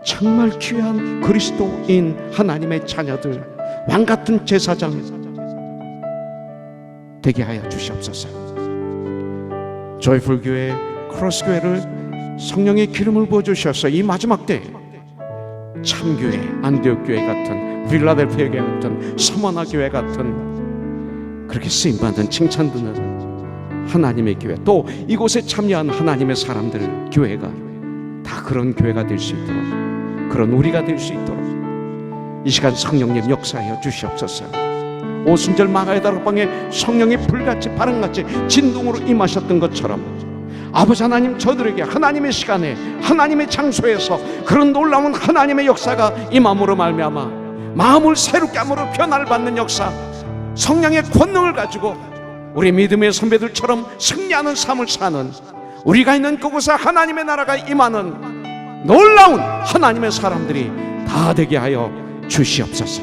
정말 귀한 그리스도인 하나님의 자녀들, 왕같은 제사장 되게 하여 주시옵소서. 조이풀 교회, 크로스 교회를 성령의 기름을 부어주셔서 이 마지막 때에 참교회, 안디옥 교회 같은, 필라델피아 교회 같은, 서머나 교회 같은 그렇게 쓰임받는 칭찬받는 하나님의 교회, 또 이곳에 참여한 하나님의 사람들 교회가 다 그런 교회가 될 수 있도록, 그런 우리가 될 수 있도록 이 시간 성령님 역사하여 주시옵소서. 오순절 마가의 다락방에 성령이 불같이 바람같이 진동으로 임하셨던 것처럼 아버지 하나님, 저들에게 하나님의 시간에 하나님의 장소에서 그런 놀라운 하나님의 역사가 임함으로 말미암아 마음을 새롭게 함으로 변화를 받는 역사, 성령의 권능을 가지고 우리 믿음의 선배들처럼 승리하는 삶을 사는, 우리가 있는 그곳에 하나님의 나라가 임하는 놀라운 하나님의 사람들이 다 되게 하여 주시옵소서.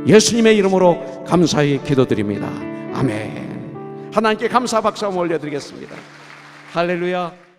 예수님의 이름으로 감사히 기도드립니다. 아멘. 하나님께 감사 박수 한번 올려드리겠습니다. 할렐루야.